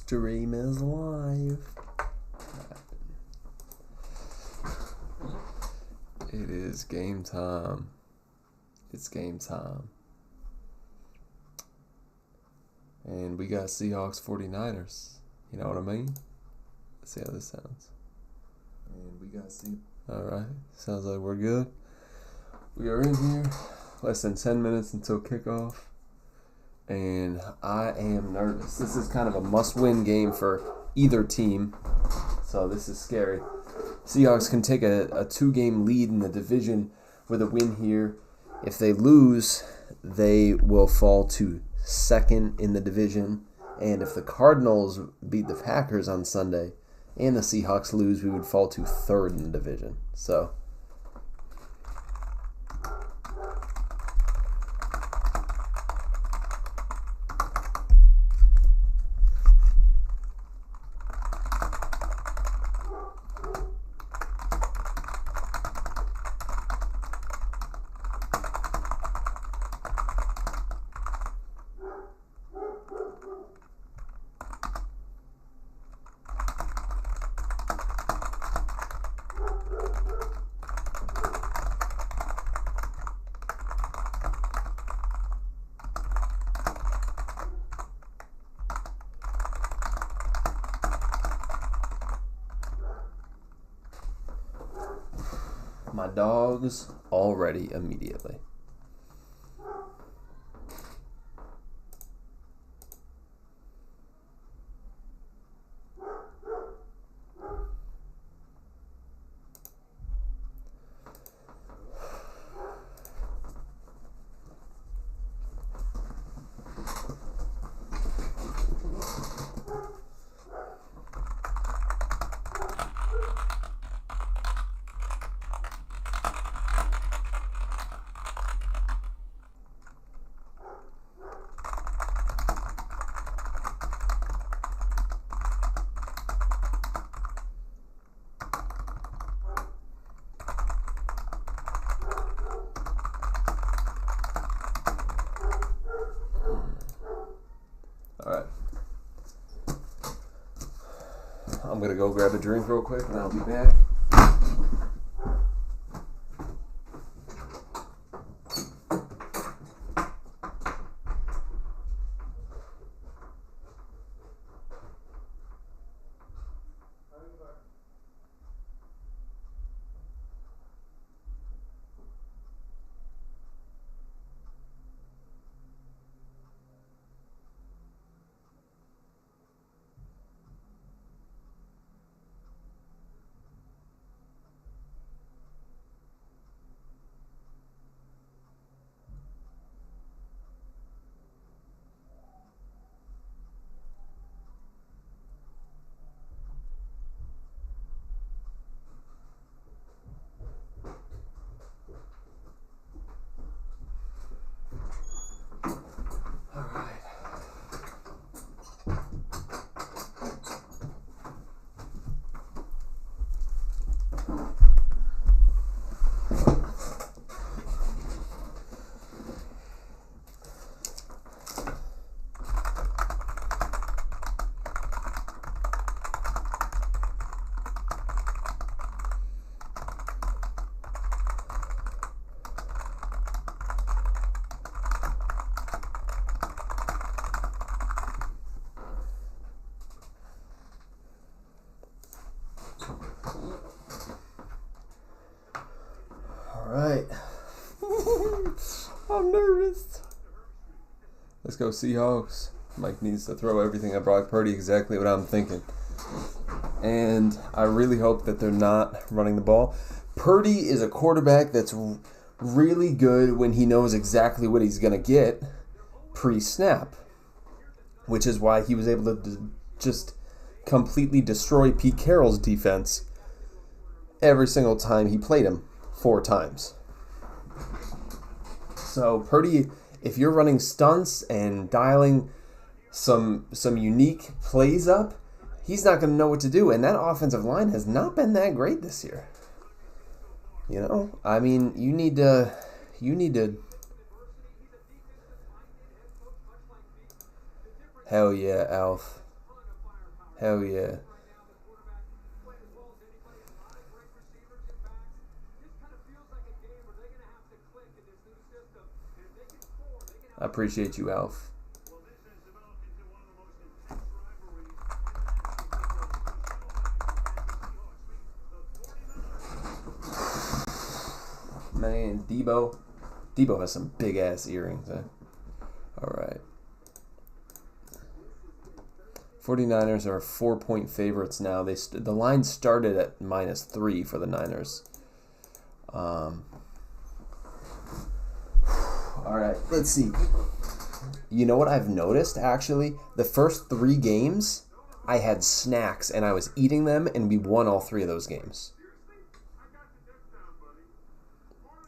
Stream is live. It is game time. It's game time. And we got Seahawks 49ers. You know what I mean? Let's see how this sounds. And we got Alright. Sounds like we're good. We are in here. Less than 10 minutes until kickoff. And I am nervous. This is kind of a must-win game for either team. So this is scary. Seahawks can take a 2-game lead in the division with a win here. If they lose, they will fall to second in the division. And if the Cardinals beat the Packers on Sunday and the Seahawks lose, we would fall to third in the division. So my dogs already immediately. Alright. I'm going to go grab a drink real quick and I'll be back. Alright. I'm nervous. Let's go Seahawks. Mike needs to throw everything at Brock Purdy, exactly what I'm thinking. And I really hope that they're not running the ball. Purdy is a quarterback that's really good when he knows exactly what he's going to get pre-snap, which is why he was able to just completely destroy Pete Carroll's defense every single time he played him 4 times. So Purdy, if you're running stunts and dialing some unique plays up, he's not going to know what to do. And that offensive line has not been that great this year. You know, I mean, you need to. Hell yeah, Alf. Hell yeah. I appreciate you, Alf. Man, Debo. Debo has some big-ass earrings. All right. 49ers are 4-point favorites now. The line started at -3 for the Niners. All right, let's see. You know what I've noticed, actually? The first 3 games, I had snacks, and I was eating them, and we won all 3 of those games.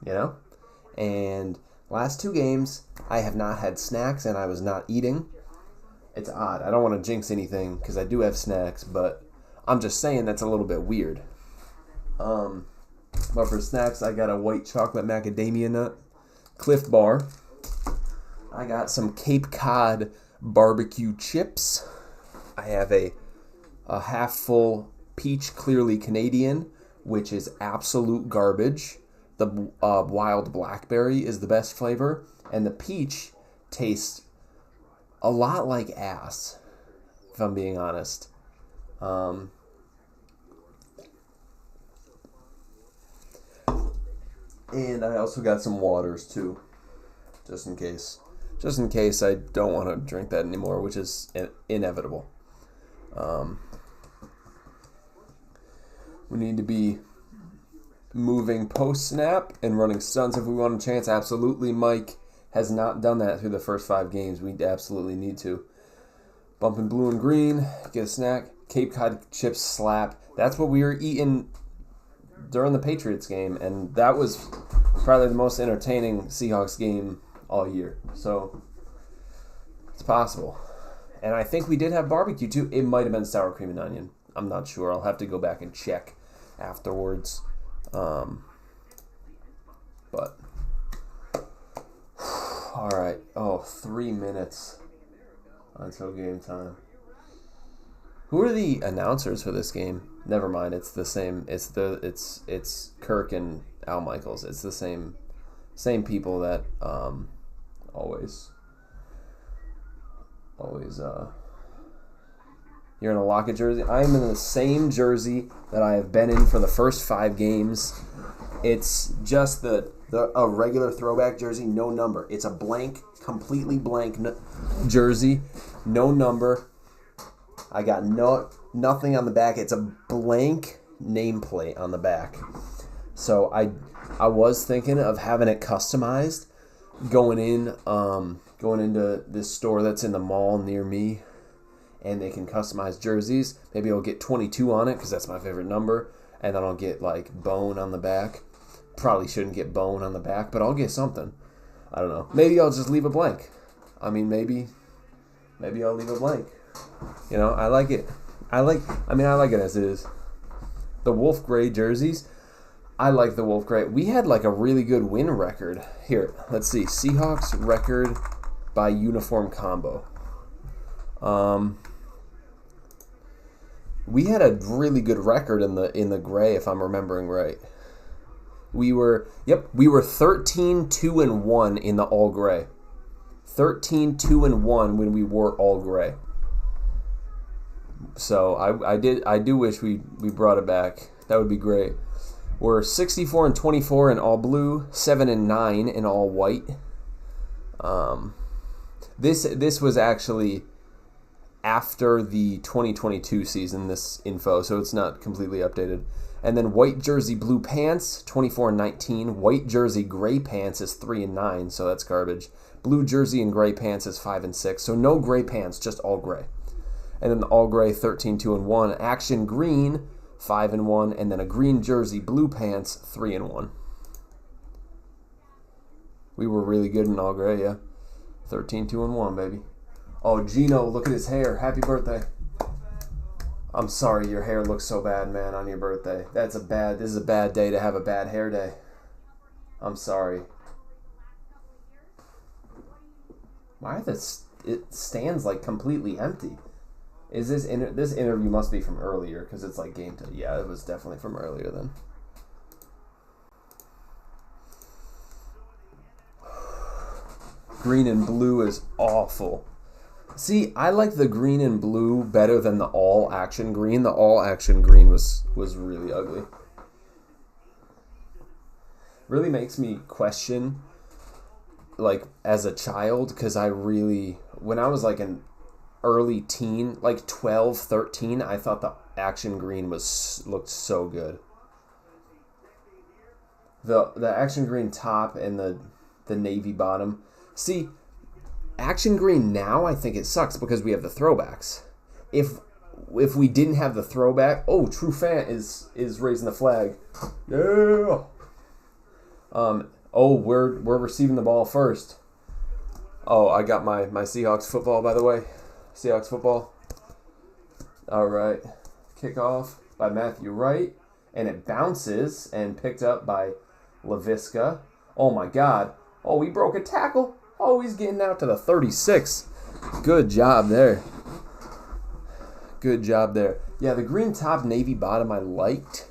You know? And last 2 games, I have not had snacks, and I was not eating. It's odd. I don't want to jinx anything, because I do have snacks, but I'm just saying that's a little bit weird. But for snacks, I got a white chocolate macadamia nut Cliff Bar. I got some Cape Cod barbecue chips. I have a half full peach clearly Canadian, which is absolute garbage. The wild blackberry is the best flavor, and the peach tastes a lot like ass, if I'm being honest. And I also got some waters too, just in case. Just in case I don't want to drink that anymore, which is inevitable. We need to be moving post-snap and running stunts if we want a chance. Absolutely, Mike has not done that through the first 5 games. We absolutely need to. Bumping blue and green, get a snack. Cape Cod chips slap. That's what we were eating during the Patriots game, and that was probably the most entertaining Seahawks game all year. So it's possible. And I think we did have barbecue too. It might have been sour cream and onion. I'm not sure. I'll have to go back and check afterwards. But all right. Oh, 3 minutes until game time. Who are the announcers for this game? Never mind. It's the same. It's Kirk and Al Michaels. It's the same people that always. You're in a Lockett jersey. I am in the same jersey that I have been in for the first 5 games. It's just a regular throwback jersey, no number. It's a blank, completely blank jersey, no number. I got nothing on the back. It's a blank nameplate on the back. So I was thinking of having it customized, going into this store that's in the mall near me, and they can customize jerseys. Maybe I'll get 22 on it because that's my favorite number, and then I'll get like bone on the back. Probably shouldn't get bone on the back, but I'll get something. I don't know. Maybe I'll just leave it blank. I mean, maybe I'll leave it blank. You know, I like it. I like it as it is. The Wolf Gray jerseys, I like the Wolf Gray. We had like a really good win record. Here, let's see. Seahawks record by uniform combo. We had a really good record in the gray, if I'm remembering right. We were 13-2-1 in the all gray. 13-2-1 when we wore all gray. So I do wish we brought it back. That would be great. We're 64-24 in all blue, 7-9 in all white. This was actually after the 2022 season, this info, so it's not completely updated. And then white jersey blue pants, 24-19. White jersey gray pants is 3-9, so that's garbage. Blue jersey and gray pants is 5-6, so no gray pants, just all gray. And then the all gray 13-2-1. Action green 5-1, and then a green jersey blue pants 3-1. We were really good in all gray, yeah. 13-2-1, baby. Oh, Gino, look at his hair. Happy birthday. I'm sorry your hair looks so bad, man, on your birthday. This is a bad day to have a bad hair day. I'm sorry. Why it stands like completely empty? Is this this interview must be from earlier because it's like game time. Yeah, it was definitely from earlier then. Green and blue is awful. See, I like the green and blue better than the all action green. The all action green was really ugly. Really makes me question, like, as a child, because when I was like an early teen, like 12, 13, I thought the action green looked so good. The action green top and the navy bottom. See, action green now, I think it sucks because we have the throwbacks. If we didn't have the throwback, True Fan is raising the flag. Yeah. We're receiving the ball first. Oh, I got my Seahawks football, by the way. Seahawks football. All right. Kickoff by Matthew Wright, and it bounces and picked up by LaVisca. Oh my God. Oh, he broke a tackle. Oh, he's getting out to the 36. Good job there. Good job there. Yeah, the green top, navy bottom I liked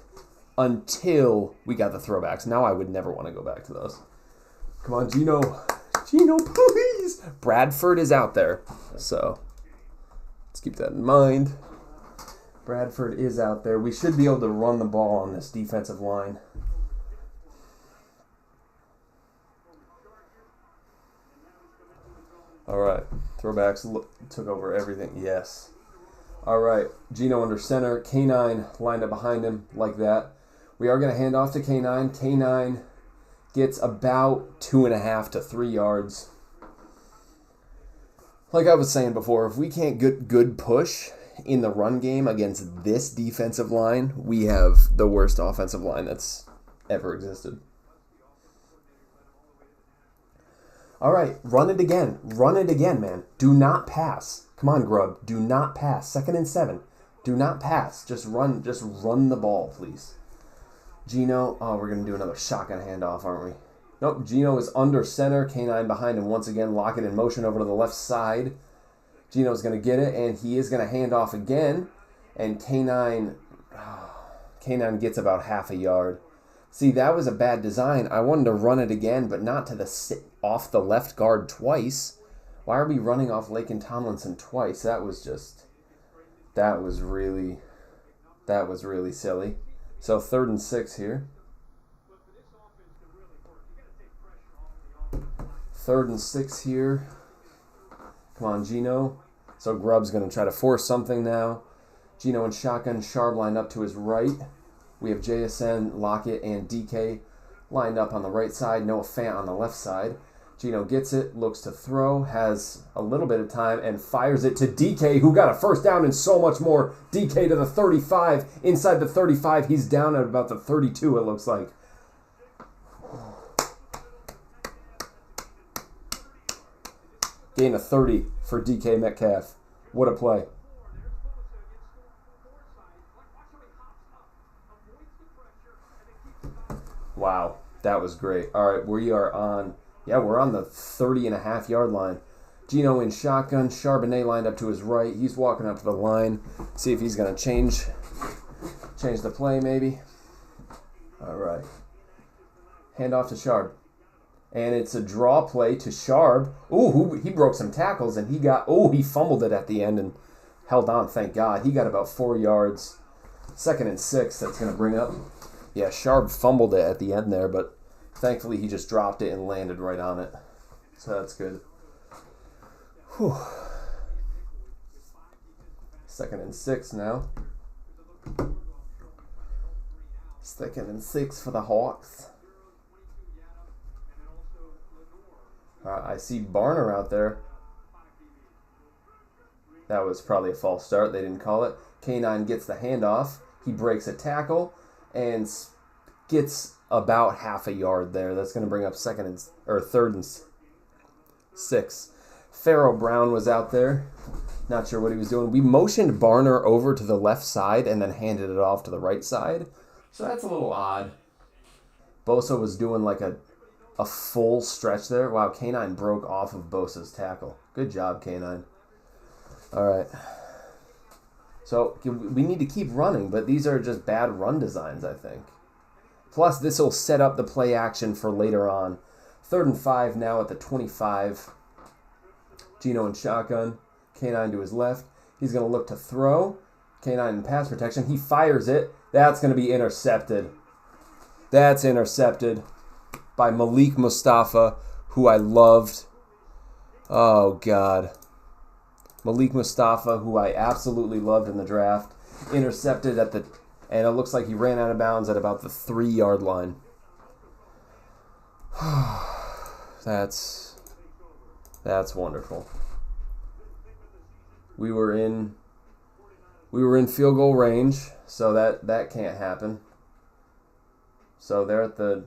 until we got the throwbacks. Now I would never want to go back to those. Come on, Gino. Gino, please. Bradford is out there. So let's keep that in mind. Bradford is out there. We should be able to run the ball on this defensive line. All right. Throwbacks took over everything. Yes. All right. Gino under center. K9 lined up behind him like that. We are going to hand off to K9. K9 gets about 2.5 to 3 yards. Like I was saying before, if we can't get good push in the run game against this defensive line, we have the worst offensive line that's ever existed. All right, run it again. Run it again, man. Do not pass. Come on, Grubb. Do not pass. 2nd and 7. Do not pass. Just run the ball, please. Gino. Oh, we're going to do another shotgun handoff, aren't we? Nope, Gino is under center. K9 behind him once again. Lock it in motion over to the left side. Gino's going to get it, and he is going to hand off again. And K9 gets about half a yard. See, that was a bad design. I wanted to run it again, but not to off the left guard twice. Why are we running off Laken Tomlinson twice? That was really silly. So 3rd and 6 here. 3rd and 6 here. Come on, Gino. So Grubb's going to try to force something now. Gino and shotgun. Sharp lined up to his right. We have JSN, Lockett, and DK lined up on the right side. Noah Fant on the left side. Gino gets it, looks to throw, has a little bit of time, and fires it to DK, who got a first down and so much more. DK to the 35. Inside the 35, he's down at about the 32, it looks like. Gain of 30 for DK Metcalf. What a play. Wow, that was great. All right, we're on the 30.5 yard line. Gino in shotgun, Charbonnet lined up to his right. He's walking up to the line. See if he's going to change the play maybe. All right. Hand off to Sharb. And it's a draw play to Sharb. Ooh, he broke some tackles, and he fumbled it at the end and held on, thank God. He got about 4 yards. 2nd and 6, that's going to bring up. Yeah, Sharb fumbled it at the end there, but thankfully he just dropped it and landed right on it. So that's good. Whew. 2nd and 6 now. 2nd and 6 for the Hawks. I see Barner out there. That was probably a false start. They didn't call it. K9 gets the handoff. He breaks a tackle and gets about half a yard there. That's going to bring up 3rd and 6. Pharaoh Brown was out there. Not sure what he was doing. We motioned Barner over to the left side and then handed it off to the right side. So that's a little odd. Bosa was doing like a full stretch there. Wow, K9 broke off of Bosa's tackle. Good job, K9. All right. So we need to keep running, but these are just bad run designs, I think. Plus, this will set up the play action for later on. 3rd and 5 now at the 25. Geno in shotgun. K9 to his left. He's going to look to throw. K9 in pass protection. He fires it. That's going to be intercepted. That's intercepted by Malik Mustafa, who I loved. Oh, God. Malik Mustafa, who I absolutely loved in the draft. Intercepted at the... And it looks like he ran out of bounds at about the 3-yard line. That's wonderful. We were in field goal range, so that can't happen. So they're at the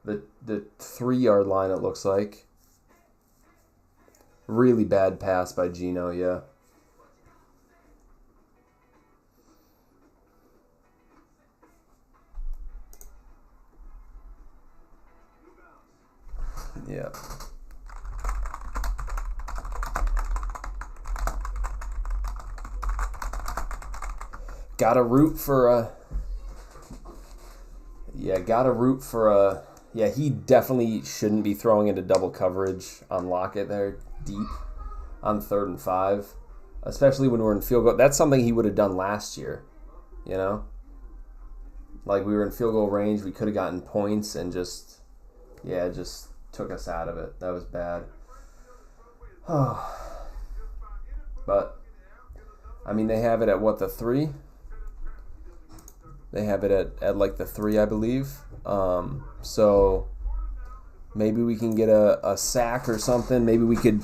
3-yard line, it looks like. Really bad pass by Geno, yeah. Yeah. Gotta root for a... Yeah, gotta root for a... Yeah, he definitely shouldn't be throwing into double coverage on Lockett there deep on 3rd and 5. Especially when we're in field goal. That's something he would have done last year, you know? Like, we were in field goal range. We could have gotten points and just took us out of it. That was bad. But, I mean, they have it at what, the 3? They have it at like the 3, I believe. So maybe we can get a sack or something. Maybe we could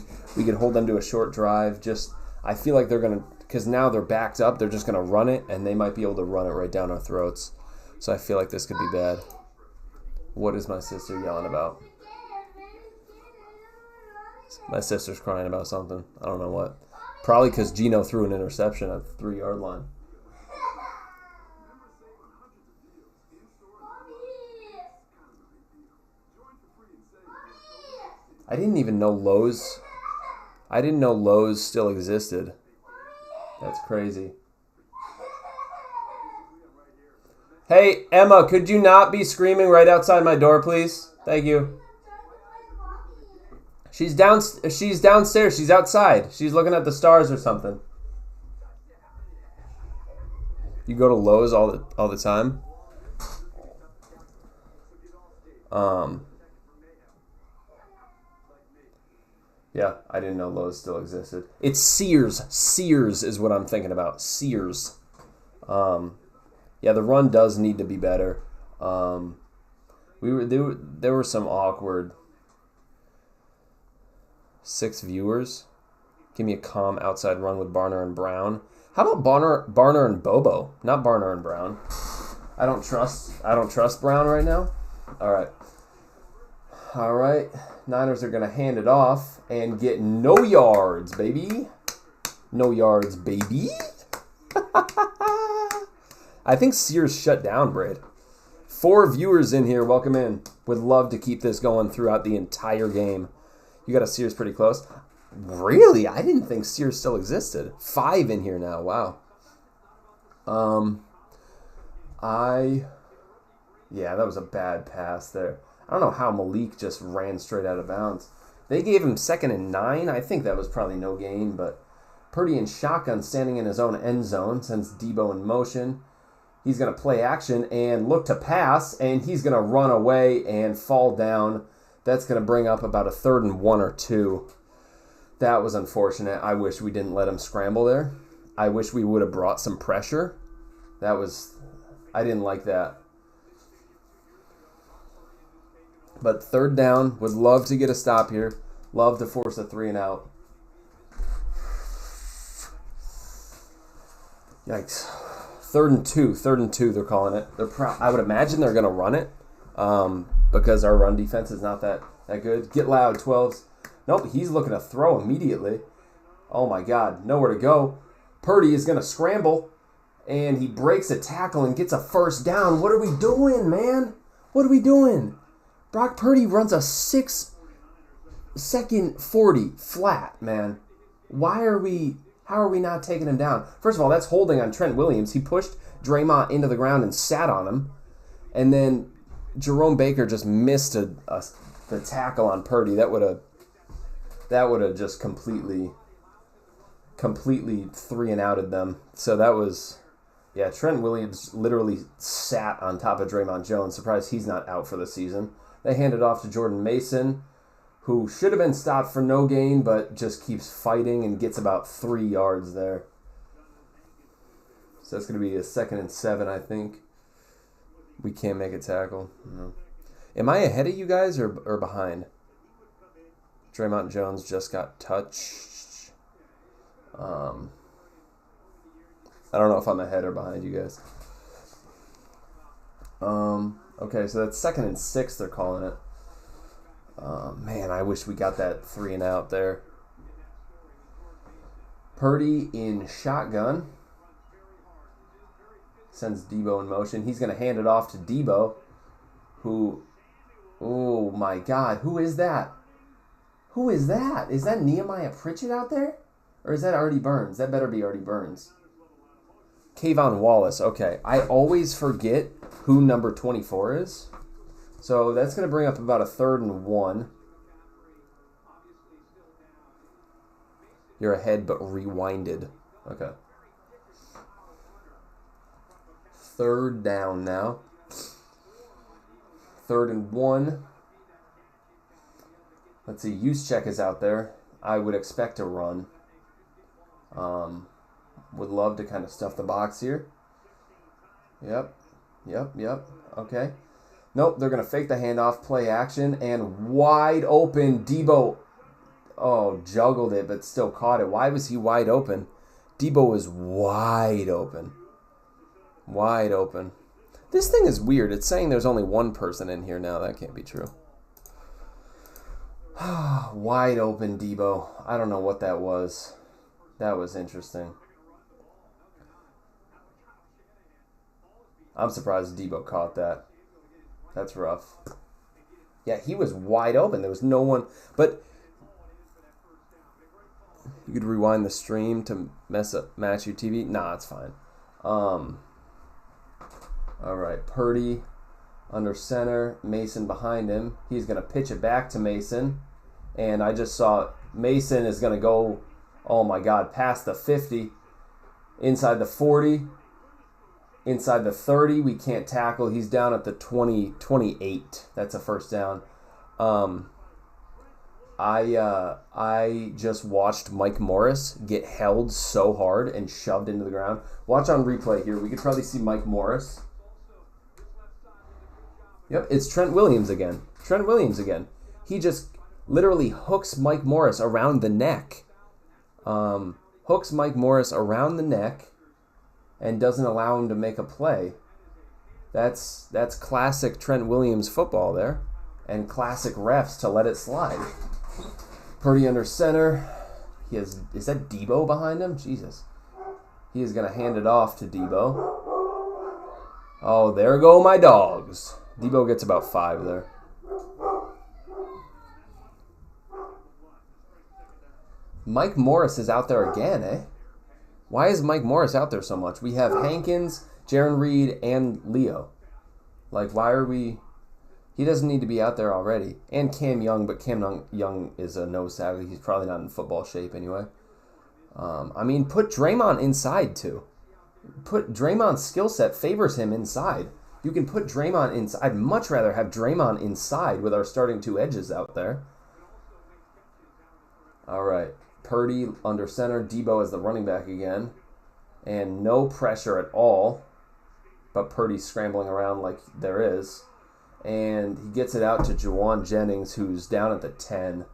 hold them to a short drive. Just, I feel like they're going to, because now they're backed up, they're just going to run it, and they might be able to run it right down our throats. So I feel like this could be bad. What is my sister yelling about? My sister's crying about something. I don't know what. Probably because Geno threw an interception at the 3-yard line. I didn't even know Lowe's. I didn't know Lowe's still existed. That's crazy. Hey, Emma, could you not be screaming right outside my door, please? Thank you. She's downstairs. She's outside. She's looking at the stars or something. You go to Lowe's all the time? Yeah, I didn't know Lowe's still existed. It's Sears. Sears is what I'm thinking about. Sears. Yeah, the run does need to be better. There were some awkward 6 viewers. Give me a calm outside run with Barner and Brown. How about Barner and Bobo? Not Barner and Brown. I don't trust Brown right now. All right. Niners are going to hand it off and get no yards, baby. No yards, baby. I think Sears shut down, Braid. 4 viewers in here. Welcome in. Would love to keep this going throughout the entire game. You got a Sears pretty close. Really? I didn't think Sears still existed. 5 in here now. Wow. Yeah, that was a bad pass there. I don't know how Malik just ran straight out of bounds. They gave him 2nd and 9. I think that was probably no gain, but Purdy in shotgun standing in his own end zone since Debo in motion. He's going to play action and look to pass, and he's going to run away and fall down. That's going to bring up about a 3rd and 1 or 2. That was unfortunate. I wish we didn't let him scramble there. I wish we would have brought some pressure. I didn't like that. But 3rd down, would love to get a stop here. Love to force a 3 and out. Yikes. 3rd and 2, they're calling it. I would imagine they're going to run it because our run defense is not that good. Get loud, 12s. Nope, he's looking to throw immediately. Oh, my God. Nowhere to go. Purdy is going to scramble, and he breaks a tackle and gets a 1st down. What are we doing, man? What are we doing? Brock Purdy runs a 6-second 40 flat, man. Why are we How are we not taking him down? First of all, that's holding on Trent Williams. He pushed Draymond into the ground and sat on him. And then Jerome Baker just missed the tackle on Purdy. That would have just completely 3-and-outed them. So that was, yeah, Trent Williams literally sat on top of Draymond Jones. Surprised he's not out for the season. They handed off to Jordan Mason, who should have been stopped for no gain, but just keeps fighting and gets about 3 yards there. So that's going to be a 2nd and 7, I think. We can't make a tackle. No. Am I ahead of you guys or behind? Draymond Jones just got touched. I don't know if I'm ahead or behind you guys. Okay, so that's 2nd and 6, they're calling it. Man, I wish we got that 3-and-out there. Purdy in shotgun. Sends Debo in motion. He's going to hand it off to Debo, who, oh my God, who is that? Who is that? Is that Nehemiah Pritchett out there? Or is that Artie Burns? That better be Artie Burns. Kayvon Wallace. Okay, I always forget who number 24 is. So that's going to bring up about a 3rd and 1. You're ahead but rewinded. Okay. 3rd down now. 3rd and 1. Let's see. Juszczyk is out there. I would expect a run. Would love to kind of stuff the box here. Yep. Okay. Nope, they're going to fake the handoff, play action, and wide open. Debo, juggled it, but still caught it. Why was he wide open? Debo was wide open. Wide open. This thing is weird. It's saying there's only one person in here now. That can't be true. Wide open, Debo. I don't know what that was. That was interesting. I'm surprised Debo caught that. That's rough. Yeah, he was wide open. There was no one. But you could rewind the stream to match your TV. Nah, it's fine. All right, Purdy under center. Mason behind him. He's going to pitch it back to Mason. And I just saw Mason is going to go, oh my God, past the 50. Inside the 40. Inside the 30, we can't tackle. He's down at the 28. That's a first down. I just watched Mike Morris get held so hard and shoved into the ground. Watch on replay here. We could probably see Mike Morris. Yep, it's Trent Williams again. He just literally hooks Mike Morris around the neck. And doesn't allow him to make a play. That's classic Trent Williams football there. And classic refs to let it slide. Purdy under center. Is that Debo behind him? Jesus. He is going to hand it off to Debo. Oh, there go my dogs. Debo gets about 5 there. Mike Morris is out there again, eh? Why is Mike Morris out there so much? We have Hankins, Jaron Reed, and Leo. Like, why are we... He doesn't need to be out there already. And Cam Young, but Cam Young is a nose tackle. He's probably not in football shape anyway. Put Draymond inside, too. Put Draymond's skill set favors him inside. You can put Draymond inside. I'd much rather have Draymond inside with our starting 2 edges out there. All right. Purdy under center. Debo as the running back again. And no pressure at all. But Purdy scrambling around like there is. And he gets it out to Juwan Jennings, who's down at the 10.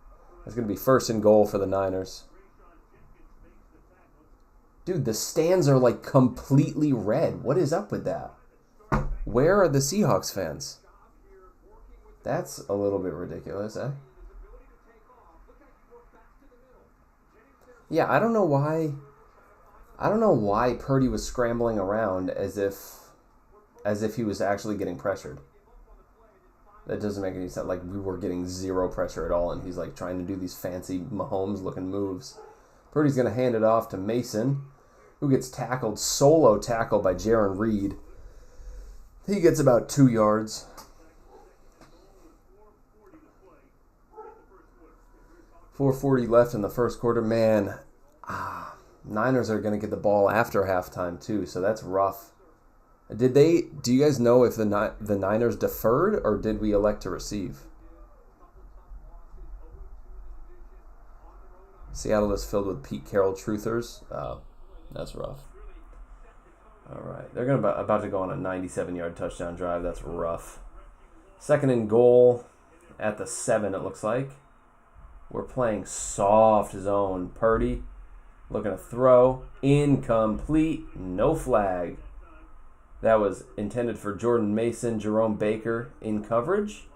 That's going to be 1st and goal for the Niners. Dude, the stands are like completely red. What is up with that? Where are the Seahawks fans? That's a little bit ridiculous, eh? Yeah, I don't know why Purdy was scrambling around as if he was actually getting pressured. That doesn't make any sense. Like, we were getting zero pressure at all, and he's like trying to do these fancy Mahomes looking moves. Purdy's going to hand it off to Mason, who gets tackled, solo tackle by Jaron Reed. He gets about 2 yards. .440 left in the first quarter. Man, Niners are going to get the ball after halftime too, so that's rough. Do you guys know if the Niners deferred or did we elect to receive? Seattle is filled with Pete Carroll truthers. Oh, that's rough. All right, they're about to go on a 97-yard touchdown drive. That's rough. 2nd and goal at the 7, it looks like. We're playing soft zone. Purdy looking to throw. Incomplete. No flag. That was intended for Jordan Mason. Jerome Baker in coverage.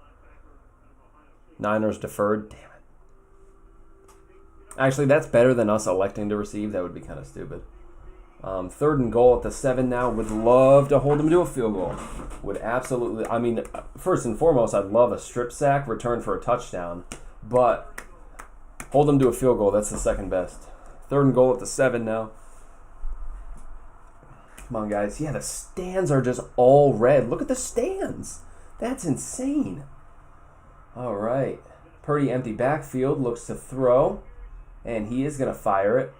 Niners deferred. Damn it. Actually, that's better than us electing to receive. That would be kind of stupid. 3rd and goal at the 7 now. Would love to hold them to a field goal. Would absolutely. I mean, first and foremost, I'd love a strip sack return for a touchdown. But hold them to a field goal. That's the second best. 3rd and goal at the 7 now. Come on, guys. Yeah, the stands are just all red. Look at the stands. That's insane. All right. Purdy empty backfield. Looks to throw. And he is going to fire it.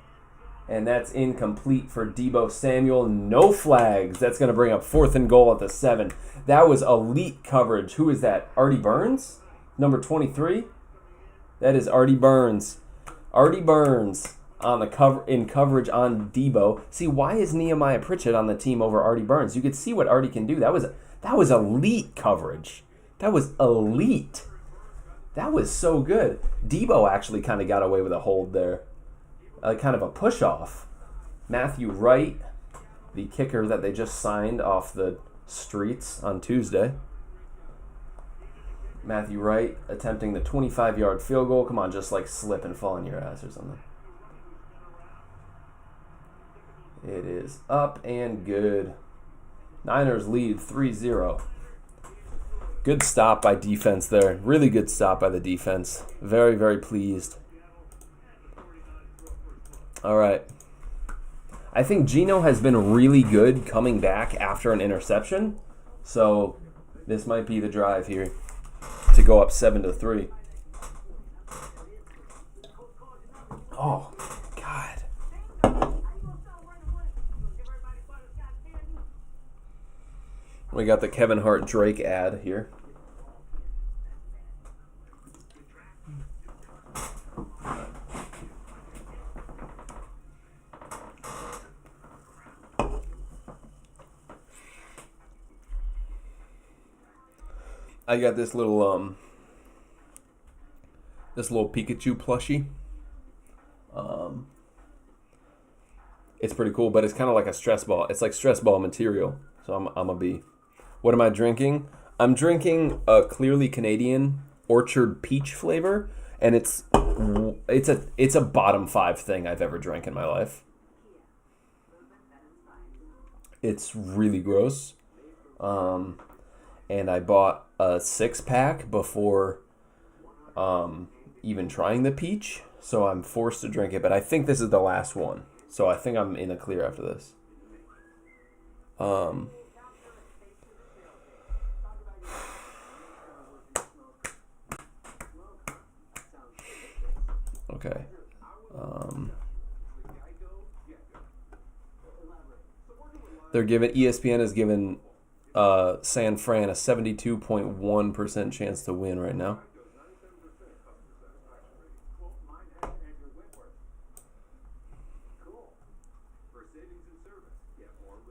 And that's incomplete for Deebo Samuel. No flags. That's going to bring up 4th and goal at the 7. That was elite coverage. Who is that? Artie Burns? Number 23? That is Artie Burns. Artie Burns on the in coverage on Deebo. See, why is Nehemiah Pritchett on the team over Artie Burns? You could see what Artie can do. That was elite coverage. That was elite. That was so good. Deebo actually kind of got away with a hold there. Kind of a push-off. Matthew Wright, the kicker that they just signed off the streets on Tuesday. Matthew Wright attempting the 25-yard field goal. Come on, just like slip and fall on your ass or something. It is up and good. Niners lead 3-0. Good stop by defense there. Really good stop by the defense. Very, very pleased. All right. I think Geno has been really good coming back after an interception. So this might be the drive here to go up 7-3. Oh, God. We got the Kevin Hart Drake ad here. I got this little Pikachu plushie. It's pretty cool, but it's kind of like a stress ball. It's like stress ball material. So I'm gonna be. What am I drinking? I'm drinking a clearly Canadian orchard peach flavor, and it's a bottom 5 thing I've ever drank in my life. It's really gross. And I bought a 6-pack before even trying the peach, so I'm forced to drink it. But I think this is the last one, so I think I'm in the clear after this. Okay. ESPN is giving San Fran a 72.1% chance to win right now.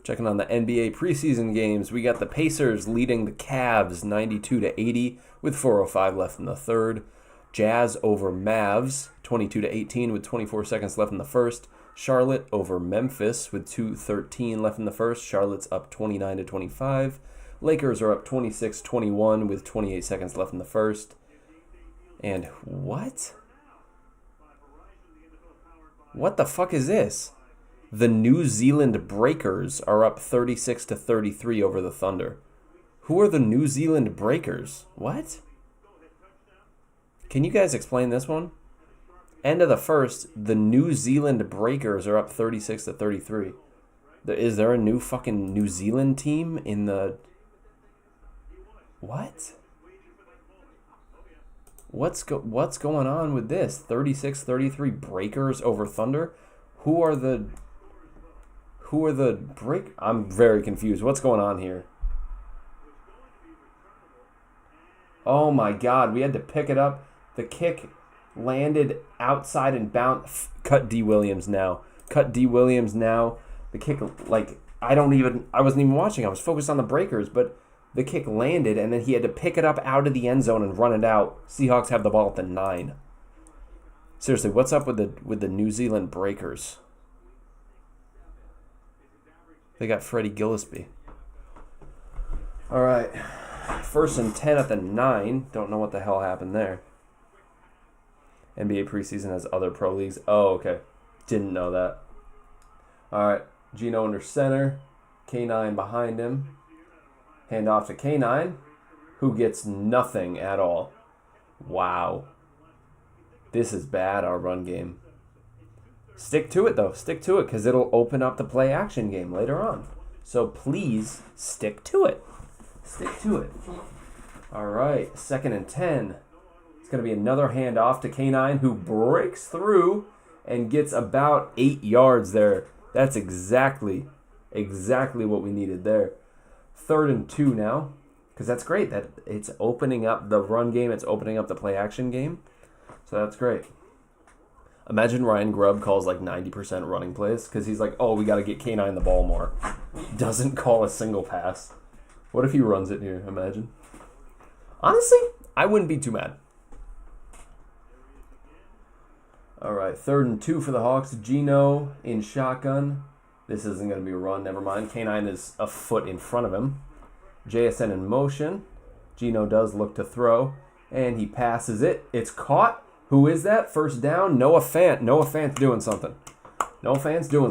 Checking on the NBA preseason games, we got the Pacers leading the Cavs 92-80 with 4:05 left in the third. Jazz over Mavs 22-18 with 24 seconds left in the first. Charlotte over Memphis with 2:13 left in the first. Charlotte's up 29-25. Lakers are up 26-21 with 28 seconds left in the first. And what? What the fuck is this? The New Zealand Breakers are up 36-33 over the Thunder. Who are the New Zealand Breakers? What? Can you guys explain this one? End of the first, the New Zealand Breakers are up 36-33. Is there a new fucking New Zealand team in the... What? What's going on with this? 36-33 Breakers over Thunder? Who are the break? I'm very confused. What's going on here? Oh my god, we had to pick it up. The kick landed outside and bounced. Cut D. Williams now. The kick, like, I wasn't even watching. I was focused on the Breakers, but the kick landed, and then he had to pick it up out of the end zone and run it out. Seahawks have the ball at the 9. Seriously, what's up with the New Zealand Breakers? They got Freddie Gillespie. All right. 1st and 10 at the 9. Don't know what the hell happened there. NBA preseason has other pro leagues. Oh, okay. Didn't know that. All right. Gino under center. K9 behind him. Hand off to K9, who gets nothing at all. Wow. This is bad, our run game. Stick to it, though. Stick to it, because it'll open up the play-action game later on. So please, stick to it. All right, 2nd and 10. It's going to be another handoff to K9, who breaks through and gets about 8 yards there. That's exactly what we needed there. 3rd and 2 now, because that's great. That it's opening up the run game. It's opening up the play-action game. So that's great. Imagine Ryan Grubb calls like 90% running plays because he's like, oh, we got to get K9 the ball more. Doesn't call a single pass. What if he runs it here? Imagine. Honestly, I wouldn't be too mad. All right, 3rd and 2 for the Hawks. Gino in shotgun. This isn't going to be a run. Never mind. K9 is a foot in front of him. JSN in motion. Gino does look to throw, and he passes it. It's caught. Who is that? 1st down. Noah Fant. Noah Fant's doing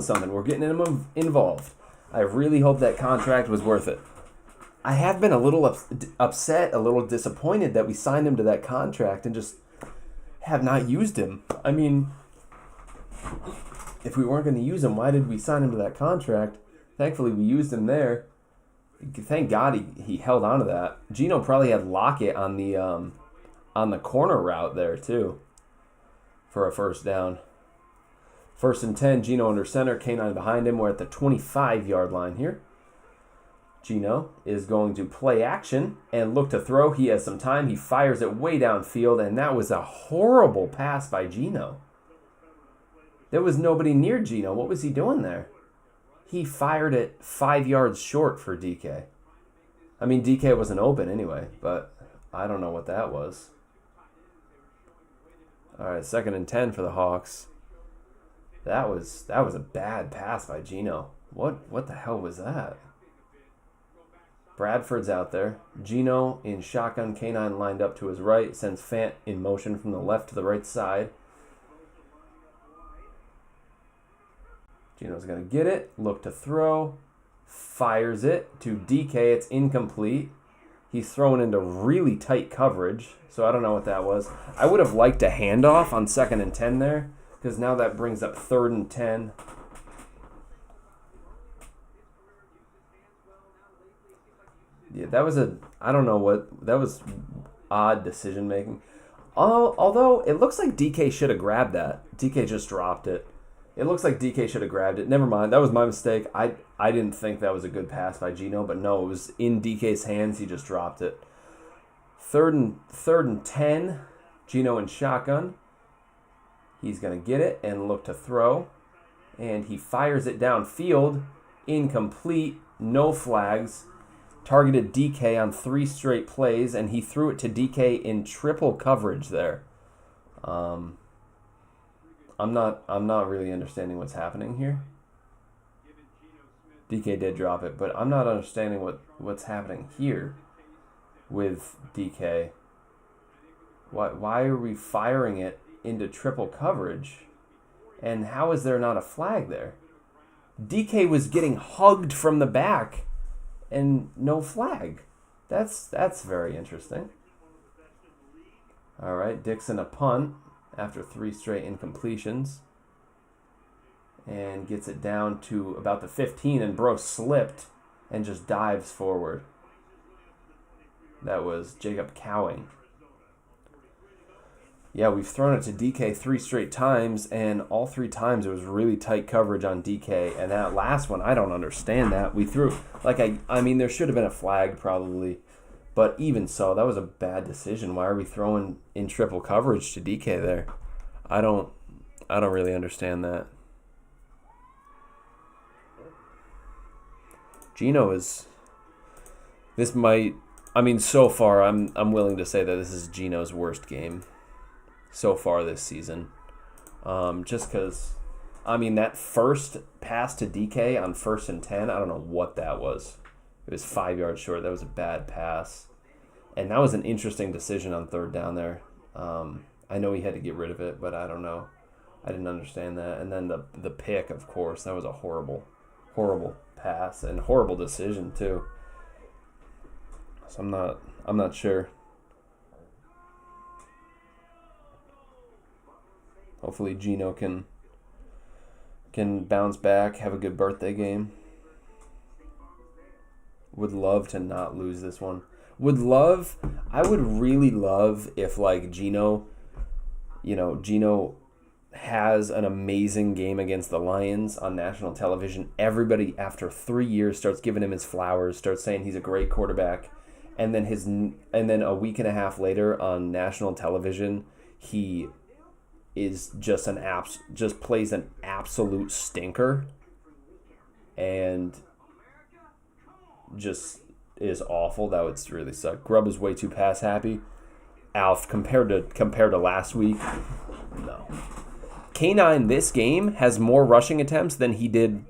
something. We're getting him involved. I really hope that contract was worth it. I have been a little upset, a little disappointed that we signed him to that contract and just have not used him. I mean, if we weren't going to use him, why did we sign him to that contract? Thankfully, we used him there. Thank God he held on to that. Gino probably had Lockett on the corner route there, too, for a 1st down. 1st and 10, Gino under center, K9 behind him. We're at the 25-yard line here. Gino is going to play action and look to throw. He has some time. He fires it way downfield, and that was a horrible pass by Gino. There was nobody near Gino. What was he doing there? He fired it 5 yards short for DK. I mean, DK wasn't open anyway, but I don't know what that was. All right, 2nd and 10 for the Hawks. That was a bad pass by Gino. What the hell was that? Bradford's out there. Gino in shotgun, K9 lined up to his right, sends Fant in motion from the left to the right side. Gino's going to get it, look to throw, fires it to DK. It's incomplete. He's thrown into really tight coverage, so I don't know what that was. I would have liked a handoff on 2nd and 10 there, because now that brings up 3rd and 10. Yeah, that was odd decision making. Although it looks like DK should have grabbed that. DK just dropped it. It looks like DK should have grabbed it. Never mind. That was my mistake. I didn't think that was a good pass by Gino, but no, it was in DK's hands. He just dropped it. 3rd and 10. Gino in shotgun. He's going to get it and look to throw. And he fires it downfield. Incomplete. No flags. Targeted DK on 3 straight plays, and he threw it to DK in triple coverage there. I'm not really understanding what's happening here. DK did drop it, but I'm not understanding what's happening here with DK. Why are we firing it into triple coverage? And how is there not a flag there? DK was getting hugged from the back and no flag. That's very interesting. All right, Dixon a punt. after 3 straight incompletions. And gets it down to about the 15, and Bro slipped and just dives forward. That was Jacob Cowing. Yeah, we've thrown it to DK 3 straight times, and all 3 times it was really tight coverage on DK. And that last one, I don't understand that. We threw, I mean, there should have been a flag probably, but even so, that was a bad decision. Why are we throwing in triple coverage to DK there? I don't really understand that. Gino is. This might. I mean, so far, I'm willing to say that this is Gino's worst game so far this season. Just because, I mean, that first pass to DK on 1st and 10, I don't know what that was. It was 5 yards short. That was a bad pass. And that was an interesting decision on 3rd down there. I know he had to get rid of it, but I don't know. I didn't understand that. And then the pick, of course, that was a horrible, horrible pass and horrible decision too. So I'm not sure. Hopefully Gino can bounce back, have a good birthday game. Would love to not lose this one. I would really love if Gino has an amazing game against the Lions on national television. Everybody after 3 years starts giving him his flowers, starts saying he's a great quarterback, and then a week and a half later on national television, he is just plays an absolute stinker and just is awful. That would really suck. Grubb is way too pass happy. Alf, compared to last week, no. K9 this game has more rushing attempts than he did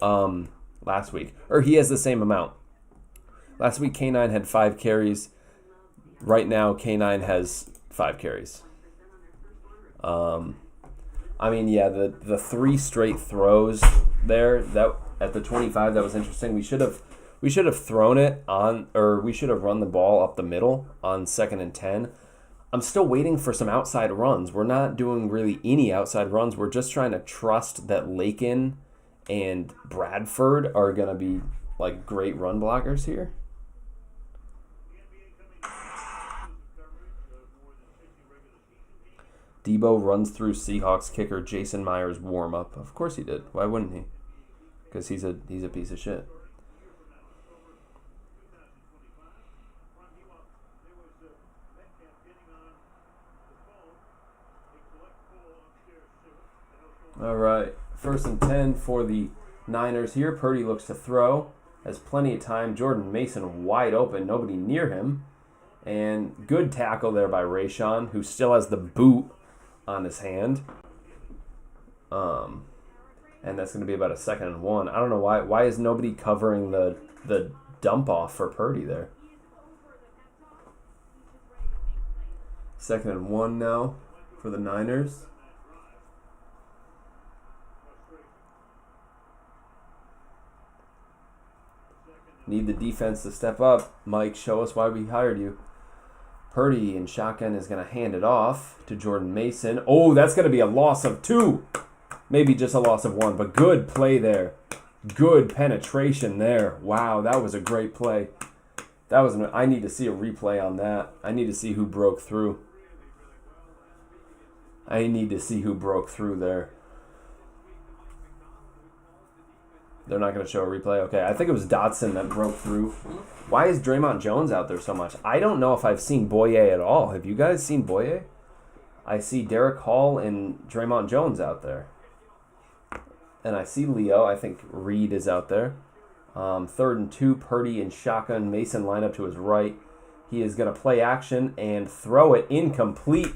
last week. Or he has the same amount. Last week K9 had 5 carries. Right now K9 has 5 carries. I mean, yeah, the 3 straight throws there that at the 25, that was interesting. We should have thrown it on, or we should have run the ball up the middle on 2nd and 10. I'm still waiting for some outside runs. We're not doing really any outside runs. We're just trying to trust that Lakin and Bradford are going to be great run blockers here. Debo runs through Seahawks kicker Jason Myers' warm-up. Of course he did. Why wouldn't he? Because he's a piece of shit. All right, 1st and 10 for the Niners here. Purdy looks to throw. Has plenty of time. Jordan Mason wide open. Nobody near him. And good tackle there by Rayshon, who still has the boot on his hand. And that's going to be about a 2nd and 1. I don't know why. Why is nobody covering the dump off for Purdy there? 2nd and 1 now for the Niners. Need the defense to step up. Mike, show us why we hired you. Purdy in shotgun is going to hand it off to Jordan Mason. Oh, that's going to be a loss of 2. Maybe just a loss of 1, but good play there. Good penetration there. Wow, that was a great play. I need to see a replay on that. I need to see who broke through. There. They're not going to show a replay? Okay, I think it was Dotson that broke through. Why is Draymond Jones out there so much? I don't know if I've seen Boye at all. Have you guys seen Boye? I see Derek Hall and Draymond Jones out there. And I see Leo. I think Reed is out there. 3rd and 2, Purdy and shotgun. Mason line up to his right. He is going to play action and throw it incomplete.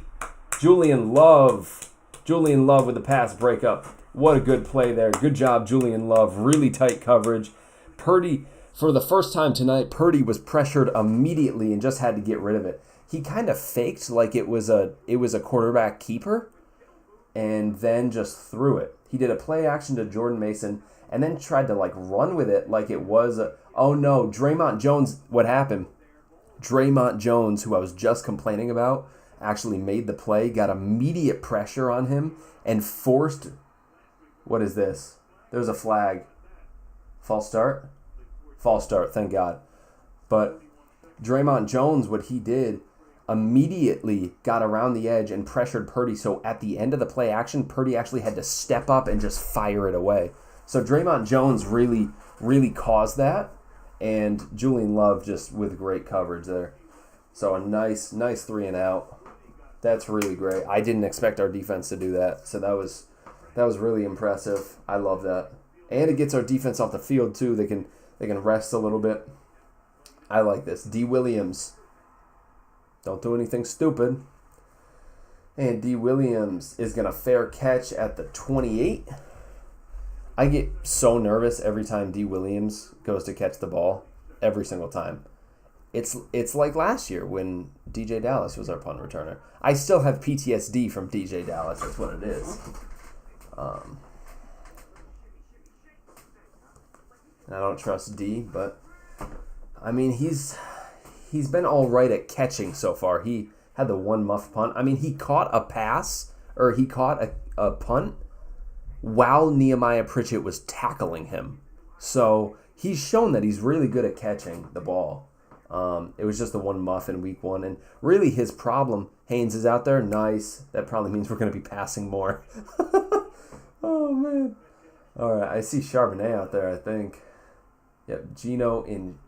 Julian Love with the pass breakup. What a good play there. Good job, Julian Love. Really tight coverage. Purdy, for the first time tonight, Purdy was pressured immediately and just had to get rid of it. He kind of faked like it was a quarterback keeper and then just threw it. He did a play action to Jordan Mason and then tried to run with it like it was oh no, Draymond Jones, what happened? Draymond Jones, who I was just complaining about, actually made the play, got immediate pressure on him, and forced... What is this? There's a flag. False start? False start, thank God. But Draymond Jones, what he did, immediately got around the edge and pressured Purdy. So at the end of the play action, Purdy actually had to step up and just fire it away. So Draymond Jones really, really caused that. And Julian Love just with great coverage there. So a nice 3 and out. That's really great. I didn't expect our defense to do that. So that was really impressive. I love that. And it gets our defense off the field too. They can rest a little bit. I like this. D. Williams. Don't do anything stupid. And D. Williams is going to fair catch at the 28. I get so nervous every time D. Williams goes to catch the ball. Every single time. It's like last year when DJ Dallas was our punt returner. I still have PTSD from DJ Dallas. That's what it is. And I don't trust D, but I mean he's been all right at catching so far. He had the one muff punt. I mean he caught a pass or he caught a punt while Nehemiah Pritchett was tackling him. So he's shown that he's really good at catching the ball. It was just the one muff in week 1. And really his problem, Haynes is out there. Nice. That probably means we're going to be passing more. Oh, man. All right. I see Charbonnet out there, I think. Yep. Gino in...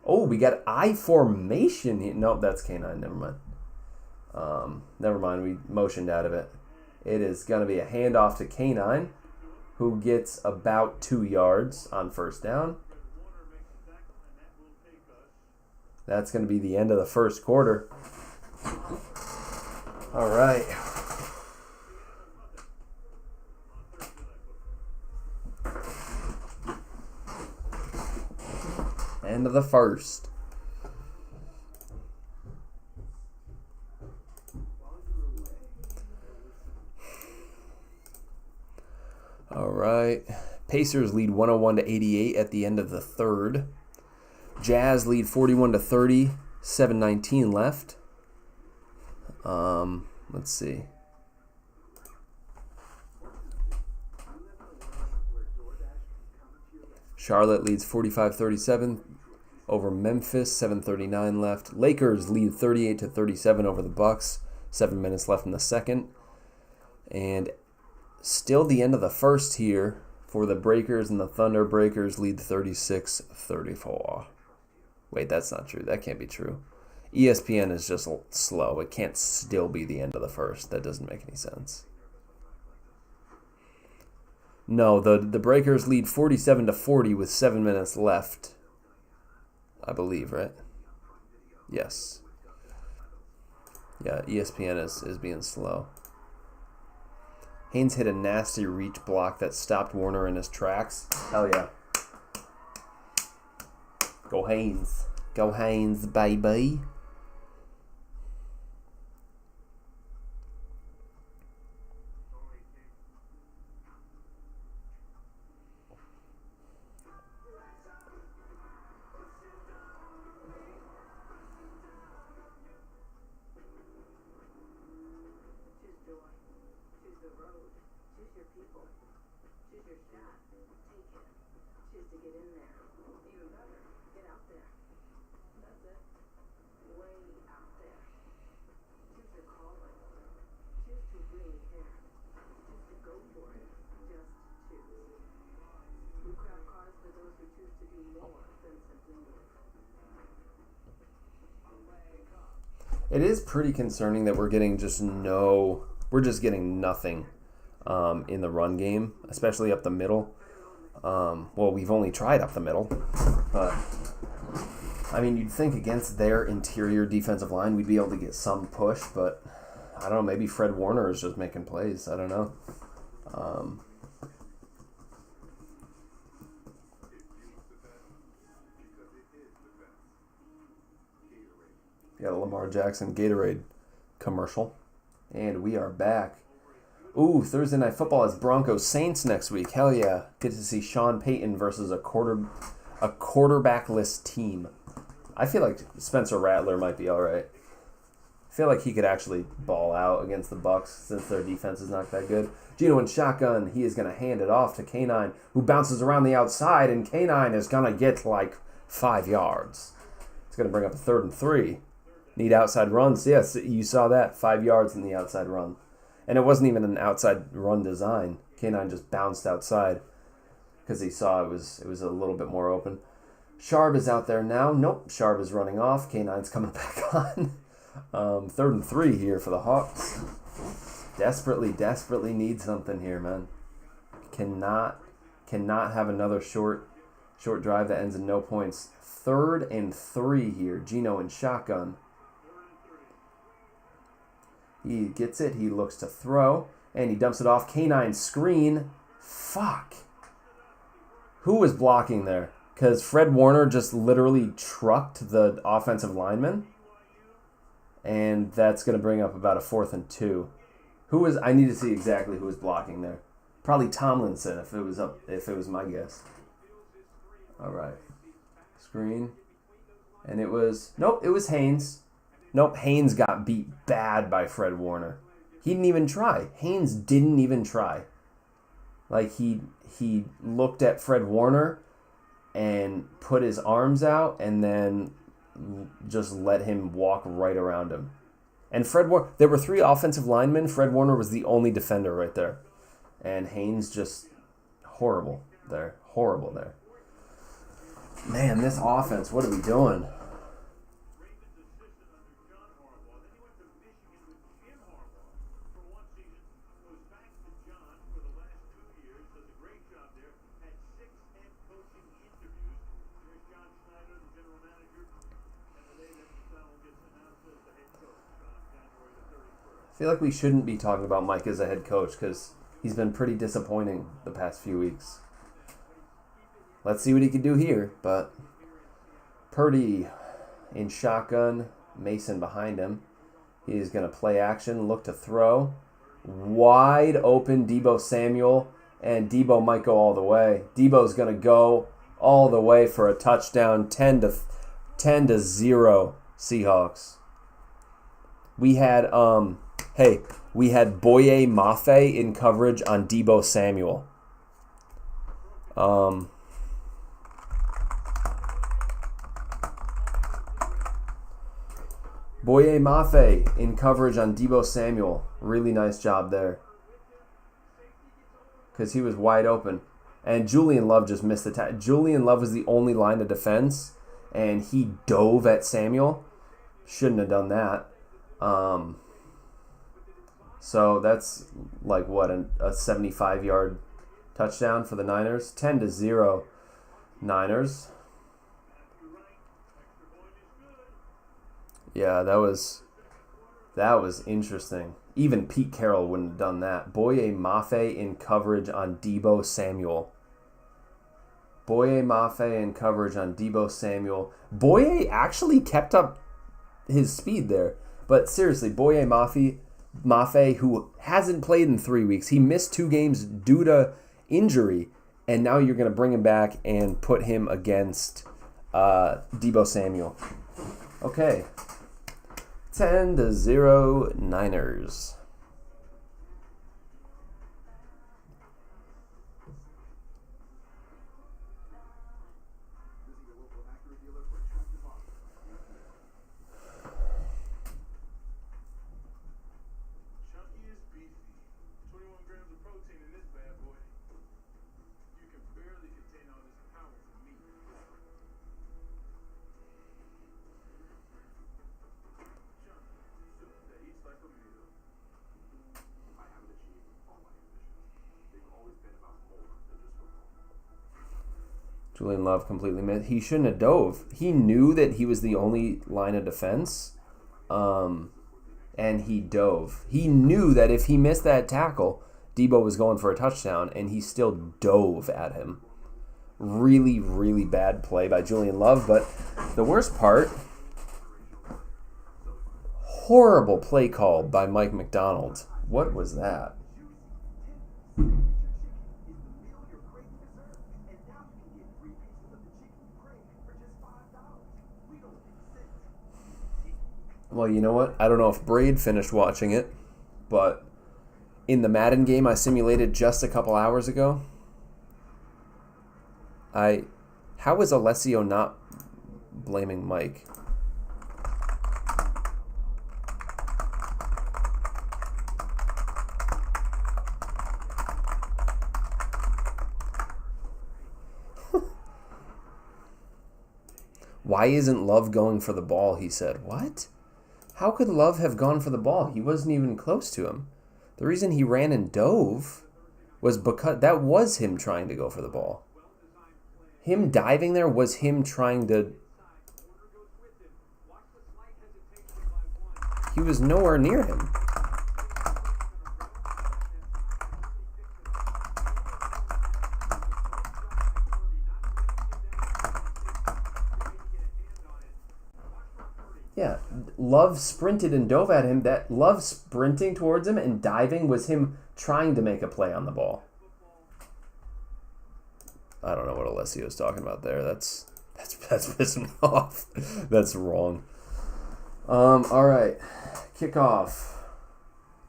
Oh, we got I formation here. Nope, that's K9. Never mind. Never mind. We motioned out of it. It is going to be a handoff to K9, who gets about 2 yards on first down. That's going to be the end of the first quarter. All right. End of the first. All right. Pacers lead 101-88 at the end of the third. Jazz lead 41-30, 7:19 left. Let's see. Charlotte leads 45-37 over Memphis, 7:39 left. Lakers lead 38-37 over the Bucks, 7 minutes left in the second. And still the end of the first here for the Breakers, and the Thunder Breakers lead 36-34. Wait, that's not true. That can't be true. ESPN is just slow. It can't still be the end of the first. That doesn't make any sense. No, the Breakers lead 47-40 with 7 minutes left. I believe, right? Yes. Yeah, ESPN is being slow. Haynes hit a nasty reach block that stopped Warner in his tracks. Hell yeah. Go Haynes. Go Haynes, baby. It is pretty concerning that we're just getting nothing in the run game, especially up the middle. Well, we've only tried up the middle, but I mean, you'd think against their interior defensive line we'd be able to get some push, but I don't know, maybe Fred Warner is just making plays. I don't know. Got a Lamar Jackson Gatorade commercial. And we are back. Ooh, Thursday Night Football is Broncos Saints next week. Hell yeah. Get to see Sean Payton versus a quarterbackless team. I feel like Spencer Rattler might be all right. feel like he could actually ball out against the Bucks since their defense is not that good. Geno in shotgun. He is going to hand it off to K9, who bounces around the outside, and K9 is going to get like 5 yards. It's going to bring up a 3rd and 3. Need outside runs. Yes, you saw that. 5 yards in the outside run. And it wasn't even an outside run design. K9 just bounced outside because he saw it was a little bit more open. Sharp is out there now. Nope, Sharp is running off. K9's coming back on. 3rd and 3 here for the Hawks. Desperately need something here, man. Cannot have another short drive that ends in no points. 3rd and 3 here. Geno in shotgun. He gets it. He looks to throw. And he dumps it off. K9 screen. Fuck. Who was blocking there? Because Fred Warner just literally trucked the offensive lineman. And that's going to bring up about a 4th and 2. Who was? I need to see exactly who was blocking there. Probably Tomlinson if it was my guess. All right. Screen. And it was... Nope, it was Haynes. Nope, Haynes got beat bad by Fred Warner. He didn't even try. Haynes didn't even try. Like, he looked at Fred Warner and put his arms out and then just let him walk right around him. And Fred Warner... There were 3 offensive linemen. Fred Warner was the only defender right there. And Haynes just... Horrible there. Horrible there. Man, this offense, what are we doing? I feel like we shouldn't be talking about Mike as a head coach because he's been pretty disappointing the past few weeks. Let's see what he can do here, but Purdy in shotgun, Mason behind him. He's going to play action, look to throw. Wide open Deebo Samuel, and Deebo might go all the way. Deebo's going to go all the way for a touchdown, 10-0 Seahawks. We had Boye Mafe in coverage on Deebo Samuel. Boye Mafe in coverage on Deebo Samuel. Really nice job there. Because he was wide open. And Julian Love just missed the tackle. Julian Love was the only line of defense. And he dove at Samuel. Shouldn't have done that. So that's like what, a 75-yard touchdown for the Niners. 10-0 Niners. Yeah, that was interesting. Even Pete Carroll wouldn't have done that. Boye Mafe in coverage on Deebo Samuel. Boye Mafe in coverage on Deebo Samuel. Boye actually kept up his speed there. But seriously, Boye Mafe, who hasn't played in 3 weeks, he missed 2 games due to injury, and now you're going to bring him back and put him against Deebo Samuel. Okay. 10-0 Niners. Julian Love completely missed. He shouldn't have dove. He knew that he was the only line of defense, and he dove. He knew that if he missed that tackle, Deebo was going for a touchdown, and he still dove at him. Really, really bad play by Julian Love, but the worst part, horrible play call by Mike McDonald. What was that? Well, you know what? I don't know if Braid finished watching it, but in the Madden game I simulated just a couple hours ago, how is Alessio not blaming Mike? Why isn't Love going for the ball, he said. What? How could Love have gone for the ball? He wasn't even close to him. The reason he ran and dove was because that was him trying to go for the ball. Him diving there was him trying to... He was nowhere near him. Yeah, Love sprinted and dove at him. That Love sprinting towards him and diving was him trying to make a play on the ball. I don't know what Alessio's talking about there. That's pissing me off. That's wrong. All right, kickoff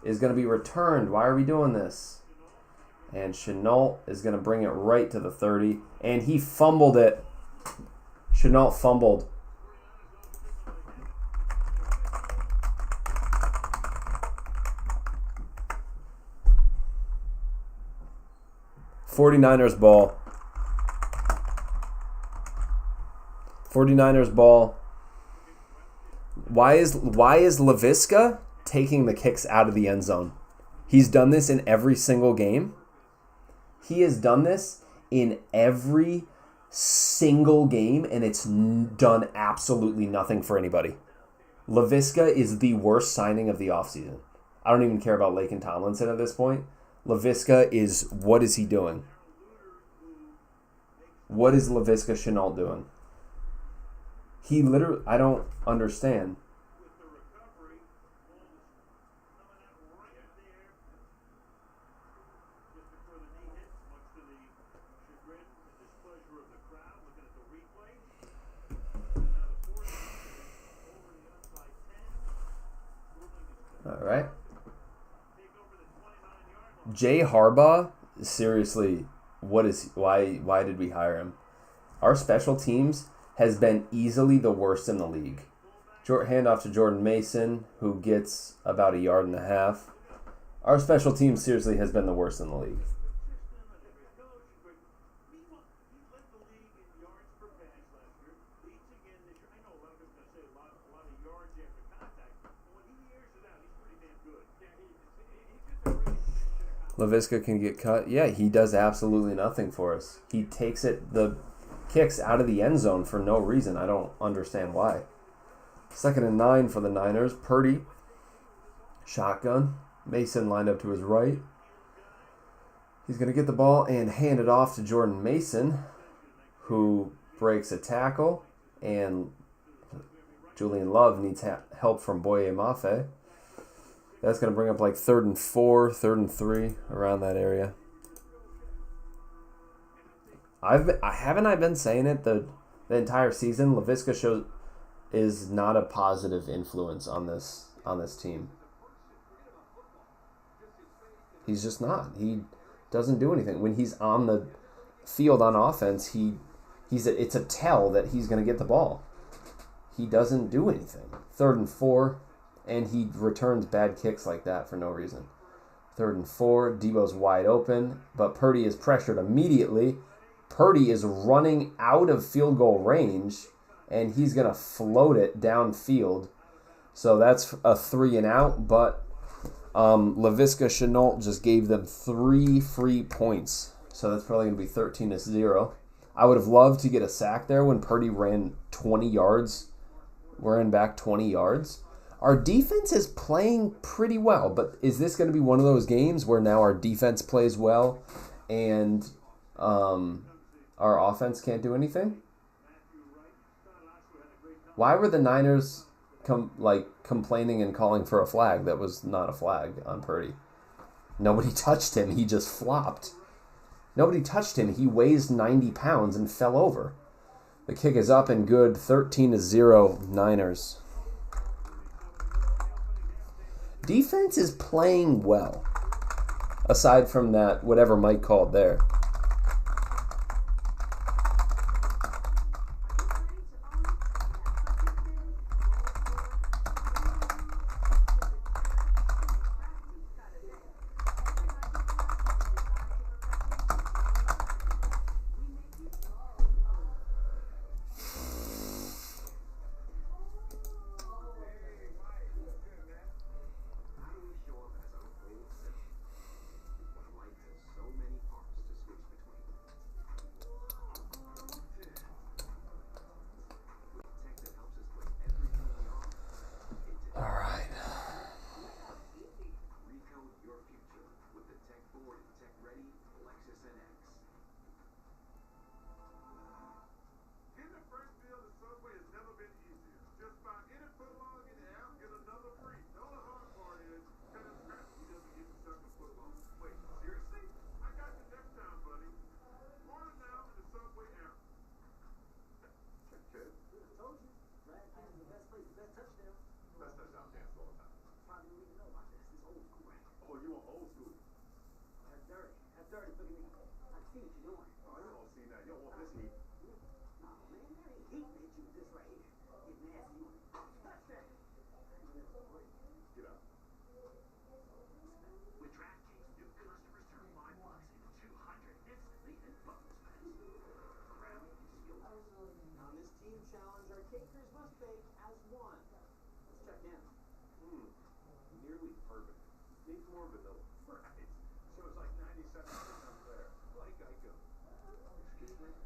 is going to be returned. Why are we doing this? And Chenault is going to bring it right to the 30, and he fumbled it. Chenault fumbled. '49ers ball. 49ers ball. Why is Laviska taking the kicks out of the end zone? He's done this in every single game. He has done this in every single game, and it's done absolutely nothing for anybody. Laviska is the worst signing of the offseason. I don't even care about Laken Tomlinson at this point. Laviska is, what is he doing? What is Laviska Chenault doing? He literally, I don't understand. All right. Jay Harbaugh, seriously, why did we hire him? Our special teams has been easily the worst in the league. Handoff to Jordan Mason, who gets about 1.5 yards. Our special team seriously has been the worst in the league. Laviska can get cut. Yeah, he does absolutely nothing for us. He takes the kicks out of the end zone for no reason. I don't understand why. 2nd and 9 for the Niners. Purdy, shotgun. Mason lined up to his right. He's going to get the ball and hand it off to Jordan Mason, who breaks a tackle, and Julian Love needs help from Boye Mafe. That's going to bring up like 3rd and 4, 3rd and 3, around that area. Haven't I been saying it the entire season? Laviska is not a positive influence on this team. He's just not. He doesn't do anything. When he's on the field on offense, it's a tell that he's going to get the ball. He doesn't do anything. 3rd and 4. And he returns bad kicks like that for no reason. 3rd and 4. Debo's wide open, but Purdy is pressured immediately. Purdy is running out of field goal range, and he's going to float it downfield. So that's a 3 and out, but Laviska Chenault just gave them 3 free points. So that's probably going to be 13-0. I would have loved to get a sack there when Purdy ran 20 yards. Ran back 20 yards. Our defense is playing pretty well, but is this going to be one of those games where now our defense plays well and our offense can't do anything? Why were the Niners complaining and calling for a flag that was not a flag on Purdy? Nobody touched him. He just flopped. Nobody touched him. He weighs 90 pounds and fell over. The kick is up and good. 13-0 Niners. Defense is playing well. Aside from that, whatever Mike called there.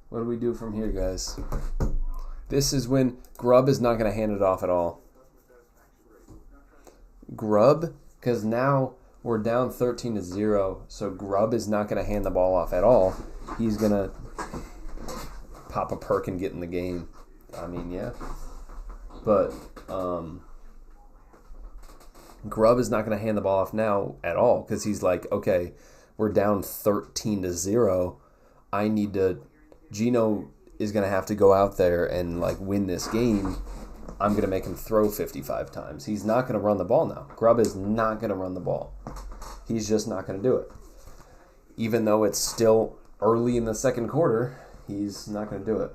What do we do from here, guys? This is when Grubb is not going to hand it off at all. Grubb, because now we're down 13-0, so Grubb is not going to hand the ball off at all. He's going to pop a perk and get in the game. I mean, yeah. But Grubb is not going to hand the ball off now at all because he's like, okay, we're down 13-0. I need to... Gino is going to have to go out there and like win this game. I'm going to make him throw 55 times. He's not going to run the ball now. Grubb is not going to run the ball. He's just not going to do it. Even though it's still early in the second quarter, he's not going to do it.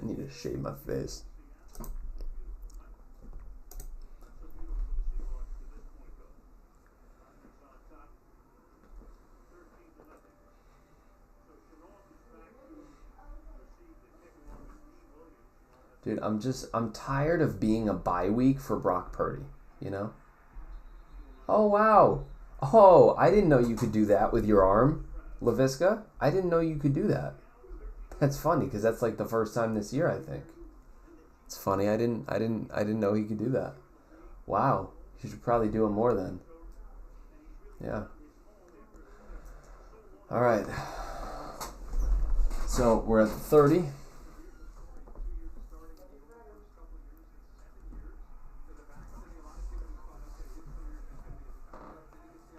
I need to shave my face. Dude, I'm tired of being a bye week for Brock Purdy, you know? Oh, wow. Oh, I didn't know you could do that with your arm, LaVisca. I didn't know you could do that. That's funny because that's like the first time this year, I think. It's funny. I didn't know he could do that. Wow. You should probably do it more then. Yeah. All right. So, we're at 30.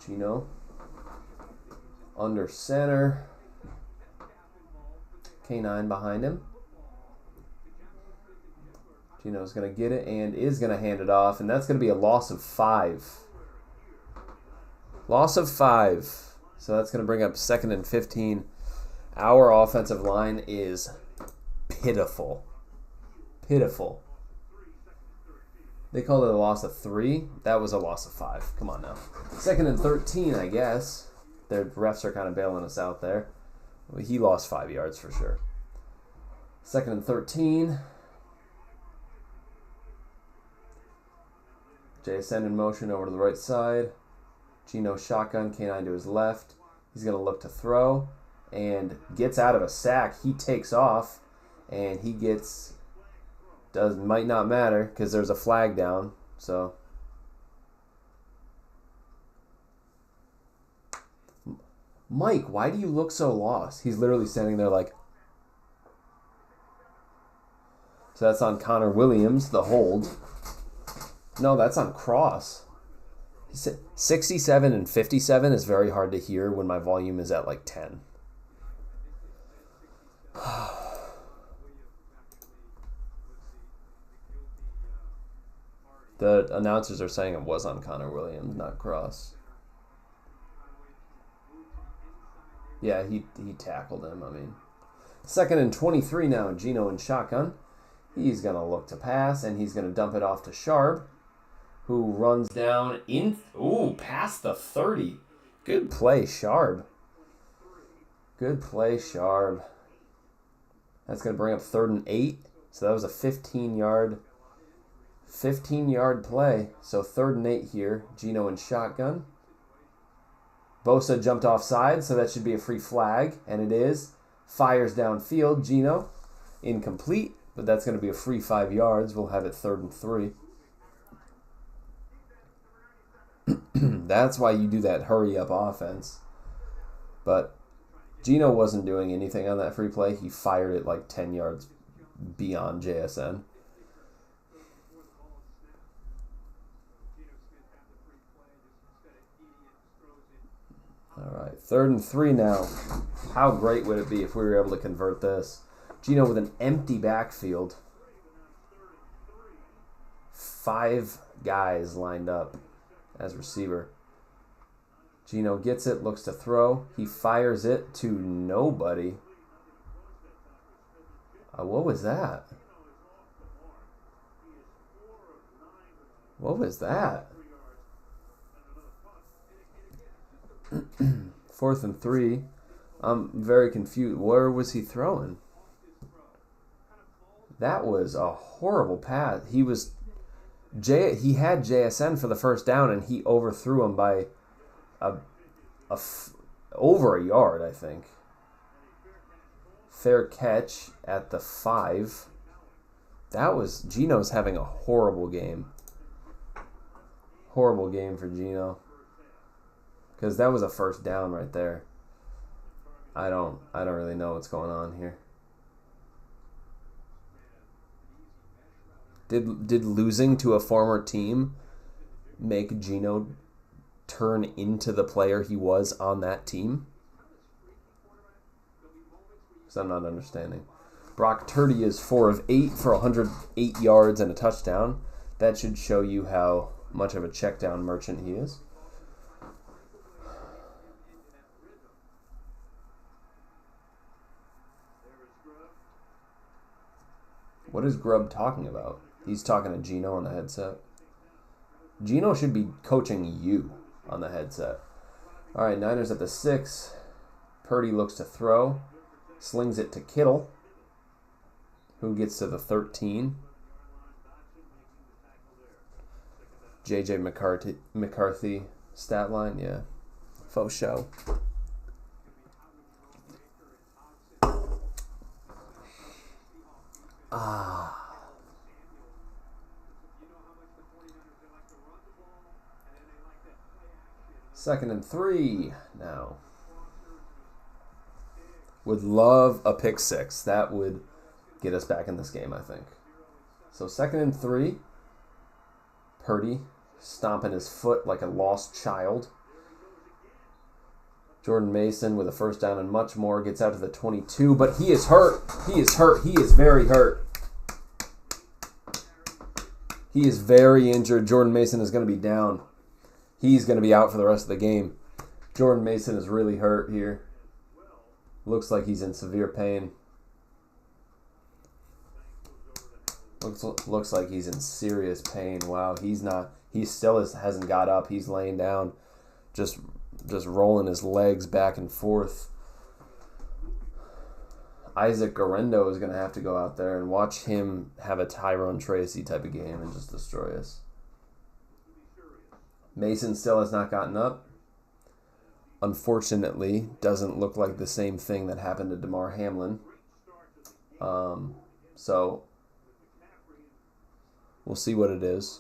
Gino under center. K9 behind him. Gino's going to get it and is going to hand it off, and that's going to be a loss of 5. Loss of 5. So that's going to bring up 2nd and 15. Our offensive line is pitiful. Pitiful. They called it a loss of 3. That was a loss of 5. Come on now. 2nd and 13, I guess. Their refs are kind of bailing us out there. He lost 5 yards for sure. 2nd and 13. JSN in motion over to the right side. Gino shotgun, K9 to his left. He's going to look to throw and gets out of a sack. He takes off and he gets... might not matter because there's a flag down. So Mike, why do you look so lost? He's literally standing there like. So that's on Connor Williams, the hold. No, that's on Cross. 67 and 57 is very hard to hear when my volume is at like 10. The announcers are saying it was on Connor Williams, not Cross. Yeah, he tackled him. I mean, 2nd and 23 now. Geno in shotgun. He's going to look to pass, and he's going to dump it off to Sharp, who runs down in... Ooh, past the 30. Good play, Sharp. Good play, Sharp. That's going to bring up 3rd and 8. So that was a 15-yard play. So 3rd and 8 here. Geno in shotgun. Bosa jumped offside, so that should be a free flag, and it is. Fires downfield. Geno incomplete, but that's going to be a free 5 yards. We'll have it 3rd and 3. That's why you do that hurry-up offense. But Geno wasn't doing anything on that free play. He fired it like 10 yards beyond JSN. All right, 3rd and 3 now. How great would it be if we were able to convert this? Geno with an empty backfield. 5 guys lined up as receiver. Geno gets it, looks to throw. He fires it to nobody. What was that? What was that? 4th and 3. I'm very confused. Where was he throwing? That was a horrible pass. He had JSN for the first down, and he overthrew him by over a yard, I think. Fair catch at the 5. That was... Geno's having a horrible game. Horrible game for Geno. Because that was a first down right there. I don't really know what's going on here. Did losing to a former team make Geno turn into the player he was on that team? Because I'm not understanding. Brock Purdy is 4 of 8 for 108 yards and a touchdown. That should show you how much of a check down merchant he is. What is Grubb talking about? He's talking to Geno on the headset. Geno should be coaching you on the headset. All right, Niners at the 6. Purdy looks to throw. Slings it to Kittle, who gets to the 13. J.J. McCarthy stat line, yeah. Faux show. Second and 3 now. Would love a pick 6. That would get us back in this game, I think. So 2nd and 3. Purdy stomping his foot like a lost child. Jordan Mason with a first down and much more. Gets out to the 22, but he is hurt. He is hurt. He is very hurt. He is very injured. Jordan Mason is going to be down. He's going to be out for the rest of the game. Jordan Mason is really hurt here. Looks like he's in severe pain. Looks like he's in serious pain. Wow, he's not. He still hasn't got up. He's laying down, just rolling his legs back and forth. Isaac Garendo is going to have to go out there and watch him have a Tyrone Tracy type of game and just destroy us. Mason still has not gotten up. Unfortunately, doesn't look like the same thing that happened to DeMar Hamlin. So we'll see what it is.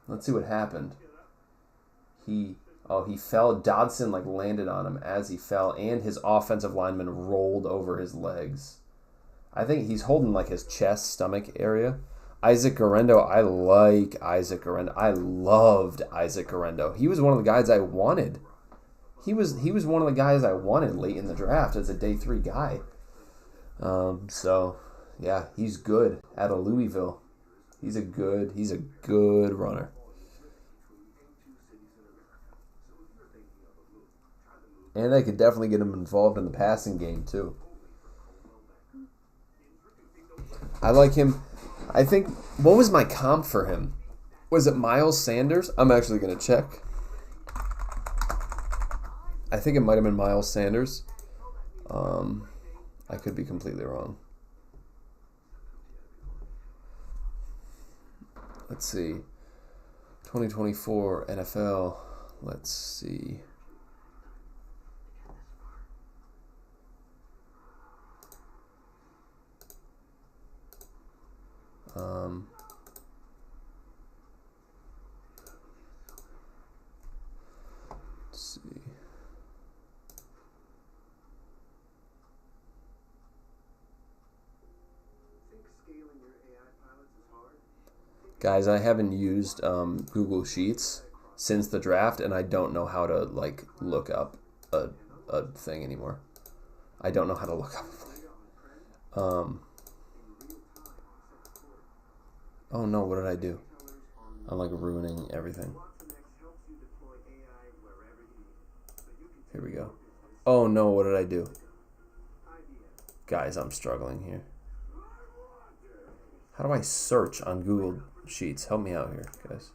Let's see what happened. He fell. Dodson landed on him as he fell, and his offensive lineman rolled over his legs. I think he's holding his chest, stomach area. Isaac Garendo, I like Isaac Garendo. I loved Isaac Garendo. He was one of the guys I wanted. He was one of the guys I wanted late in the draft as a day 3 guy. So Yeah, he's good out of Louisville. He's a good runner. And they could definitely get him involved in the passing game, too. I like him. I think, what was my comp for him? Was it Miles Sanders? I'm actually going to check. I think it might have been Miles Sanders. I could be completely wrong. Let's see. 2024 NFL. Let's see. Let's see. Guys, I haven't used Google Sheets since the draft, and I don't know how to look up a thing anymore. I don't know how to look up a play. Oh no, what did I do? I'm ruining everything. Here we go. Oh no, what did I do? Guys, I'm struggling here. How do I search on Google Sheets? Help me out here, guys.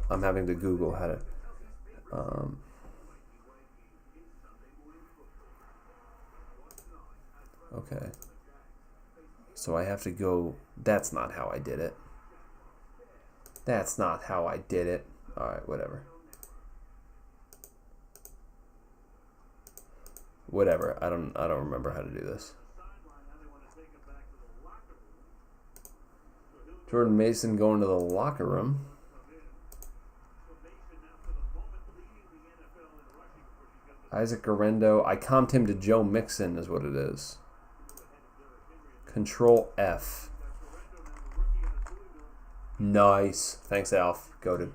I'm having to Google how to... Okay. So I have to go... That's not how I did it. That's not how I did it. Alright, whatever. Whatever. I don't remember how to do this. Jordan Mason going to the locker room. Isaac Garendo. I comped him to Joe Mixon is what it is. Control F. Nice. Thanks, Alf. Goated.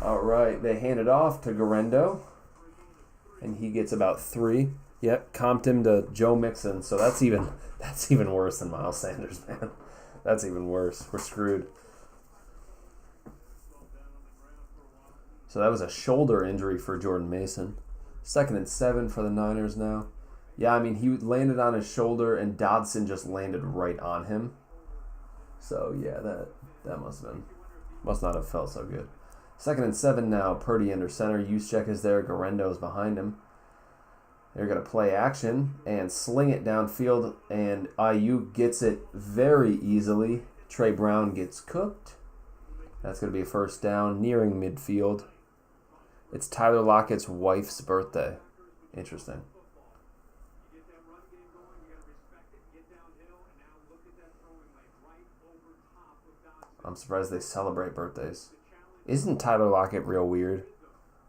All right. They hand it off to Garendo. And he gets about 3. Yep. Comped him to Joe Mixon. So that's even worse than Miles Sanders, man. That's even worse. We're screwed. So that was a shoulder injury for Jordan Mason. 2nd and 7 for the Niners now. Yeah, I mean, he landed on his shoulder, and Dodson just landed right on him. So, yeah, that must not have felt so good. 2nd and 7 now. Purdy under center. Juszczyk is there. Garendo's behind him. They're going to play action and sling it downfield, and IU gets it very easily. Trey Brown gets cooked. That's going to be a first down, nearing midfield. It's Tyler Lockett's wife's birthday. Interesting. I'm surprised they celebrate birthdays. Isn't Tyler Lockett real weird?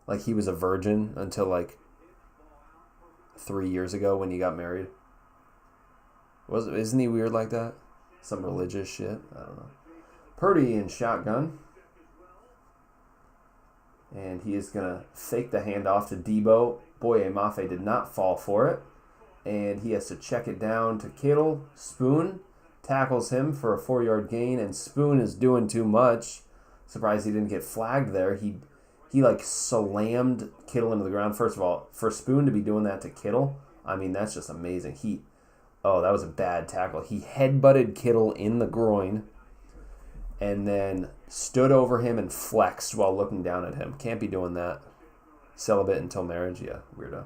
Like he was a virgin until 3 years ago when he got married. Isn't he weird like that? Some religious shit? I don't know. Purdy in shotgun. And he is going to fake the handoff to Debo. Boye Mafe did not fall for it. And he has to check it down to Kittle. Spoon tackles him for a 4-yard gain, and Spoon is doing too much. Surprised he didn't get flagged there. He slammed Kittle into the ground. First of all, for Spoon to be doing that to Kittle, I mean, that's just amazing. That was a bad tackle. He headbutted Kittle in the groin and then stood over him and flexed while looking down at him. Can't be doing that. Celibate until marriage? Yeah, weirdo.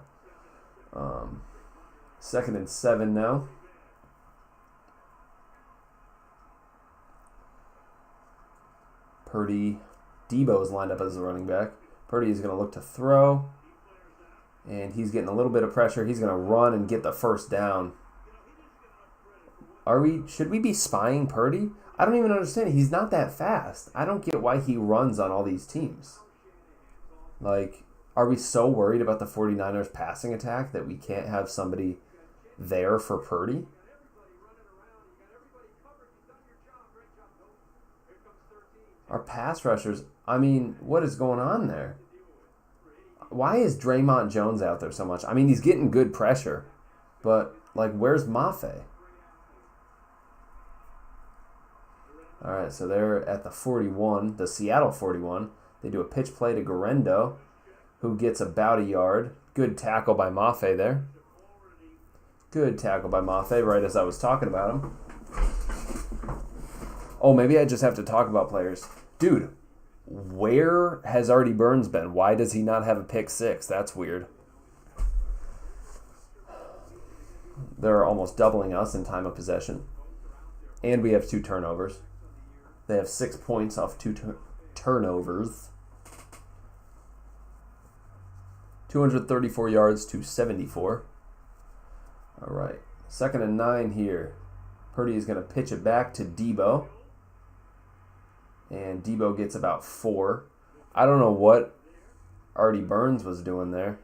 2nd and 7 now. Purdy. Debo is lined up as a running back. Purdy is going to look to throw. And he's getting a little bit of pressure. He's going to run and get the first down. Should we be spying Purdy? I don't even understand. He's not that fast. I don't get why he runs on all these teams. Are we so worried about the 49ers passing attack that we can't have somebody there for Purdy? Our pass rushers, I mean, what is going on there? Why is Draymond Jones out there so much? I mean, he's getting good pressure, but, like, where's Mafe? All right, so they're at the 41, the Seattle 41. They do a pitch play to Garendo, who gets about a yard. Good tackle by Mafe there. Good tackle by Mafe, right as I was talking about him. Oh, maybe I just have to talk about players. Dude, where has Artie Burns been? Why does he not have a pick six? That's weird. They're almost doubling us in time of possession. And we have 2 turnovers. They have 6 points off 2 turnovers. 234 yards to 74. All right. 2nd and 9 here. Purdy is going to pitch it back to Debo. And Debo gets about 4. I don't know what Artie Burns was doing there.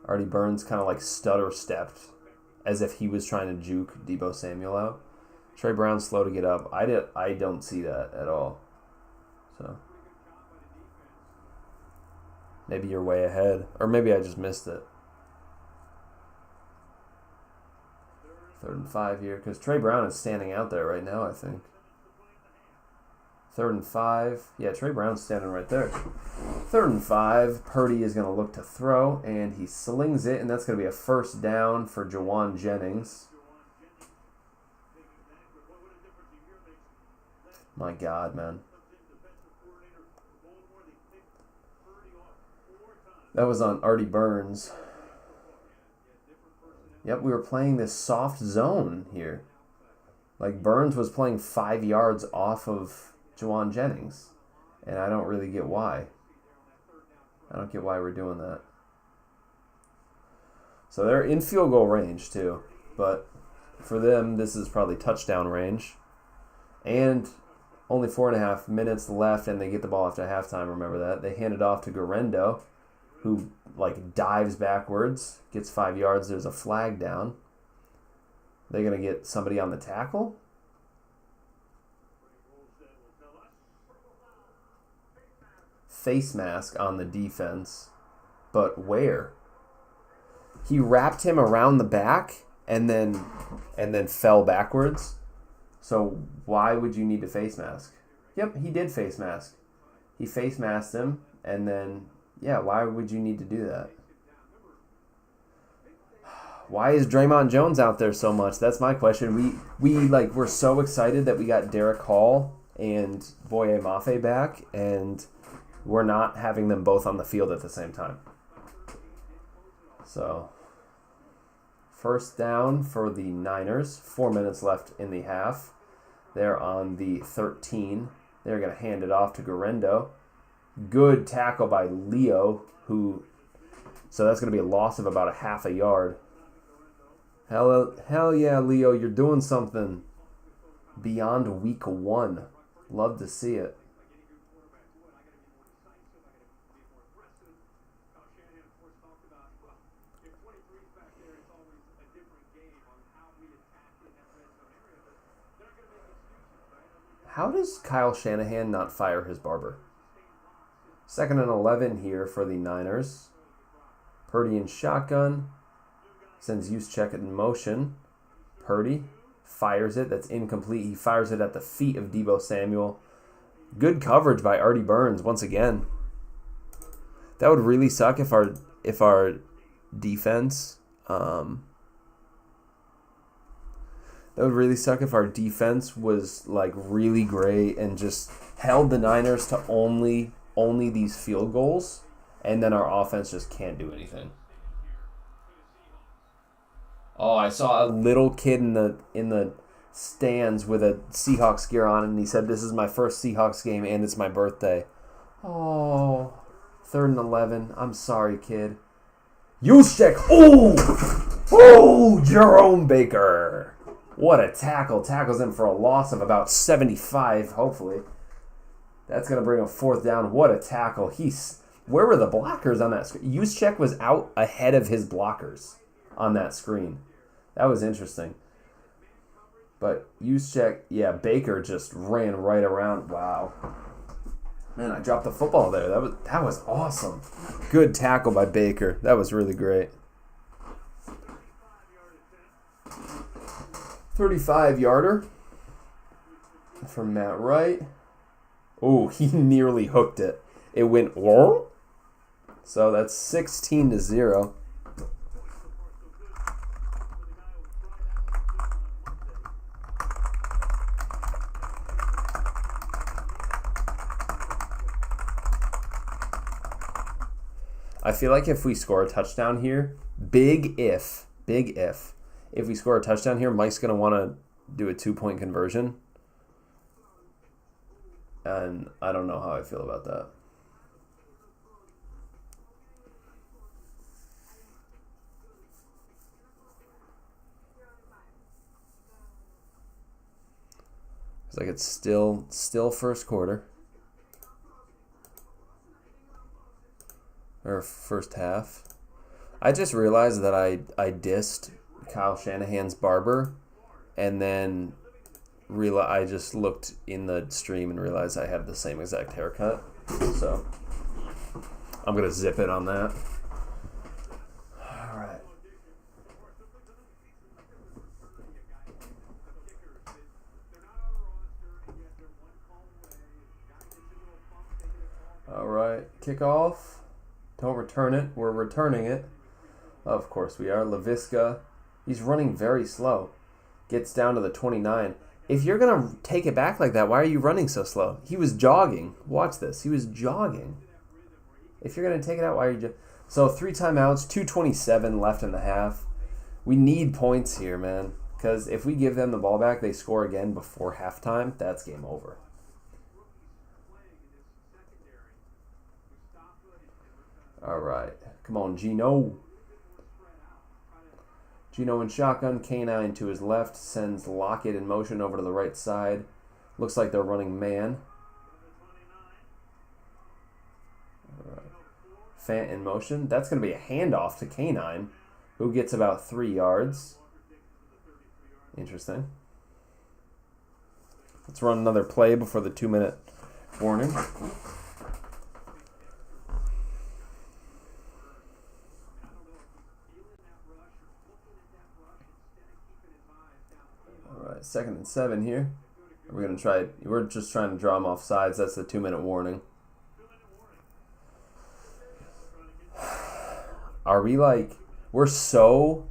Artie Burns kind of like stutter stepped as if he was trying to juke Debo Samuel out. Trey Brown's slow to get up. I don't see that at all. So maybe you're way ahead. Or maybe I just missed it. 3rd and 5 here, because Trey Brown is standing out there right now, I think. 3rd and 5. Yeah, Trey Brown's standing right there. 3rd and 5. Purdy is going to look to throw, and he slings it, and that's going to be a first down for Jawan Jennings. My God, man. That was on Artie Burns. Yep, we were playing this soft zone here. Like, Burns was playing 5 yards off of Jawan Jennings. And I don't really get why. I don't get why we're doing that. So they're in field goal range, too. But for them, this is probably touchdown range. And only 4.5 minutes left, and they get the ball after halftime, remember that. They hand it off to Garendo, who like dives backwards, gets 5 yards. There's a flag down. They're going to get somebody on the tackle. Face mask on the defense. But where? He wrapped him around the back and then fell backwards. So why would you need to face mask? Yep, he did face mask. He face masked him, and then yeah, why would you need to do that? Why is Draymond Jones out there so much? That's my question. We're so excited that we got Derek Hall and Boye Mafe back, and we're not having them both on the field at the same time. So, first down for the Niners. 4 minutes left in the half. They're on the 13. They're going to hand it off to Garendo. Good tackle by Leo, so that's going to be a loss of about a half a yard. Hell yeah, Leo, you're doing something beyond week 1. Love to see it. How does Kyle Shanahan not fire his barber? 2nd and 11 here for the Niners. Purdy in shotgun. Sends Juszczyk in motion. Purdy fires it. That's incomplete. He fires it at the feet of Debo Samuel. Good coverage by Artie Burns once again. That would really suck if our defense was like really great and just held the Niners to only these field goals, and then our offense just can't do anything. Oh, I saw a little kid in the stands with a Seahawks gear on, and he said, "This is my first Seahawks game, and it's my birthday." Oh, 3rd and 11. I'm sorry, kid. Juszczyk. Oh, Jerome Baker. What a tackle. Tackles him for a loss of about 75, hopefully. That's going to bring a 4th down. What a tackle. Where were the blockers on that screen? Juszczyk was out ahead of his blockers on that screen. That was interesting. But Juszczyk, yeah, Baker just ran right around. Wow. Man, I dropped the football there. That was awesome. Good tackle by Baker. That was really great. 35-yarder from Matt Wright. Oh, he nearly hooked it. It went, whoa. So that's 16-0. I feel like if we score a touchdown here, big if we score a touchdown here, Mike's going to want to do a 2-point conversion. And I don't know how I feel about that. It's like it's still first quarter. Or first half. I just realized that I dissed Kyle Shanahan's barber, and then I just looked in the stream and realized I have the same exact haircut. So I'm gonna zip it on that. All right. All right. Kickoff. Don't return it. We're returning it. Of course we are. LaVisca. He's running very slow. Gets down to the 29. If you're going to take it back like that, why are you running so slow? He was jogging. Watch this. He was jogging. If you're going to take it out, why are you So 3 timeouts, 2:27 left in the half. We need points here, man. Because if we give them the ball back, they score again before halftime, that's game over. All right. Come on, Gino. Gino in shotgun. K9 to his left. Sends Lockett in motion over to the right side. Looks like they're running man. All right. Fant in motion. That's going to be a handoff to K9, who gets about 3 yards. Interesting. Let's run another play before the 2-minute warning. Alright, 2nd and 7 here. We're just trying to draw them off sides. That's the 2-minute warning. Are we we're so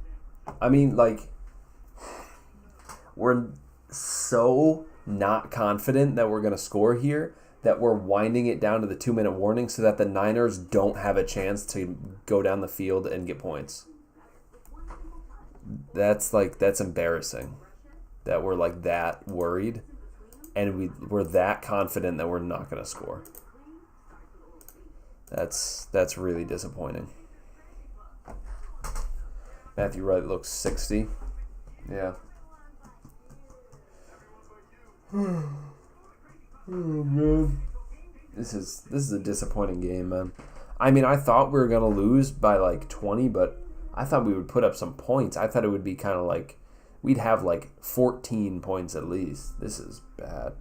not confident that we're going to score here that we're winding it down to the 2-minute warning so that the Niners don't have a chance to go down the field and get points. That's embarrassing that we're that worried and we're that confident that we're not going to score. That's really disappointing. Matthew Wright looks 60. Yeah. Oh man, this is a disappointing game, man. I mean, I thought we were gonna lose by 20, but I thought we would put up some points. I thought it would be kind of we'd have 14 points at least. This is bad.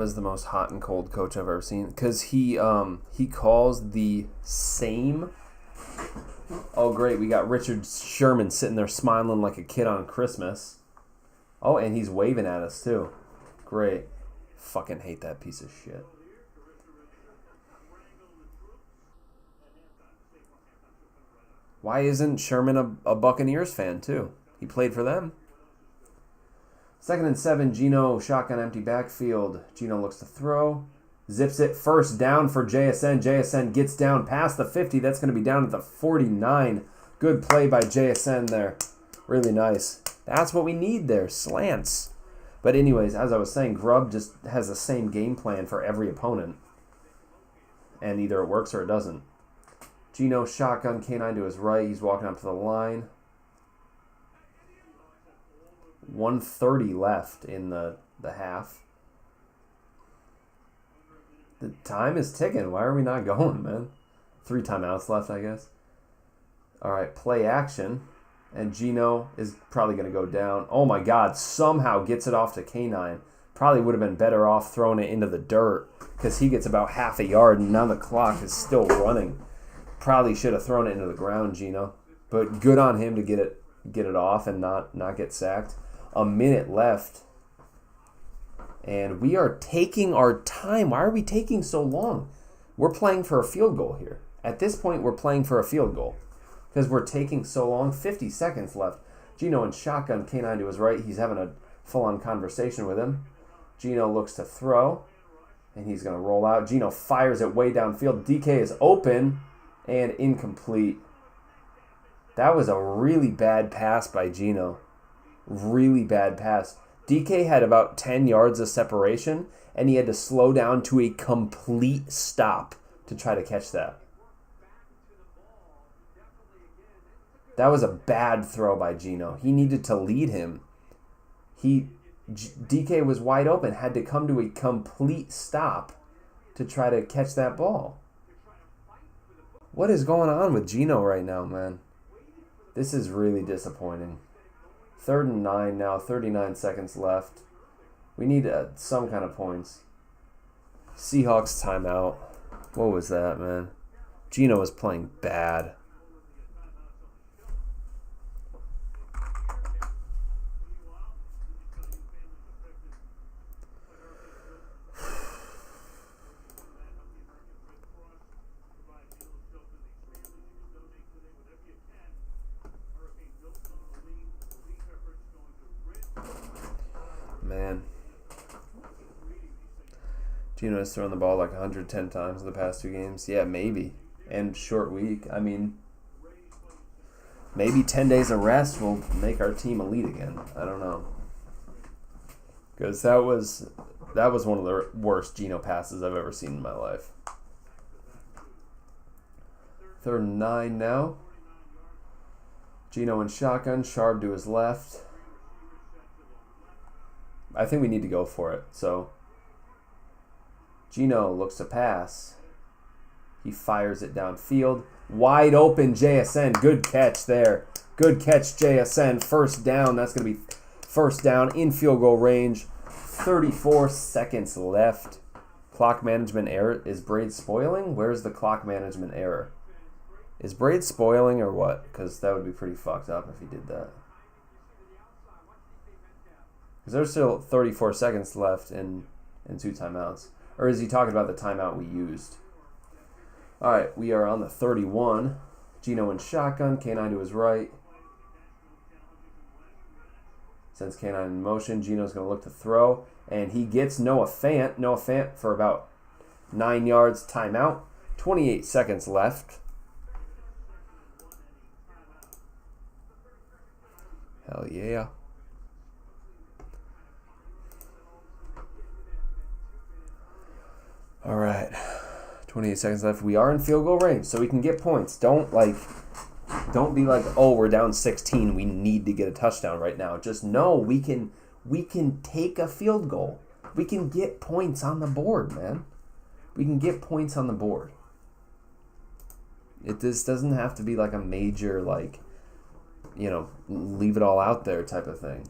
is the most hot and cold coach I've ever seen because he calls the same. Oh, great. We got Richard Sherman sitting there smiling like a kid on Christmas. Oh, and he's waving at us, too. Great. Fucking hate that piece of shit. Why isn't Sherman a Buccaneers fan, too? He played for them. 2nd and 7, Geno, shotgun empty backfield. Geno looks to throw. Zips it, first down for JSN. JSN gets down past the 50. That's going to be down at the 49. Good play by JSN there. Really nice. That's what we need there, slants. But anyways, as I was saying, Grubb just has the same game plan for every opponent. And either it works or it doesn't. Geno, shotgun, K9 to his right. He's walking up to the line. 1:30 left in the half. The time is ticking. Why are we not going, man? 3 timeouts left, I guess. All right, play action. And Geno is probably going to go down. Oh, my God. Somehow gets it off to K9. Probably would have been better off throwing it into the dirt because he gets about half a yard, and now the clock is still running. Probably should have thrown it into the ground, Geno. But good on him to get it off and not get sacked. A minute left. And we are taking our time. Why are we taking so long? We're playing for a field goal here. At this point, we're playing for a field goal because we're taking so long. 50 seconds left. Geno in shotgun, K9 to his right. He's having a full-on conversation with him. Geno looks to throw, and he's going to roll out. Geno fires it way downfield. DK is open and incomplete. That was a really bad pass by Geno. Really bad pass. DK had about 10 yards of separation, and he had to slow down to a complete stop to try to catch that. That was a bad throw by Geno. He needed to lead him. DK was wide open, had to come to a complete stop to try to catch that ball. What is going on with Geno right now, man? This is really disappointing. 3rd and 9 now, 39 seconds left. We need some kind of points. Seahawks timeout. What was that, man? Geno was playing bad. Man. Geno has thrown the ball like 110 times in the past 2 games. Yeah, maybe. And short week. I mean, maybe 10 days of rest will make our team elite again. I don't know. Because that was one of the worst Geno passes I've ever seen in my life. 3rd and 9 now. Geno in shotgun. Sharp to his left. I think we need to go for it. So, Geno looks to pass. He fires it downfield. Wide open, JSN. Good catch there. Good catch, JSN. First down. That's going to be first down in field goal range. 34 seconds left. Clock management error. Is Braid spoiling? Where's the clock management error? Is Braid spoiling or what? Because that would be pretty fucked up if he did that. Because there's still 34 seconds left in 2 timeouts. Or is he talking about the timeout we used? All right, we are on the 31. Geno in shotgun, K9 to his right. Sends K9 in motion. Geno's going to look to throw. And he gets Noah Fant. Noah Fant for about 9 yards. Timeout. 28 seconds left. Hell yeah. All right, 28 seconds left. We are in field goal range, so we can get points. Don't be like, oh, we're down 16. We need to get a touchdown right now. Just know we can take a field goal. We can get points on the board, man. We can get points on the board. This doesn't have to be like a major, leave it all out there type of thing.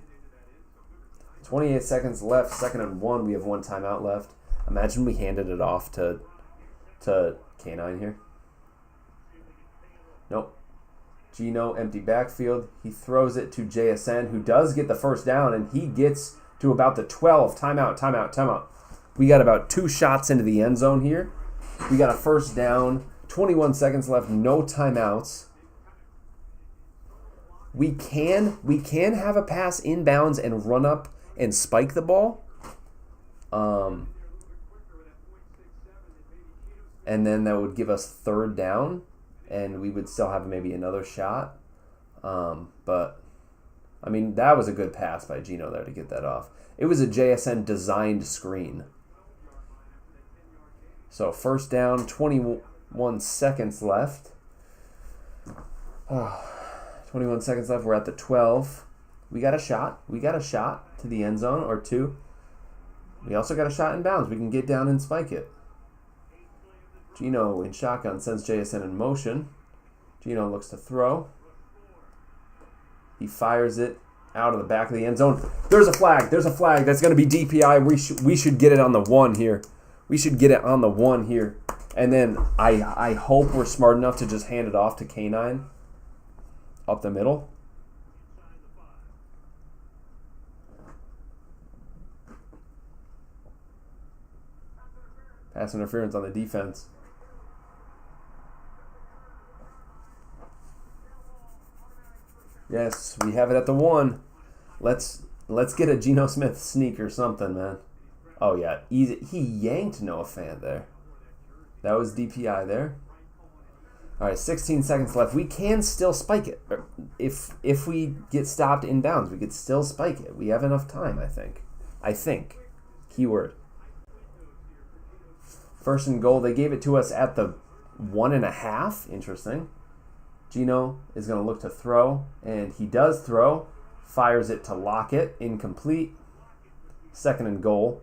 28 seconds left. 2nd and 1. We have 1 timeout left. Imagine we handed it off to K9 here. Nope. Geno, empty backfield. He throws it to JSN, who does get the first down, and he gets to about the 12. Timeout. We got about 2 shots into the end zone here. We got a first down. 21 seconds left. No timeouts. We can have a pass inbounds and run up and spike the ball. And then that would give us third down, and we would still have maybe another shot. But, I mean, that was a good pass by Geno there to get that off. It was a JSN designed screen. So, first down, 21 seconds left. 21 seconds left. We're at the 12. We got a shot. We got a shot to the end zone or 2. We also got a shot in bounds. We can get down and spike it. Geno in shotgun sends JSN in motion. Geno looks to throw. He fires it out of the back of the end zone. There's a flag. There's a flag. That's going to be DPI. We should get it on the 1 here. We should get it on the 1 here. And then I hope we're smart enough to just hand it off to K9 up the middle. Pass interference on the defense. Yes, we have it at the 1. Let's get a Geno Smith sneak or something, man. Oh, yeah. Easy. He yanked Noah Fant there. That was DPI there. All right, 16 seconds left. We can still spike it. If we get stopped in bounds, we could still spike it. We have enough time, I think. Keyword. First and goal. They gave it to us at the 1.5. Interesting. Geno is going to look to throw, and he does throw. Fires it to Lockett. Incomplete. Second and goal.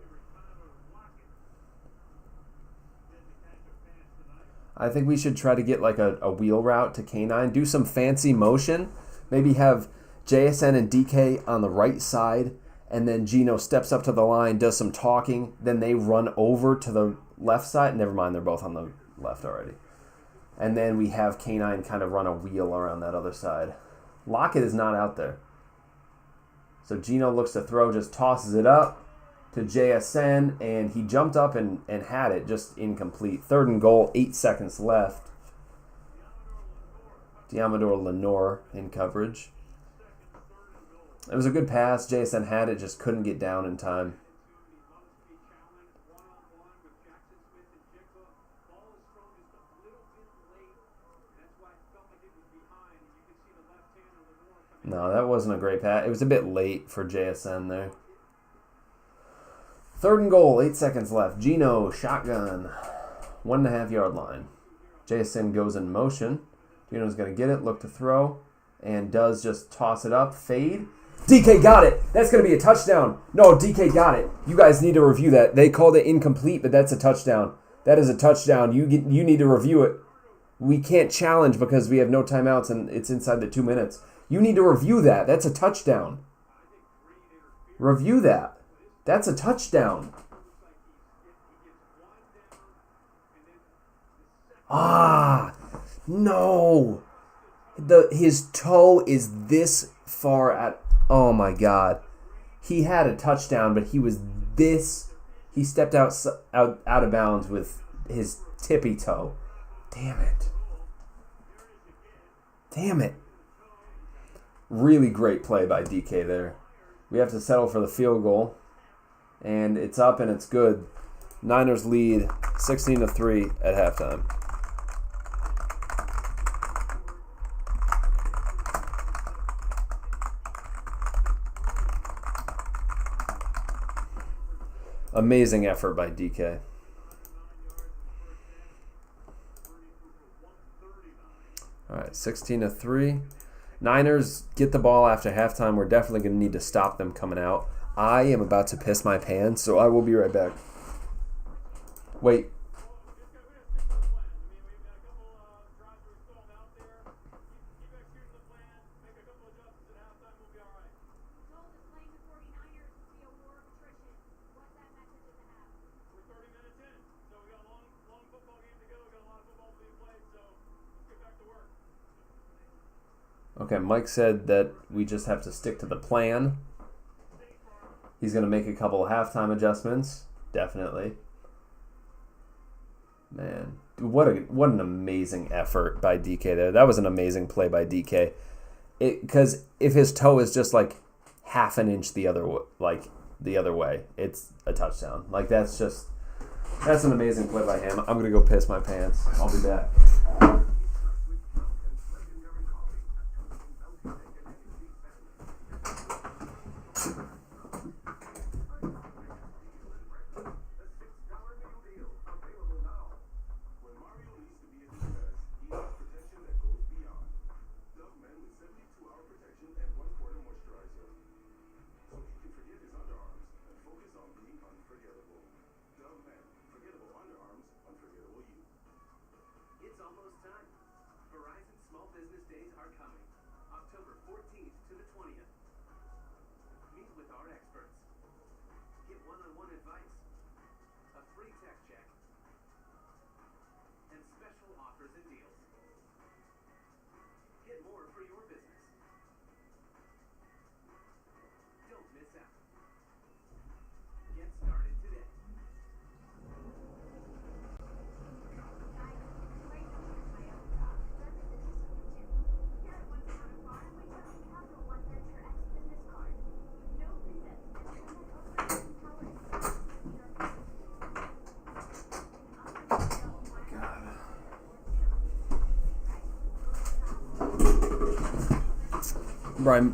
I think we should try to get like a wheel route to K9. Do some fancy motion. Maybe have JSN and DK on the right side, and then Geno steps up to the line, does some talking. Then they run over to the left side. Never mind, they're both on the left already. And then we have K9 kind of run a wheel around that other side. Lockett is not out there. So Geno looks to throw, just tosses it up to JSN, and he jumped up and had it, just incomplete. Third and goal, 8 seconds left. Diamador Lenore in coverage. It was a good pass. JSN had it, just couldn't get down in time. No, that wasn't a great pass. It was a bit late for JSN there. Third and goal, 8 seconds left. Geno, shotgun, 1.5 yard line. JSN goes in motion. Geno's going to get it, look to throw, and does just toss it up. Fade. DK got it. That's going to be a touchdown. No, DK got it. You guys need to review that. They called it incomplete, but that's a touchdown. That is a touchdown. You need to review it. We can't challenge because we have no timeouts and it's inside the 2 minutes. You need to review that. That's a touchdown. Review that. That's a touchdown. No. His toe is this far at... Oh, my God. He had a touchdown, but he was this... He stepped out of bounds with his tippy toe. Damn it. Really great play by DK there. We have to settle for the field goal. And it's up and it's good. Niners lead 16-3 at halftime. Amazing effort by DK. All right, 16-3. Niners get the ball after halftime. We're definitely going to need to stop them coming out. I am about to piss my pants, so I will be right back. Wait. Okay, Mike said that we just have to stick to the plan. He's going to make a couple of halftime adjustments. Definitely. Man, dude, what an amazing effort by DK there. That was an amazing play by DK. Because if his toe is just like half an inch the other way, it's a touchdown. Like that's an amazing play by him. I'm gonna go piss my pants. I'll be back.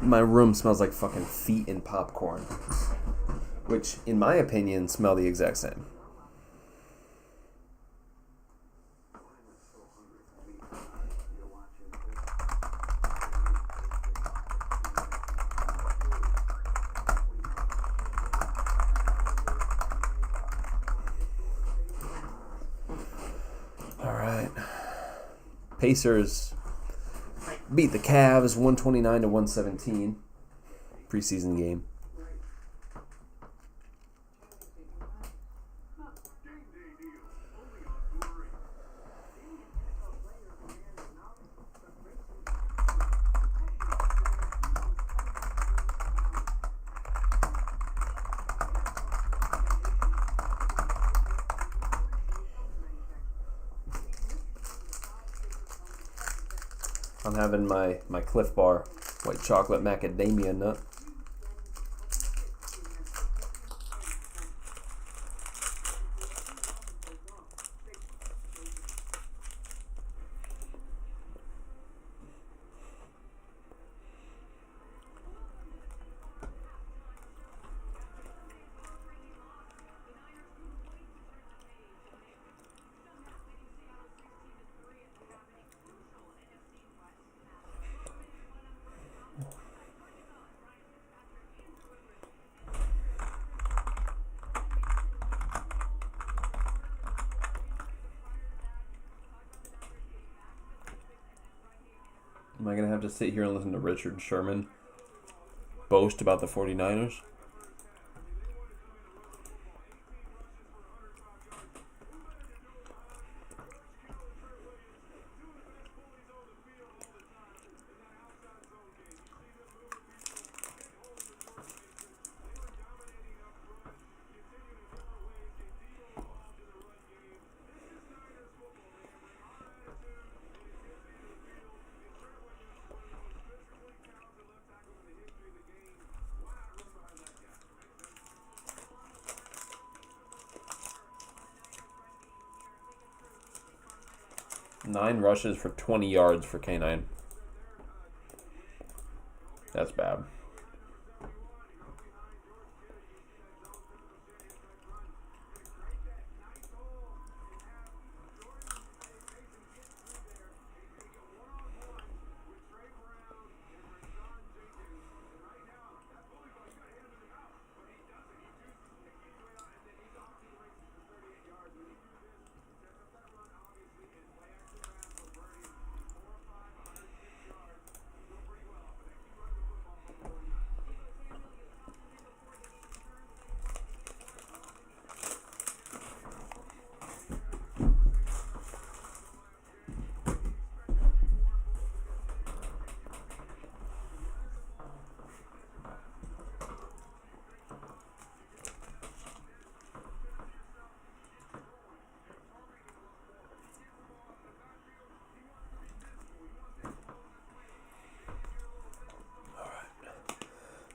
My room smells like fucking feet and popcorn, which, in my opinion, smell the exact same. All right, Pacers beat the Cavs 129-117 preseason game. I'm having my Cliff Bar white chocolate macadamia nut. Am I going to have to sit here and listen to Richard Sherman boast about the 49ers? Nine rushes for 20 yards for K9. That's bad.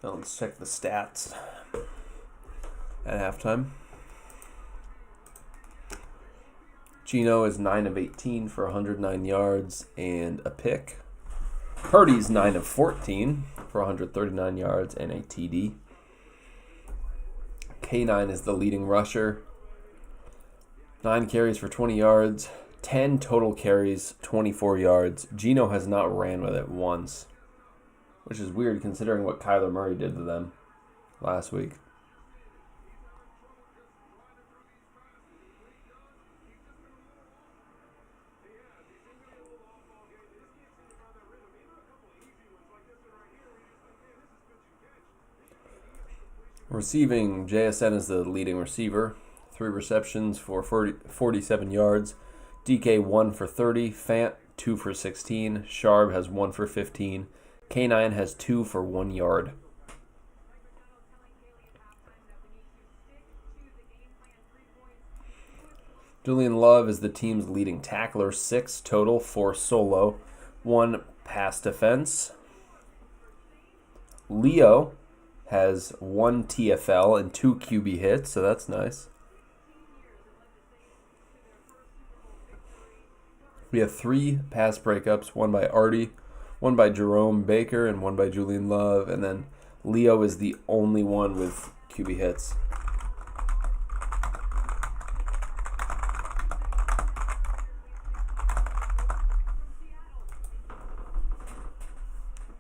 Now let's check the stats at halftime. Geno is 9 of 18 for 109 yards and a pick. Purdy's 9 of 14 for 139 yards and a TD. K9 is the leading rusher. 9 carries for 20 yards. 10 total carries, 24 yards. Geno has not ran with it once, which is weird considering what Kyler Murray did to them last week. Receiving, JSN is the leading receiver. 3 receptions for 47 yards. DK 1 for 30. Fant 2 for 16. Sharp has 1 for 15. K9 has 2 for 1 yard. Julian Love is the team's leading tackler. 6 total, 4 solo. 1 pass defense. Leo has 1 TFL and 2 QB hits, so that's nice. We have 3 pass breakups, 1 by Artie, 1 by Jerome Baker, and 1 by Julian Love. And then Leo is the only one with QB hits.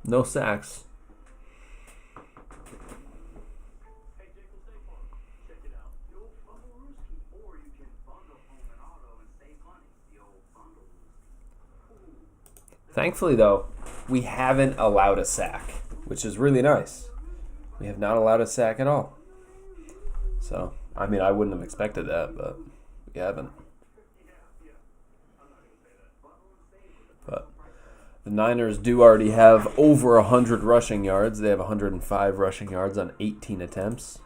No sacks. Thankfully, though, we haven't allowed a sack, which is really nice. We have not allowed a sack at all. So, I mean, I wouldn't have expected that, but we haven't. But the Niners do already have over 100 rushing yards. They have 105 rushing yards on 18 attempts.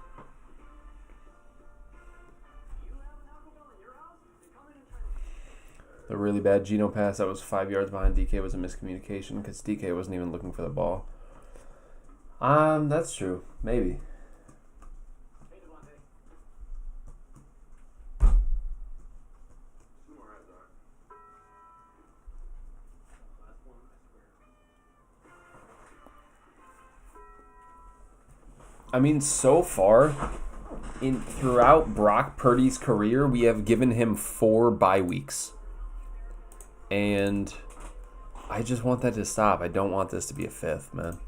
The really bad Geno pass that was 5 yards behind DK was a miscommunication because DK wasn't even looking for the ball. That's true. Maybe. I mean, so far, throughout Brock Purdy's career, we have given him 4 bye weeks. And I just want that to stop. I don't want this to be a 5th, man.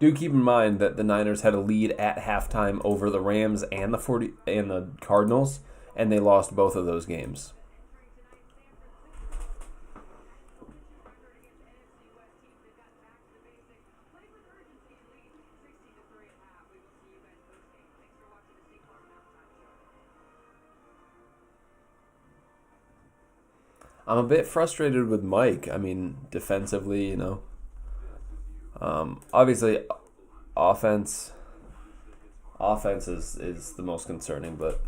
Do keep in mind that the Niners had a lead at halftime over the Rams and the Cardinals, and they lost both of those games. I'm a bit frustrated with Mike. I mean, defensively, you know. Obviously, offense is the most concerning, but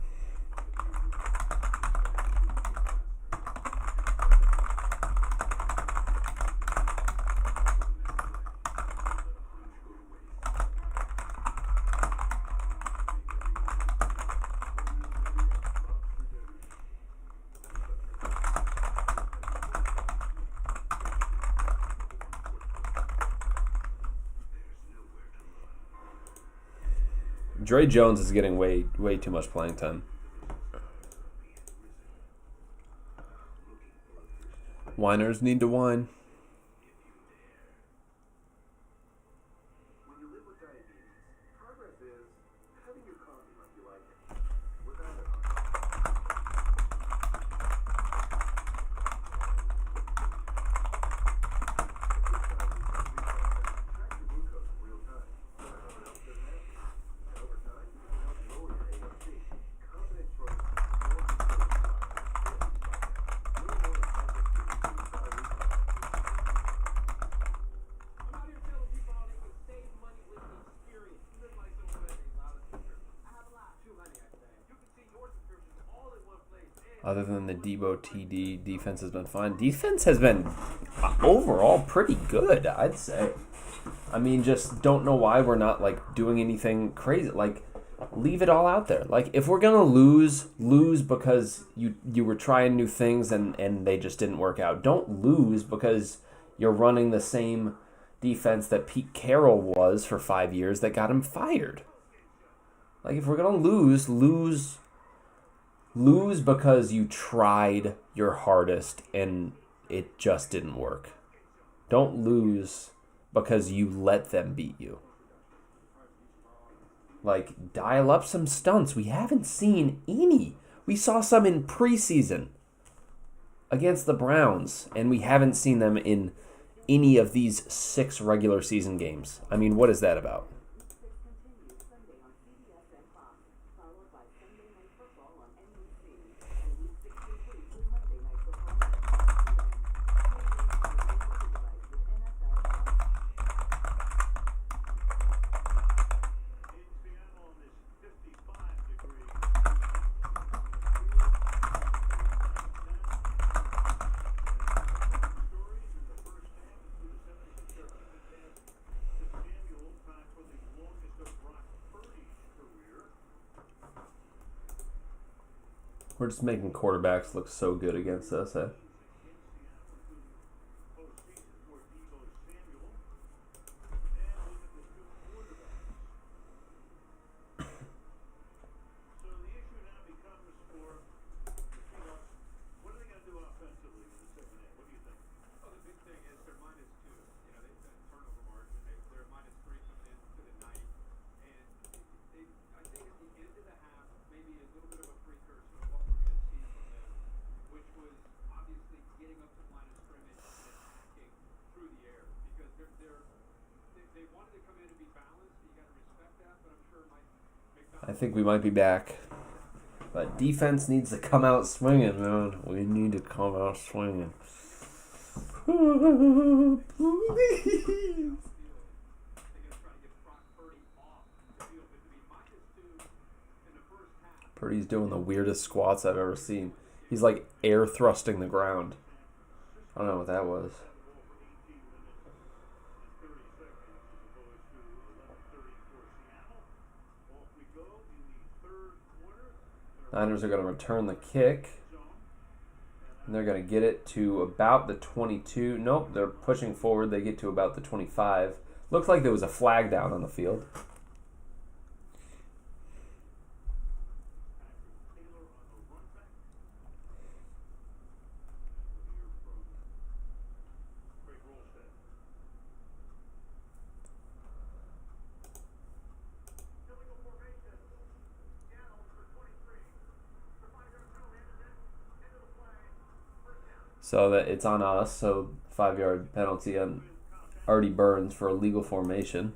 Dre Jones is getting way too much playing time. Whiners need to whine. Other than the Debo TD, defense has been fine. Defense has been overall pretty good, I'd say. I mean, just don't know why we're not, like, doing anything crazy. Like, leave it all out there. Like, if we're going to lose because you were trying new things and they just didn't work out. Don't lose because you're running the same defense that Pete Carroll was for 5 years that got him fired. Like, if we're going to lose because you tried your hardest and it just didn't work. Don't lose because you let them beat you. Like, dial up some stunts. We haven't seen any. We saw some in preseason against the Browns, and we haven't seen them in any of these 6 regular season games. I mean, what is that about? We're just making quarterbacks look so good against us, eh? I think we might be back. But defense needs to come out swinging, man. We need to come out swinging. Please. Purdy's doing the weirdest squats I've ever seen. He's like air thrusting the ground. I don't know what that was. Niners are going to return the kick. And they're going to get it to about the 22. Nope, they're pushing forward. They get to about the 25. Looked like there was a flag down on the field. So that it's on us. So 5-yard penalty on Artie Burns for illegal formation.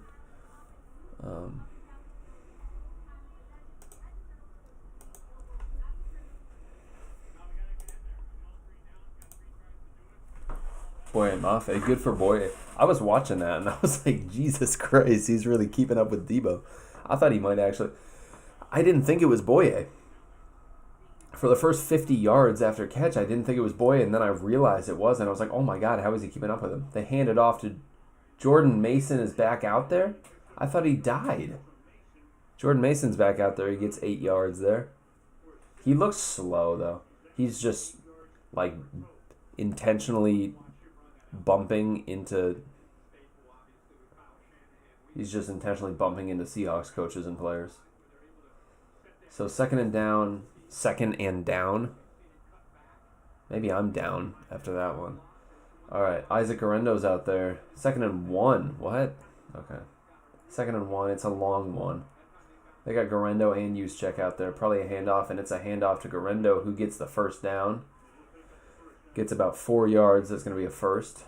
Boye Mafe, good for Boye. I was watching that and I was like, Jesus Christ, he's really keeping up with Debo. I thought he might actually. I didn't think it was Boye. For the first 50 yards after catch, I didn't think it was Boye, and then I realized it was, and I was like, oh my God, how is he keeping up with him? They hand it off to Jordan Mason is back out there? I thought he died. Jordan Mason's back out there. He gets 8 yards there. He looks slow, though. He's just, like, intentionally bumping into... He's just intentionally bumping into Seahawks coaches and players. So second and down... Maybe I'm down after that one. All right, Isaac Guerendo's out there. 2nd and 1. What? Okay. 2nd and 1. It's a long one. They got Guerendo and Juszczyk out there. Probably a handoff, and it's a handoff to Guerendo, who gets the first down. Gets about 4 yards. That's going to be a first.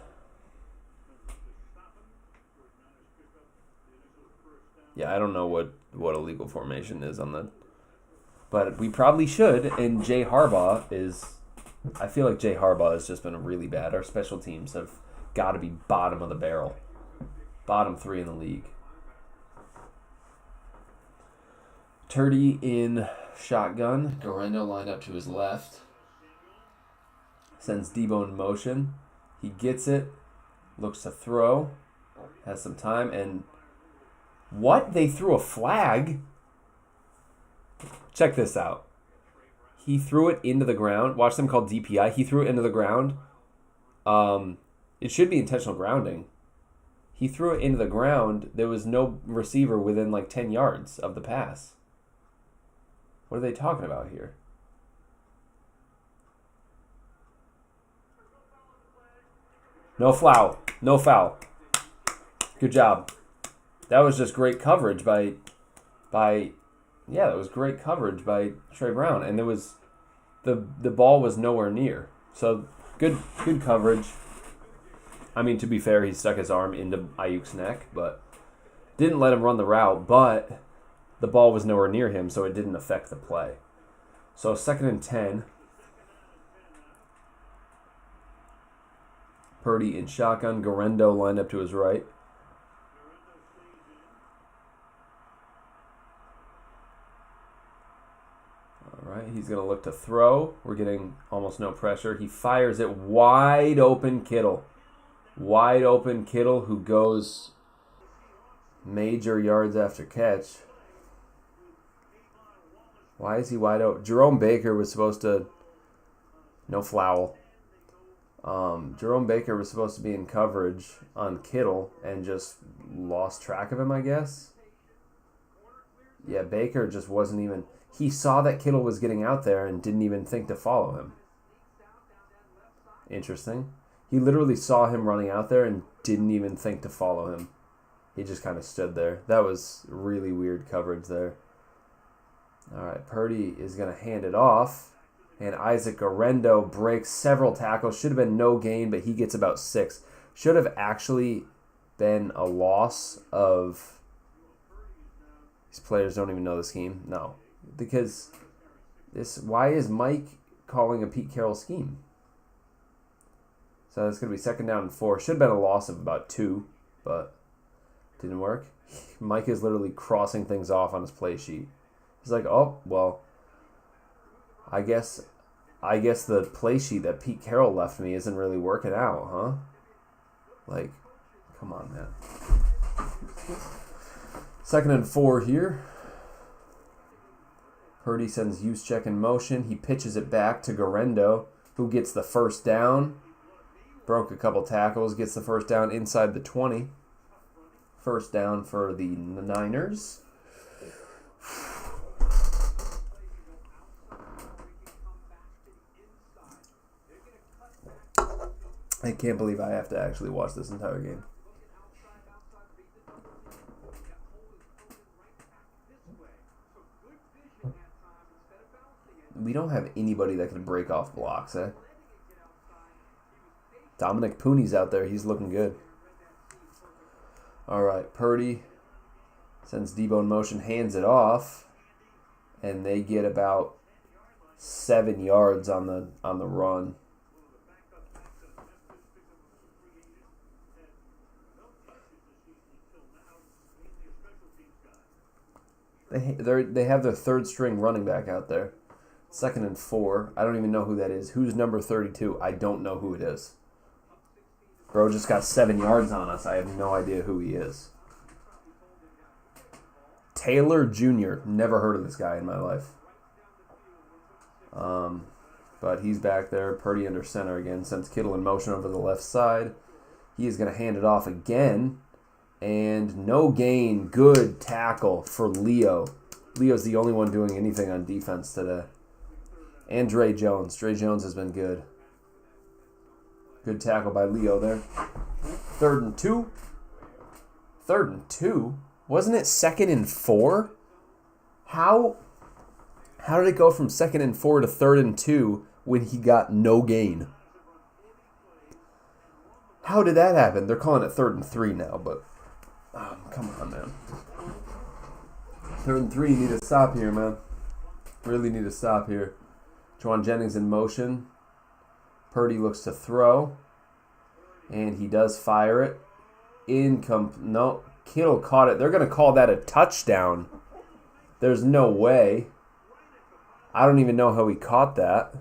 Yeah, I don't know what illegal formation is on the... But we probably should, and Jay Harbaugh is... I feel like Jay Harbaugh has just been really bad. Our special teams have got to be bottom of the barrel. Bottom 3 in the league. Turdy in shotgun. Guerendo lined up to his left. Sends Debo in motion. He gets it. Looks to throw. Has some time. And what? They threw a flag? Check this out. He threw it into the ground. Watch them call DPI. He threw it into the ground. It should be intentional grounding. He threw it into the ground. There was no receiver within like 10 yards of the pass. What are they talking about here? No foul. No foul. Good job. That was just great coverage by that was great coverage by Trey Brown. And there was the ball was nowhere near. So good coverage. I mean, to be fair, he stuck his arm into Ayuk's neck, but didn't let him run the route, but the ball was nowhere near him, so it didn't affect the play. So 2nd and 10. Purdy in shotgun. Garendo lined up to his right. All right, he's going to look to throw. We're getting almost no pressure. He fires it wide open Kittle. Wide open Kittle, who goes major yards after catch. Why is he wide open? Jerome Baker was supposed to... No foul. Jerome Baker was supposed to be in coverage on Kittle and just lost track of him, I guess. Yeah, Baker just wasn't even... He saw that Kittle was getting out there and didn't even think to follow him. Interesting. He literally saw him running out there and didn't even think to follow him. He just kind of stood there. That was really weird coverage there. All right, Purdy is going to hand it off. And Isaac Garendo breaks several tackles. Should have been no gain, but he gets about 6. Should have actually been a loss of... These players don't even know the scheme. No. Because why is Mike calling a Pete Carroll scheme? So it's going to be 2nd down and 4. Should have been a loss of about 2, but didn't work. Mike is literally crossing things off on his play sheet. He's like, oh, well, I guess the play sheet that Pete Carroll left me isn't really working out, huh? Like, come on, man. 2nd and 4 here. Purdy sends Juszczyk in motion. He pitches it back to Garendo, who gets the 1st down. Broke a couple tackles, gets the 1st down inside the 20. 1st down for the Niners. I can't believe I have to actually watch this entire game. We don't have anybody that can break off blocks, eh? Dominic Pooney's out there. He's looking good. All right, Purdy sends Debo in motion, hands it off, and they get about 7 yards on the run. They have their 3rd string running back out there. 2nd and 4. I don't even know who that is. Who's number 32? I don't know who it is. Bro just got 7 yards on us. I have no idea who he is. Taylor Jr. Never heard of this guy in my life. But he's back there. Purdy under center again. Sends Kittle in motion over the left side. He is going to hand it off again. And no gain. Good tackle for Leo. Leo's the only one doing anything on defense today. And Dre Jones. Dre Jones has been good. Good tackle by Leo there. 3rd and 2. 3rd and 2? Wasn't it 2nd and 4? How did it go from 2nd and 4 to 3rd and 2 when he got no gain? How did that happen? They're calling it 3rd and 3 now, but come on, man. 3rd and 3, you need to stop here, man. Really need to stop here. Juwan Jennings in motion. Purdy looks to throw. And he does fire it. No, Kittle caught it. They're going to call that a touchdown. There's no way. I don't even know how he caught that.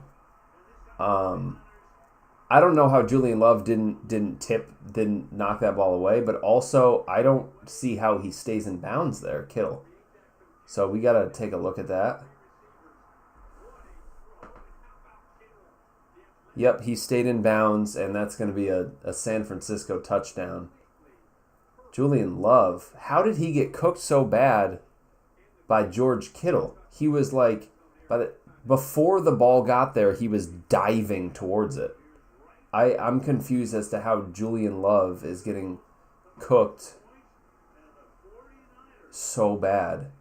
I don't know how Julian Love didn't knock that ball away, but also I don't see how he stays in bounds there, Kittle. So we got to take a look at that. Yep, he stayed in bounds, and that's going to be a San Francisco touchdown. Julian Love, how did he get cooked so bad by George Kittle? He was like, before the ball got there, he was diving towards it. I'm confused as to how Julian Love is getting cooked so bad.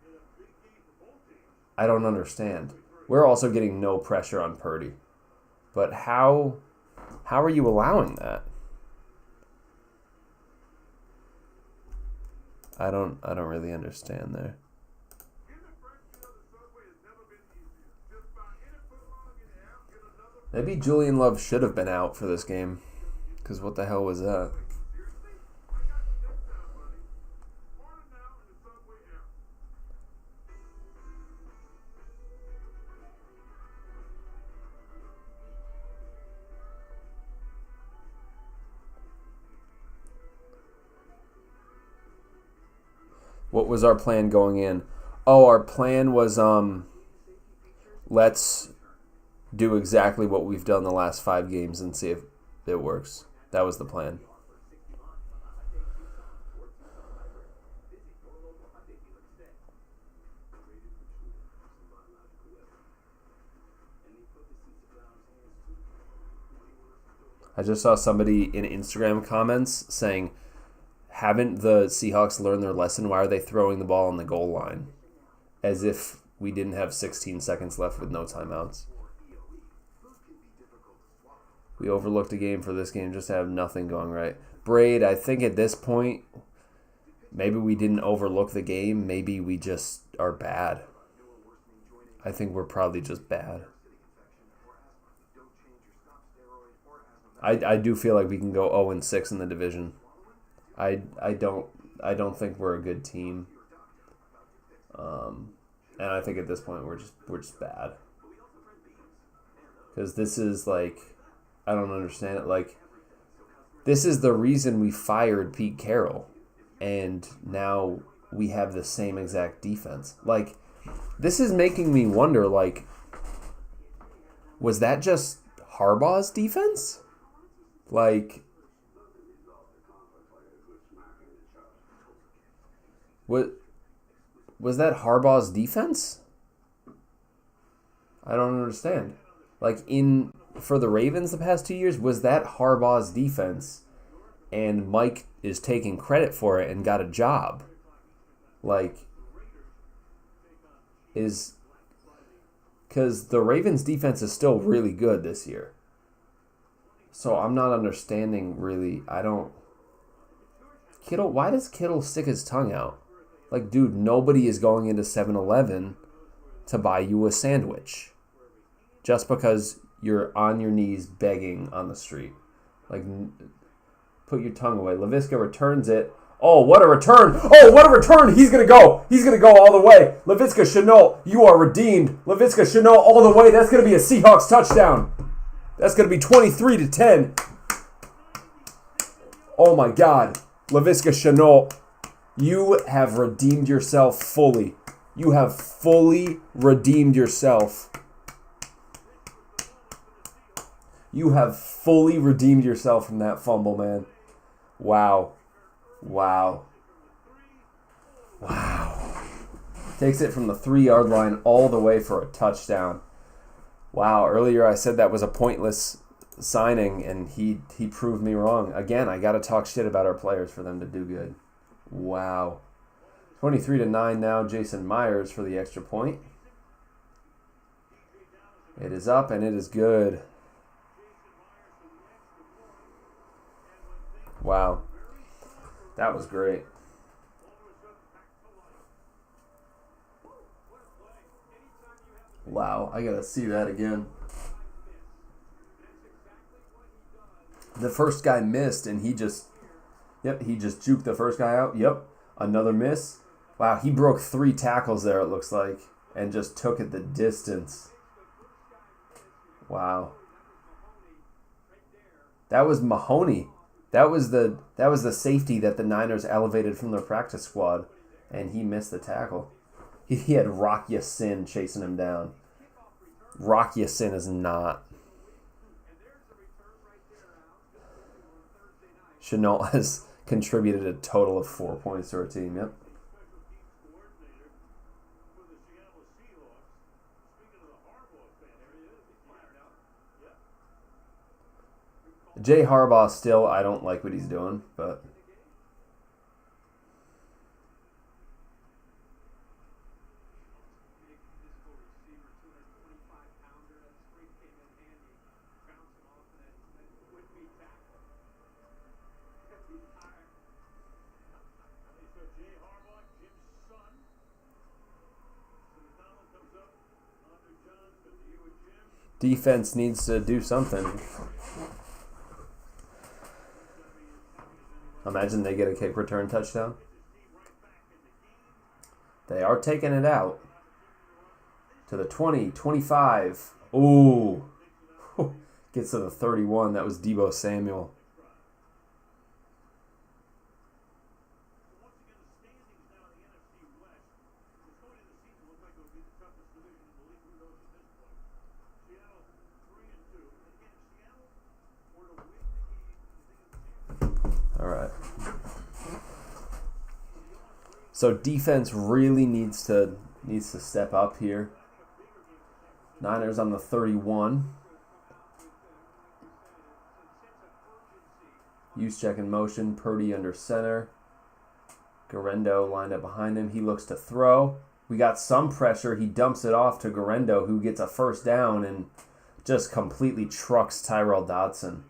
I don't understand. We're also getting no pressure on Purdy. But how are you allowing that? I don't really understand there. Maybe Julian Love should have been out for this game. Because what the hell was that? What was our plan going in? Oh, our plan was let's do exactly what we've done the last 5 games and see if it works. That was the plan. I just saw somebody in Instagram comments saying, haven't the Seahawks learned their lesson? Why are they throwing the ball on the goal line? As if we didn't have 16 seconds left with no timeouts. We overlooked a game for this game just to have nothing going right. Braid, I think at this point, maybe we didn't overlook the game. Maybe we just are bad. I think we're probably just bad. I do feel like we can go 0-6 in the division. I don't think we're a good team. And I think at this point we're just bad. Because this is like, I don't understand it. Like, this is the reason we fired Pete Carroll, and now we have the same exact defense. Like, this is making me wonder, like, was that just Harbaugh's defense? Like, was that Harbaugh's defense? I don't understand. Like, for the Ravens the past 2 years, was that Harbaugh's defense, and Mike is taking credit for it and got a job? Like, because the Ravens defense is still really good this year. So I'm not understanding really. Kittle, why does Kittle stick his tongue out? Like, dude, nobody is going into 7-Eleven to buy you a sandwich just because you're on your knees begging on the street. Like, put your tongue away. Laviska returns it. Oh, what a return. Oh, what a return. He's going to go. He's going to go all the way. Laviska Shenault, you are redeemed. Laviska Shenault all the way. That's going to be a Seahawks touchdown. That's going to be 23-10. Oh, my God. Laviska Shenault, you have redeemed yourself fully. You have fully redeemed yourself. You have fully redeemed yourself from that fumble, man. Wow. Wow. Wow. Takes it from the 3-yard line all the way for a touchdown. Wow, earlier I said that was a pointless signing, and he proved me wrong. Again, I got to talk shit about our players for them to do good. Wow. 23-9 now, Jason Myers for the extra point. It is up, and it is good. Wow. That was great. Wow, I gotta see that again. The first guy missed, and he just juked the first guy out. Yep, another miss. Wow, he broke 3 tackles there, it looks like, and just took it the distance. Wow. That was Mahoney. That was the safety that the Niners elevated from their practice squad, and he missed the tackle. He had Rock Ya-Sin chasing him down. Rock Ya-Sin is not. Chenault has contributed a total of 4 points to our team. Yep. Jay Harbaugh still, I don't like what he's doing, but defense needs to do something. Imagine they get a kick return touchdown. They are taking it out to the 20, 25. Ooh. Gets to the 31. That was Deebo Samuel. All right. So defense really needs to step up here. Niners on the 31. Use check in motion. Purdy under center. Garendo lined up behind him. He looks to throw. We got some pressure. He dumps it off to Garendo, who gets a first down and just completely trucks Tyrell Dodson.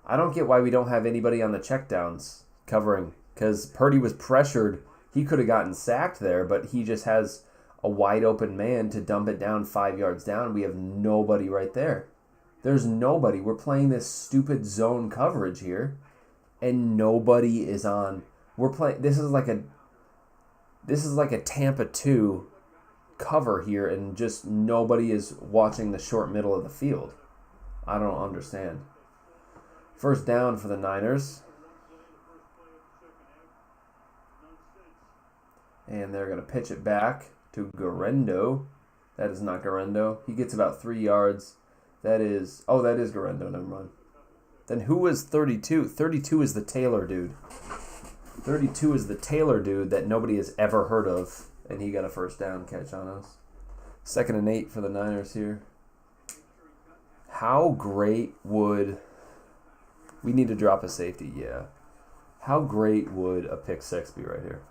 I don't get why we don't have anybody on the checkdowns covering, because Purdy was pressured. He could have gotten sacked there, but he just has a wide open man to dump it down 5 yards down. We have nobody right there. There's nobody. We're playing this stupid zone coverage here, and nobody is on. We're playing. This is like a Tampa 2 cover here, and just nobody is watching the short middle of the field. I don't understand. First down for the Niners. And they're going to pitch it back to Garendo. That is not Garendo. He gets about 3 yards. That is Garendo. Never mind. Then who is 32? 32 is the Taylor dude. 32 is the Taylor dude that nobody has ever heard of. And he got a first down catch on us. 2nd and 8 for the Niners here. How great would... We need to drop a safety, yeah. How great would a pick six be right here?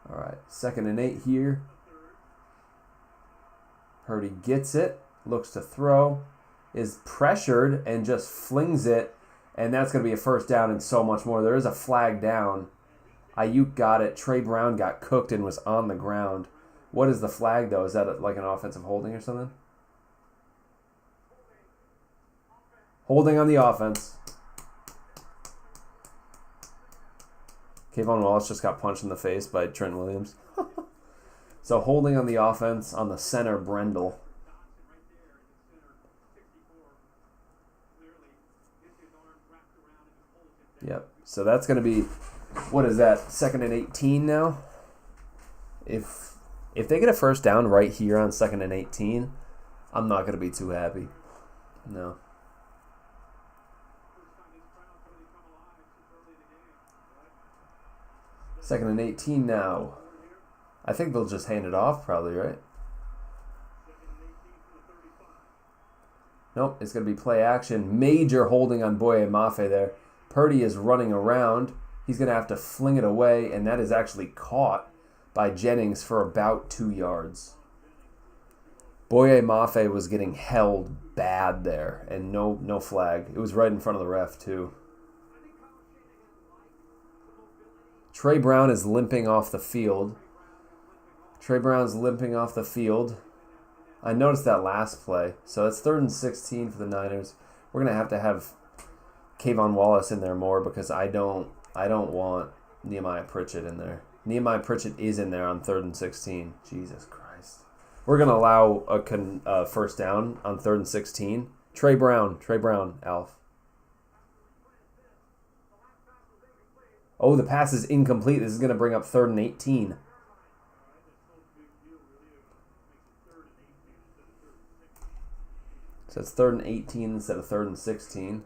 All right, 2nd and 8 here. Purdy gets it, looks to throw, is pressured, and just flings it, and that's going to be a first down and so much more. There is a flag down. Ayuk got it. Trey Brown got cooked and was on the ground. What is the flag, though? Is that like an offensive holding or something? Holding on the offense. Kayvon Wallace just got punched in the face by Trent Williams. So holding on the offense on the center, Brendel. Yep. So that's going to be, what is that, 2nd and 18 now? If they get a first down right here on 2nd and 18, I'm not going to be too happy. No. 2nd and 18 now. I think they'll just hand it off probably, right? Nope, it's going to be play action. Major holding on Boye Mafe there. Purdy is running around. He's going to have to fling it away, and that is actually caught by Jennings for about 2 yards. Boye Mafe was getting held bad there, and no flag. It was right in front of the ref, too. Trey Brown is limping off the field. Trey Brown's limping off the field. I noticed that last play. So it's 3rd and 16 for the Niners. We're going to have Kayvon Wallace in there more because I don't want Nehemiah Pritchett in there. Nehemiah Pritchett is in there on 3rd and 16. Jesus Christ. We're going to allow a first down on 3rd and 16. Trey Brown, Alf. Oh, the pass is incomplete. This is going to bring up 3rd and 18. So it's 3rd and 18 instead of 3rd and 16.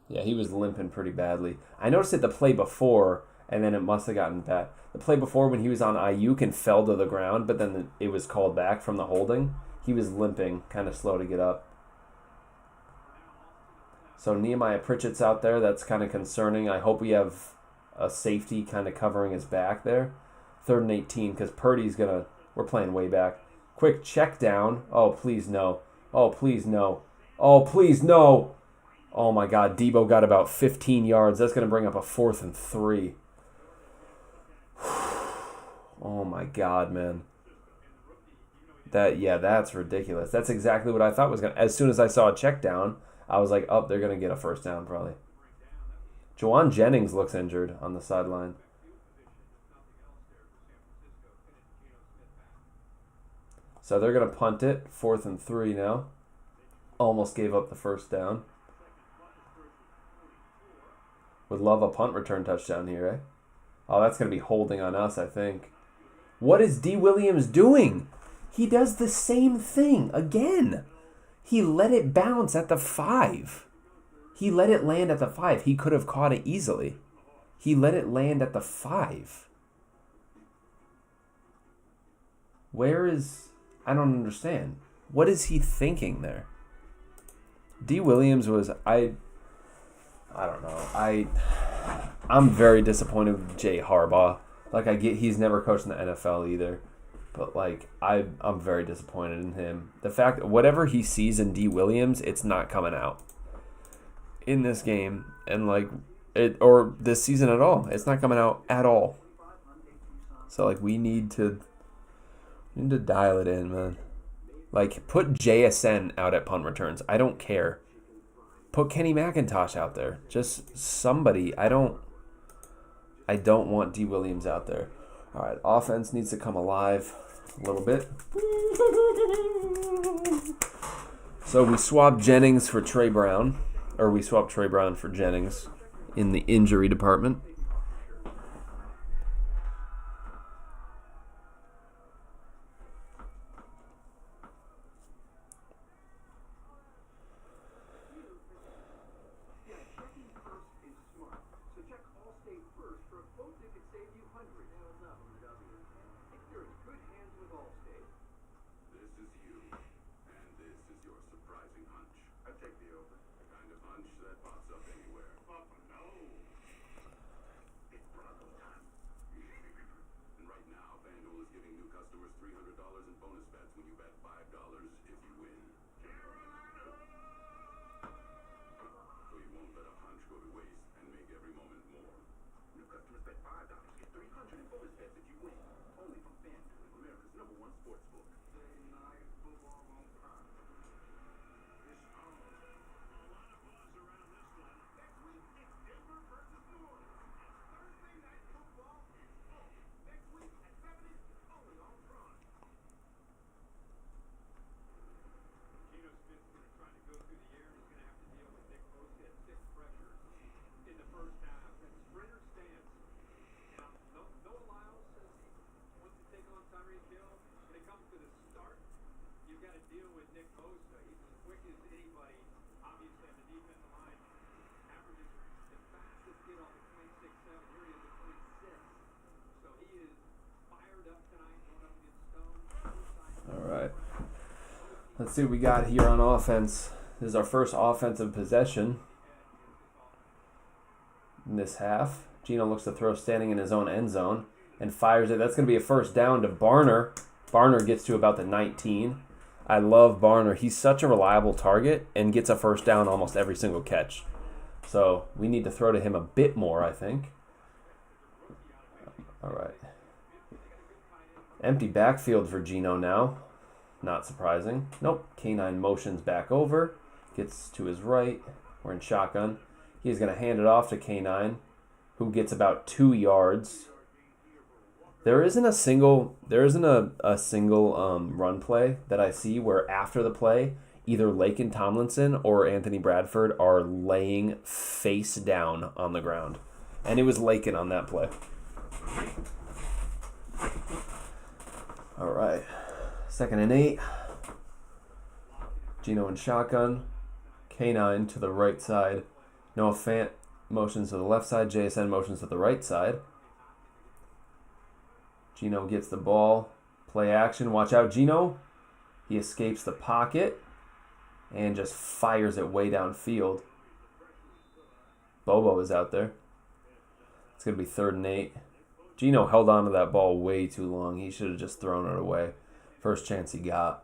Yeah, he was limping pretty badly. I noticed it the play before, and then it must have gotten bad. The play before when he was on Ayuk and fell to the ground, but then it was called back from the holding. He was limping, kind of slow to get up. So Nehemiah Pritchett's out there. That's kind of concerning. I hope we have a safety kind of covering his back there. 3rd and 18, because Purdy's going to... We're playing way back. Quick check down. Oh, please no. Oh, please no. Oh, please no. Oh, my God. Debo got about 15 yards. That's going to bring up a 4th and 3. Oh, my God, man. That's ridiculous. That's exactly what I thought was going to... As soon as I saw a check down, I was like, oh, they're going to get a first down probably. Juwan Jennings looks injured on the sideline. So they're going to punt it. 4th and 3 now. Almost gave up the first down. Would love a punt return touchdown here, eh? Oh, that's going to be holding on us, I think. What is D. Williams doing? He does the same thing again. He let it bounce at the 5. He let it land at the 5. He could have caught it easily. He let it land at the 5. Where is... I don't understand. What is he thinking there? D. Williams was... I don't know. I'm very disappointed with Jay Harbaugh. Like, I get he's never coached in the NFL either. But, like, I'm very disappointed in him. The fact that whatever he sees in D. Williams, it's not coming out in this game. And, like, or this season at all. It's not coming out at all. So, like, we need to dial it in, man. Like, put JSN out at punt returns. I don't care. Put Kenny McIntosh out there. Just somebody. I don't want D. Williams out there. All right, offense needs to come alive a little bit. So we swapped Jennings for Trey Brown. Or we swapped Trey Brown for Jennings in the injury department. Let's see what we got here on offense. This is our first offensive possession in this half. Gino looks to throw standing in his own end zone and fires it. That's going to be a first down to Barner. Barner gets to about the 19. I love Barner. He's such a reliable target and gets a first down almost every single catch. So we need to throw to him a bit more, I think. All right. Empty backfield for Gino now. Not surprising. Nope. K9 motions back over. Gets to his right. We're in shotgun. He's going to hand it off to K9, who gets about 2 yards. There isn't a single run play that I see where after the play, either Laken Tomlinson or Anthony Bradford are laying face down on the ground. And it was Laken on that play. All right. 2nd and 8. Geno in shotgun. K9 to the right side. Noah Fant motions to the left side. JSN motions to the right side. Geno gets the ball. Play action. Watch out, Geno. He escapes the pocket and just fires it way downfield. Bobo is out there. It's going to be 3rd and 8. Geno held on to that ball way too long. He should have just thrown it away. First chance he got.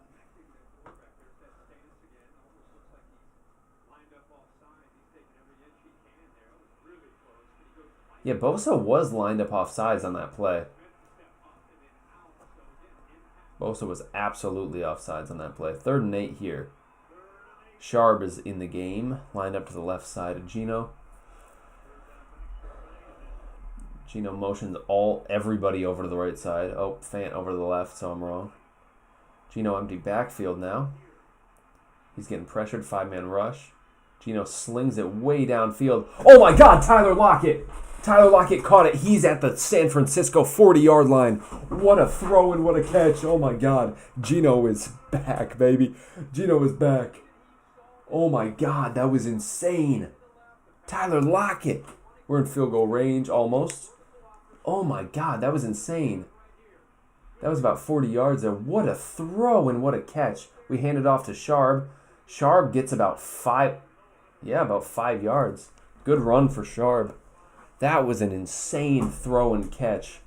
Yeah, Bosa was lined up offsides on that play. Bosa was absolutely offsides on that play. 3rd and 8 here. Sharp is in the game, lined up to the left side of Geno. Geno motions everybody over to the right side. Oh, Fant over to the left, so I'm wrong. Geno empty backfield now. He's getting pressured, 5-man rush. Geno slings it way downfield. Oh my God, Tyler Lockett! Tyler Lockett caught it. He's at the San Francisco 40-yard line. What a throw and what a catch. Oh my God. Geno is back, baby. Geno is back. Oh my God, that was insane. Tyler Lockett. We're in field goal range almost. Oh my God, that was insane. That was about 40 yards there. What a throw and what a catch. We hand it off to Sharp. Sharp gets about 5 yards. Good run for Sharp. That was an insane throw and catch.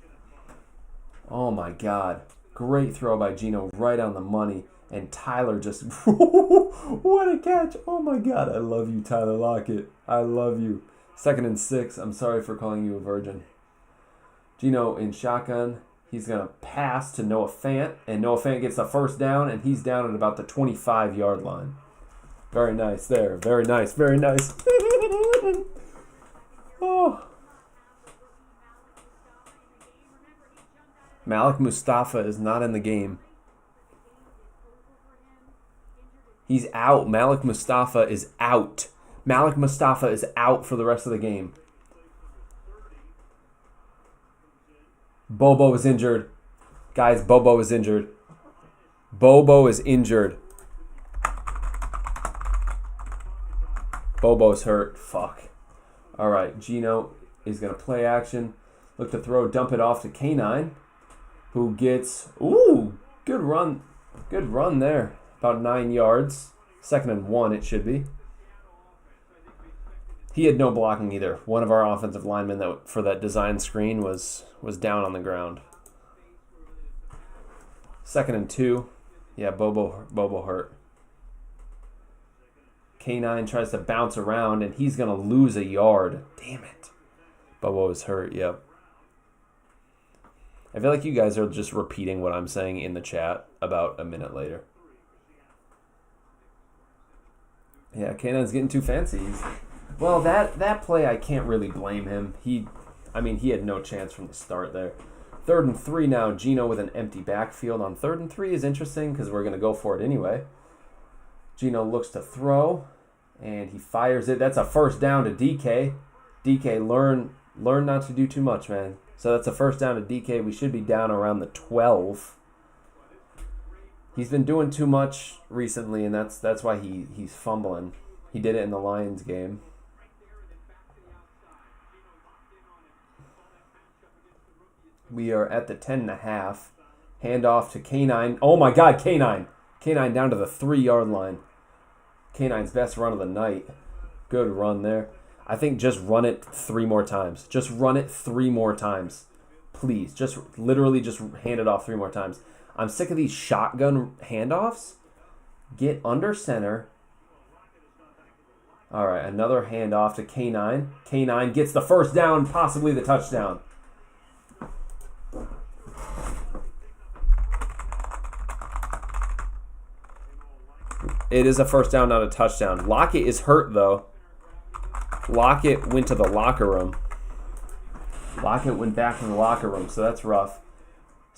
Oh my God. Great throw by Geno, right on the money. And Tyler just, what a catch. Oh my God. I love you, Tyler Lockett. I love you. 2nd and 6. I'm sorry for calling you a virgin. Geno in shotgun. He's going to pass to Noah Fant. And Noah Fant gets the first down. And he's down at about the 25-yard line. Very nice there. Very nice. Very nice. Oh. Malik Mustafa is not in the game. He's out. Malik Mustafa is out. Malik Mustafa is out for the rest of the game. Bobo is injured. Guys, Bobo is injured. Bobo is injured. Bobo's hurt. Fuck. All right, Geno is going to play action. Look to throw, dump it off to K9, who gets, good run. Good run there. About 9 yards. 2nd and 1 it should be. He had no blocking either. One of our offensive linemen that for that design screen was down on the ground. 2nd and 2. Yeah, Bobo hurt. K9 tries to bounce around, and he's going to lose a yard. Damn it. Bobo is hurt, yep. I feel like you guys are just repeating what I'm saying in the chat about a minute later. Yeah, K9's getting too fancy. Well, that play, I can't really blame him. He had no chance from the start there. 3rd and 3 now. Geno with an empty backfield on 3rd and 3 is interesting because we're going to go for it anyway. Geno looks to throw, and he fires it. That's a first down to DK. DK, learn not to do too much, man. So that's a first down to DK. We should be down around the 12. He's been doing too much recently, and that's why he's fumbling. He did it in the Lions game. We are at the 10.5. Hand off to K9. Oh my God, K9. K9 down to the 3-yard line. K9's best run of the night. Good run there. I think just run it 3 more times. Just run it 3 more times. Please. Just literally just hand it off 3 more times. I'm sick of these shotgun handoffs. Get under center. All right, another handoff to K9. K9 gets the first down, possibly the touchdown. It is a first down, not a touchdown. Lockett is hurt, though. Lockett went to the locker room. Lockett went back to the locker room, so that's rough.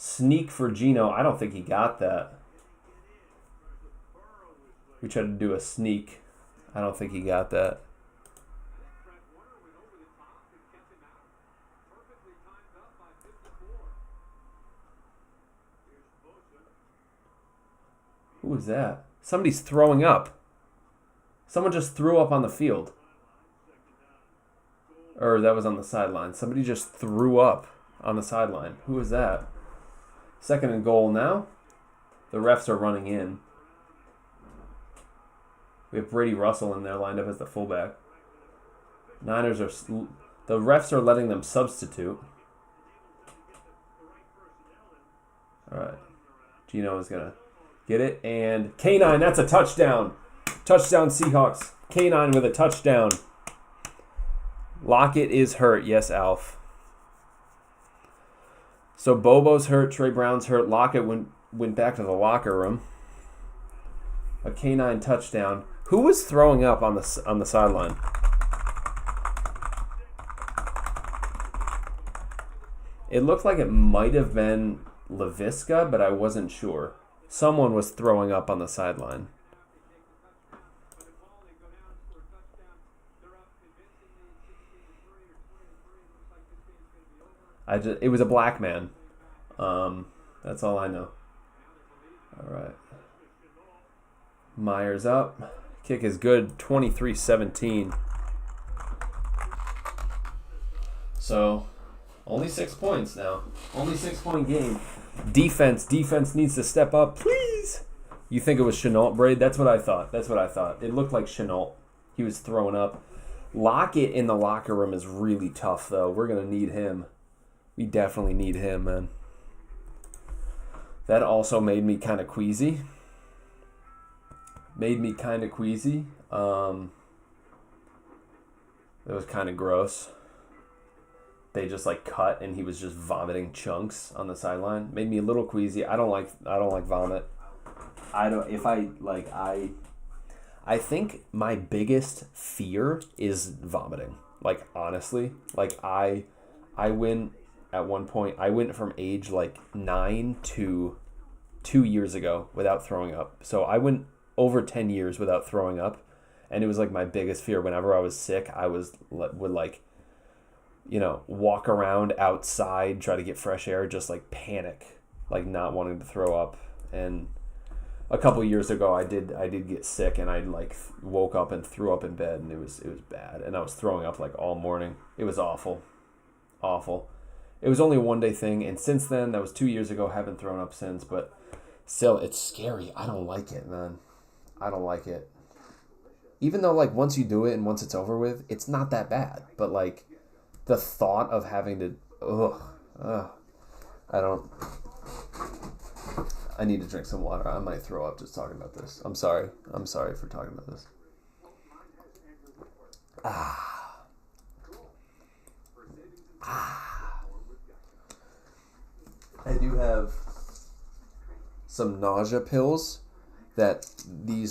Sneak for Gino. I don't think he got that. We tried to do a sneak. I don't think he got that. Who was that? Somebody's throwing up. Someone just threw up on the field. Or that was on the sideline. Somebody just threw up on the sideline. Who was that? 2nd and goal now. The refs are running in. We have Brady Russell in there lined up as the fullback. Niners are... The refs are letting them substitute. All right. Gino is going to get it. And K9, that's a touchdown. Touchdown Seahawks. K9 with a touchdown. Lockett is hurt. Yes, Alf. So Bobo's hurt. Trey Brown's hurt. Lockett went back to the locker room. A K9 touchdown. Who was throwing up on the sideline? It looked like it might have been LaVisca, but I wasn't sure. Someone was throwing up on the sideline. It was a black man. That's all I know. All right. Myers up. Kick is good. 23-17. So, only 6 points now. Only 6-point game. Defense needs to step up, please. You think it was Chenault, Braid? That's what I thought. It looked like Chenault. He was throwing up. Lockett in the locker room is really tough, though. We're going to need him. We definitely need him, man. That also made me kind of queasy. It was kind of gross. They just like cut and he was just vomiting chunks on the sideline. Made me a little queasy. I don't like vomit. I think my biggest fear is vomiting. Like honestly, like I went at one point. I went from age like 9 to 2 years ago without throwing up. So I went over 10 years without throwing up, and it was like my biggest fear. Whenever I was sick, I would like, walk around outside, try to get fresh air, just like panic, like not wanting to throw up. And a couple years ago, I did get sick, and I like woke up and threw up in bed, and it was bad, and I was throwing up like all morning. It was awful. It was only a one-day thing, and since then, that was 2 years ago. Haven't thrown up since, but still, it's scary. I don't like it, man. I don't like it. Even though, like, once you do it and once it's over with, it's not that bad. But, like, the thought of having to, I need to drink some water. I might throw up just talking about this. I'm sorry for talking about this. I do have some nausea pills that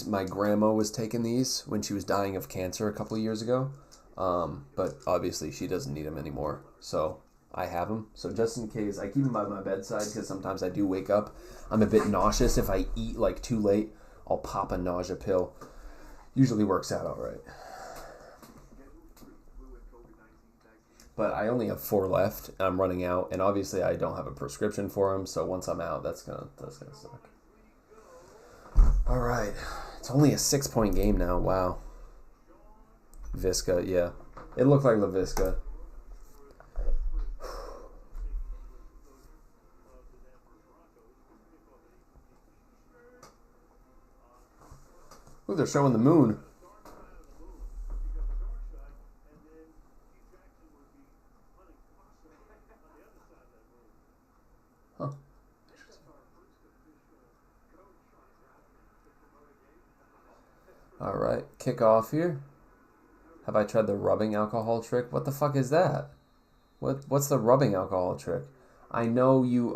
my grandma was taking these when she was dying of cancer a couple of years ago. But obviously she doesn't need them anymore. So I have them. So just in case, I keep them by my bedside because sometimes I do wake up. I'm a bit nauseous. If I eat like too late, I'll pop a nausea pill. Usually works out all right. But I only have 4 left, and I'm running out. And obviously I don't have a prescription for them. So once I'm out, that's gonna suck. All right, it's only a 6-point game now. Wow. Visca, yeah, it looked like LaVisca. Ooh, they're showing the moon. Huh. All right, kick off here. Have I tried the rubbing alcohol trick? What the fuck is that? What's the rubbing alcohol trick? I know you,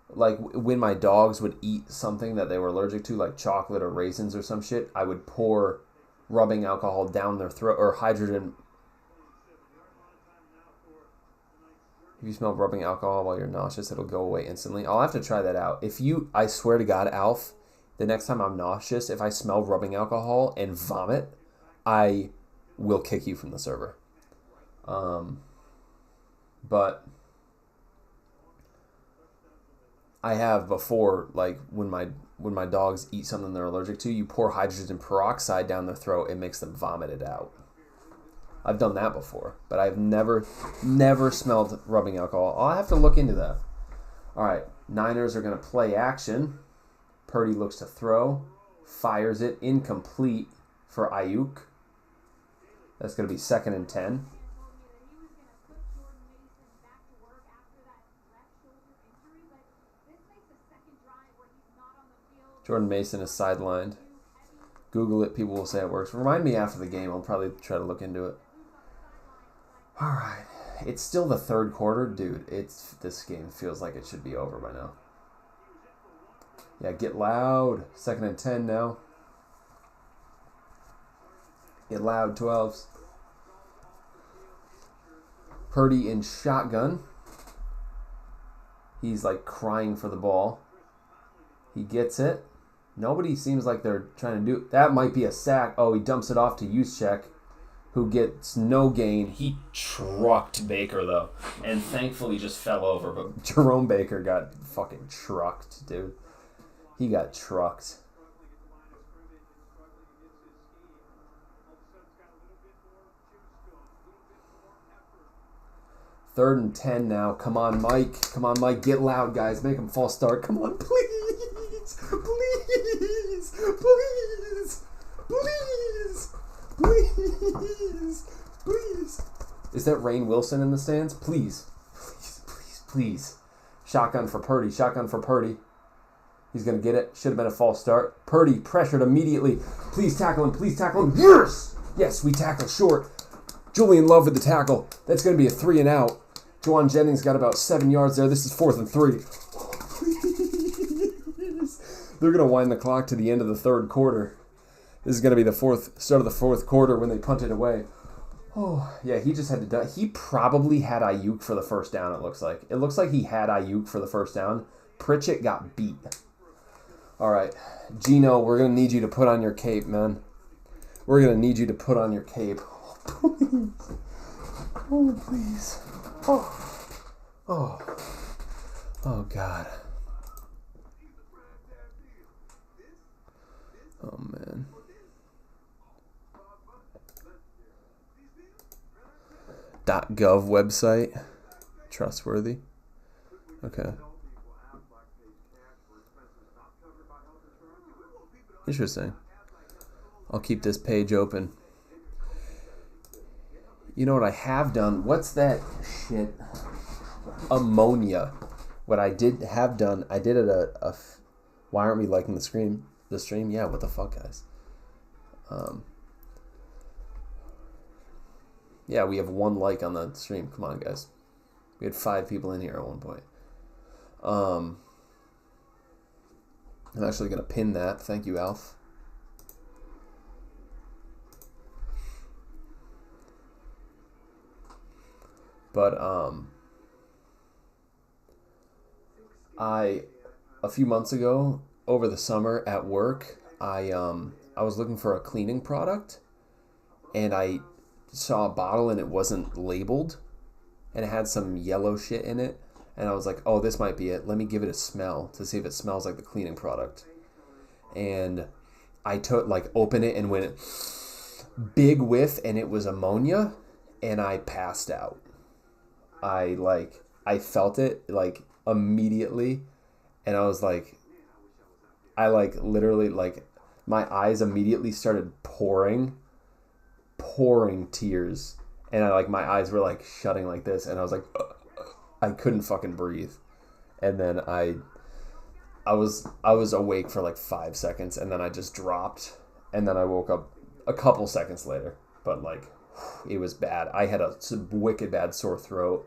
like when my dogs would eat something that they were allergic to, like chocolate or raisins or some shit, I would pour rubbing alcohol down their throat, or hydrogen. If you smell rubbing alcohol while you're nauseous, it'll go away instantly. I'll have to try that out. I swear to God, Alf, the next time I'm nauseous, if I smell rubbing alcohol and vomit, I will kick you from the server. But I have before, like when my dogs eat something they're allergic to, you pour hydrogen peroxide down their throat, it makes them vomit it out. I've done that before, but I've never smelled rubbing alcohol. I'll have to look into that. All right, Niners are going to play action. Purdy looks to throw, fires it, incomplete for Ayuk. That's going to be 2nd and 10. Jordan Mason is sidelined. Google it. People will say it works. Remind me after the game. I'll probably try to look into it. All right. It's still the third quarter. Dude, this game feels like it should be over by now. Yeah, get loud. 2nd and 10 now. Get loud, 12s. Purdy in shotgun. He's like crying for the ball. He gets it. Nobody seems like they're trying to do... That might be a sack. Oh, he dumps it off to Juszczyk, who gets no gain. He trucked Baker, though, and thankfully just fell over. But Jerome Baker got fucking trucked, dude. He got trucked. Third and 10 now. Come on, Mike. Come on, Mike. Get loud, guys. Make him false start. Come on, please. Please. Please. Please. Please. Please. Is that Rainn Wilson in the stands? Please. Please. Please. Please. Shotgun for Purdy. Shotgun for Purdy. He's going to get it. Should have been a false start. Purdy pressured immediately. Please tackle him. Please tackle him. Yes. Yes, we tackle short. Julian Love with the tackle. That's going to be a 3 and out. Juwan Jennings got about 7 yards there. This is 4th and 3. Please. They're going to wind the clock to the end of the third quarter. This is going to be the start of the fourth quarter when they punt it away. Oh, yeah, he just had to die. He probably had Ayuk for the first down, it looks like. It looks like he had Ayuk for the first down. Pritchett got beat. All right, Gino, we're going to need you to put on your cape, man. We're going to need you to put on your cape. Please. Oh, please. Oh, God. Oh, man. .gov website. Trustworthy. Okay. Interesting. I'll keep this page open. You know what I have done? What's that shit? Ammonia. What I did have done, I did it why aren't we liking the stream? Yeah, what the fuck, guys? Yeah, we have 1 like on the stream. Come on, guys. We had 5 people in here at one point. I'm actually going to pin that. Thank you, Alf. But a few months ago, over the summer at work, I was looking for a cleaning product, and I saw a bottle and it wasn't labeled, and it had some yellow shit in it, and I was like, oh, this might be it. Let me give it a smell to see if it smells like the cleaning product. And I open it and went big whiff, and it was ammonia, and I passed out. I felt it immediately, and I was literally my eyes immediately started pouring tears, and my eyes were shutting like this, and I was like, I couldn't fucking breathe, and then I was awake for 5 seconds, and then I just dropped, and then I woke up a couple seconds later, but it was bad. I had a wicked bad sore throat.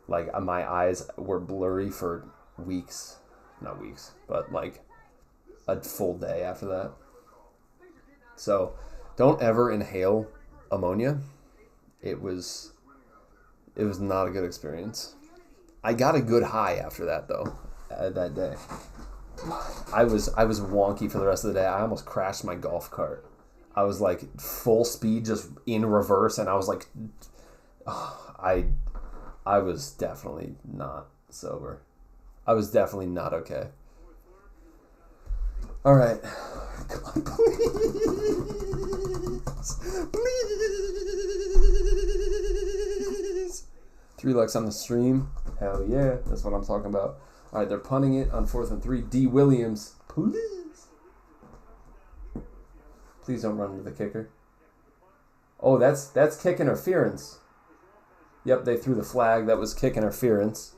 My eyes were blurry for weeks. Not weeks, but a full day after that. So, don't ever inhale ammonia. It was It was not a good experience. I got a good high after that though. That day, I was wonky for the rest of the day. I almost crashed my golf cart. I was like full speed, just in reverse, and I was like, I was definitely not sober. I was definitely not okay. All right, come on, please. 3 likes on the stream. Hell yeah, that's what I'm talking about. All right, they're punting it on 4th and 3. D. Williams, please. Please don't run into the kicker. Oh, that's kick interference. Yep, they threw the flag. That was kick interference.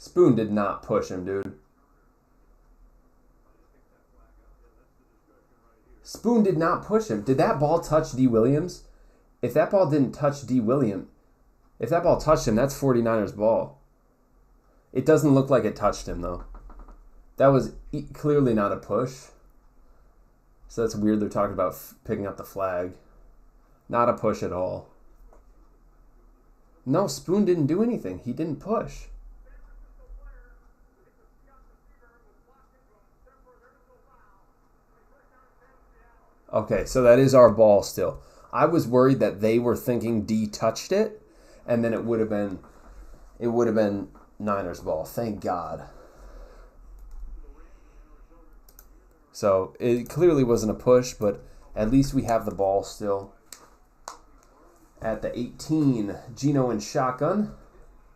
Spoon did not push him, dude. Spoon did not push him. Did that ball touch D. Williams? If that ball didn't touch D. Williams, if that ball touched him, that's 49ers ball. It doesn't look like it touched him, though. That was clearly not a push. So that's weird. They're talking about picking up the flag. Not a push at all. No, Spoon didn't do anything. He didn't push. Okay, so that is our ball still. I was worried that they were thinking D touched it, and then it would have been Niners ball. Thank God. So it clearly wasn't a push, but at least we have the ball still. At the 18, Gino in shotgun.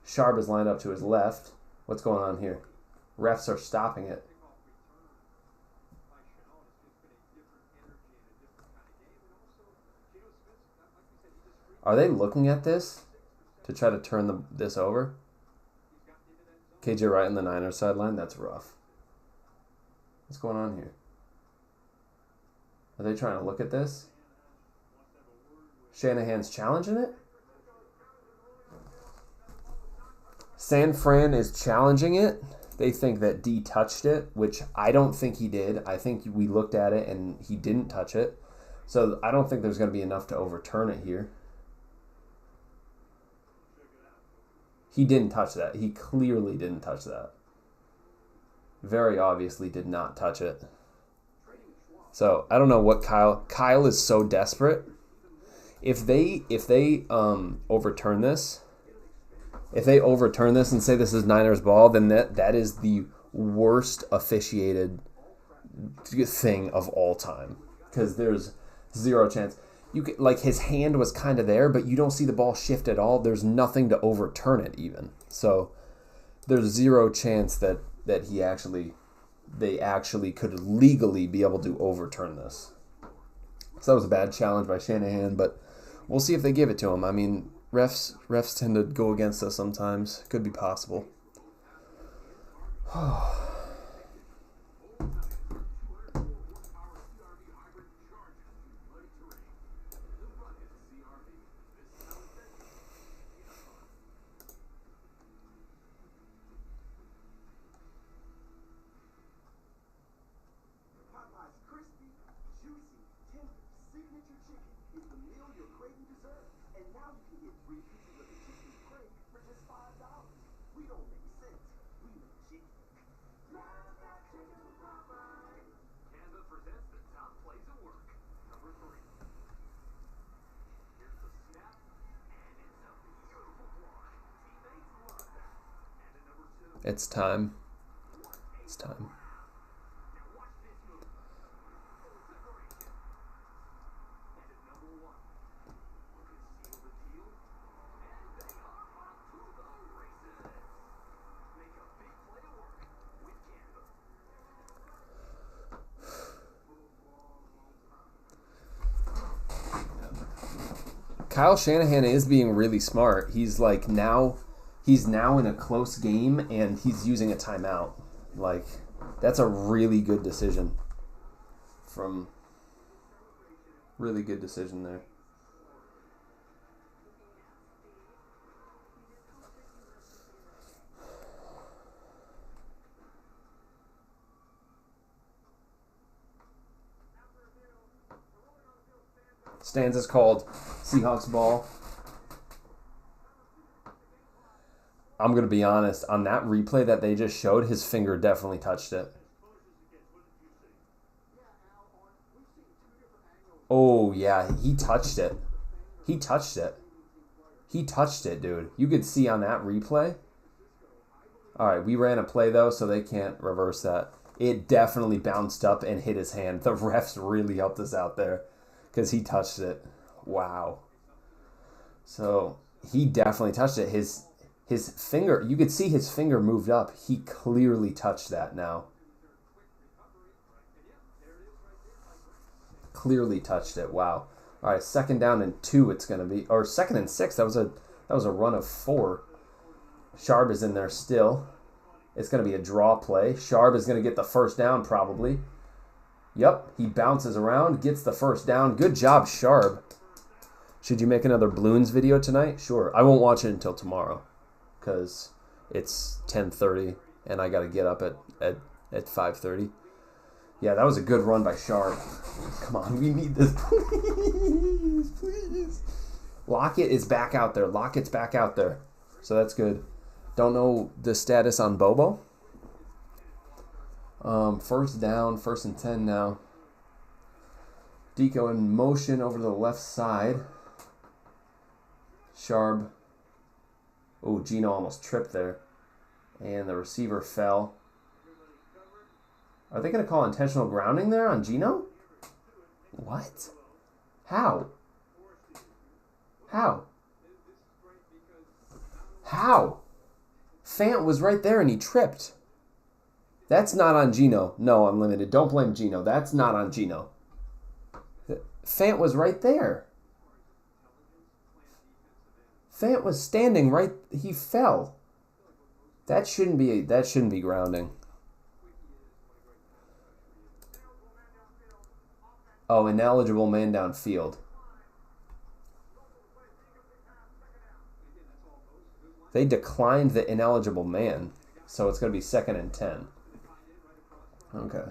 Sharp is lined up to his left. What's going on here? Refs are stopping it. Are they looking at this to try to turn this over? KJ Wright on the Niners sideline? That's rough. What's going on here? Are they trying to look at this? Shanahan's challenging it? San Fran is challenging it. They think that D touched it, which I don't think he did. I think we looked at it and he didn't touch it. So I don't think there's going to be enough to overturn it here. He didn't touch that. He clearly didn't touch that. Very obviously did not touch it. So I don't know what Kyle is so desperate. If they overturn this, and say this is Niners ball, then that is the worst officiated thing of all time, because there's zero chance. You could, like, his hand was kind of there, but you don't see the ball shift at all. There's nothing to overturn it even. So there's zero chance that they actually could legally be able to overturn this. So that was a bad challenge by Shanahan, but we'll see if they give it to him. I mean, refs tend to go against us sometimes. Could be possible. It's time. It's time. Kyle Shanahan is being really smart. He's now in a close game and he's using a timeout. Like, that's a really good decision. Really good decision there. Stanza's called Seahawks ball. I'm going to be honest. On that replay that they just showed, his finger definitely touched it. Oh, yeah. He touched it. He touched it. He touched it, dude. You could see on that replay. All right, we ran a play, though, so they can't reverse that. It definitely bounced up and hit his hand. The refs really helped us out there because he touched it. Wow. So he definitely touched it. His finger, you could see his finger moved up. He clearly touched that now. Clearly touched it. Wow. All right, 2nd down and 2 it's going to be. Or 2nd and 6. That was a run of 4. Sharp is in there still. It's going to be a draw play. Sharp is going to get the 1st down probably. Yep, he bounces around, gets the 1st down. Good job, Sharp. Should you make another Balloons video tonight? Sure. I won't watch it until tomorrow because it's 10:30 and I got to get up at 5:30. Yeah, that was a good run by Sharp. Come on, we need this. Please, please. Lockett is back out there. Lockett's back out there. So that's good. Don't know the status on Bobo. 1st down, 1st and 10 now. Deco in motion over to the left side. Sharp. Oh, Gino almost tripped there. And the receiver fell. Are they going to call intentional grounding there on Gino? What? How? How? How? Fant was right there and he tripped. That's not on Gino. No, Unlimited. Don't blame Gino. That's not on Gino. Fant was right there. Fant was standing right. He fell. That shouldn't be grounding. Oh, ineligible man downfield. They declined the ineligible man, so it's going to be 2nd and 10. Okay.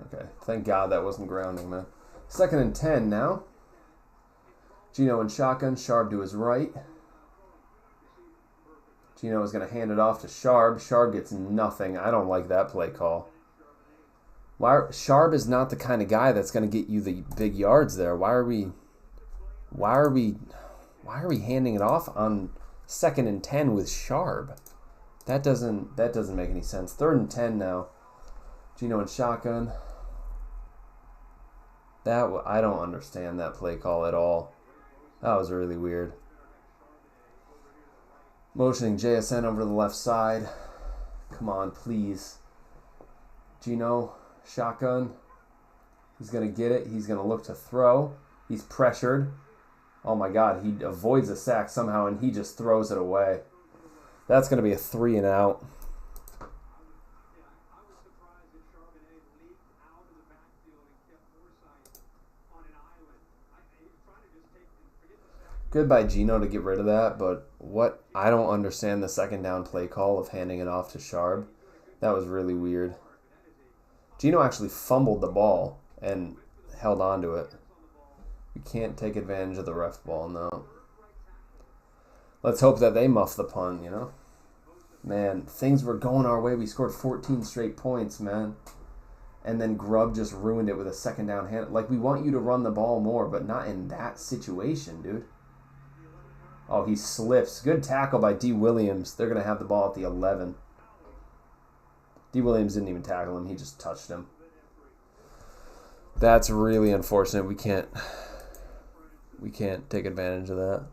Okay. Thank God that wasn't grounding, man. 2nd and 10 now. Gino in shotgun. Sharp to his right. Gino is going to hand it off to Sharp. Sharp gets nothing. I don't like that play call. Sharp is not the kind of guy that's going to get you the big yards there. Why are we handing it off on 2nd and 10 with Sharp? That doesn't make any sense. 3rd and 10 now. Gino in shotgun. I don't understand that play call at all. That was really weird. Motioning JSN over to the left side. Come on, please. Gino, shotgun. He's going to get it. He's going to look to throw. He's pressured. Oh my God, he avoids a sack somehow and he just throws it away. That's going to be a 3 and out. Good by Gino to get rid of that, but I don't understand the 2nd down play call of handing it off to Sharp. That was really weird. Gino actually fumbled the ball and held on to it. You can't take advantage of the ref ball, no. Let's hope that they muff the punt, you know? Man, things were going our way. We scored 14 straight points, man. And then Grubb just ruined it with a 2nd down hand. Like, we want you to run the ball more, but not in that situation, dude. Oh, he slips. Good tackle by D. Williams. They're going to have the ball at the 11. D. Williams didn't even tackle him. He just touched him. That's really unfortunate. We can't take advantage of that.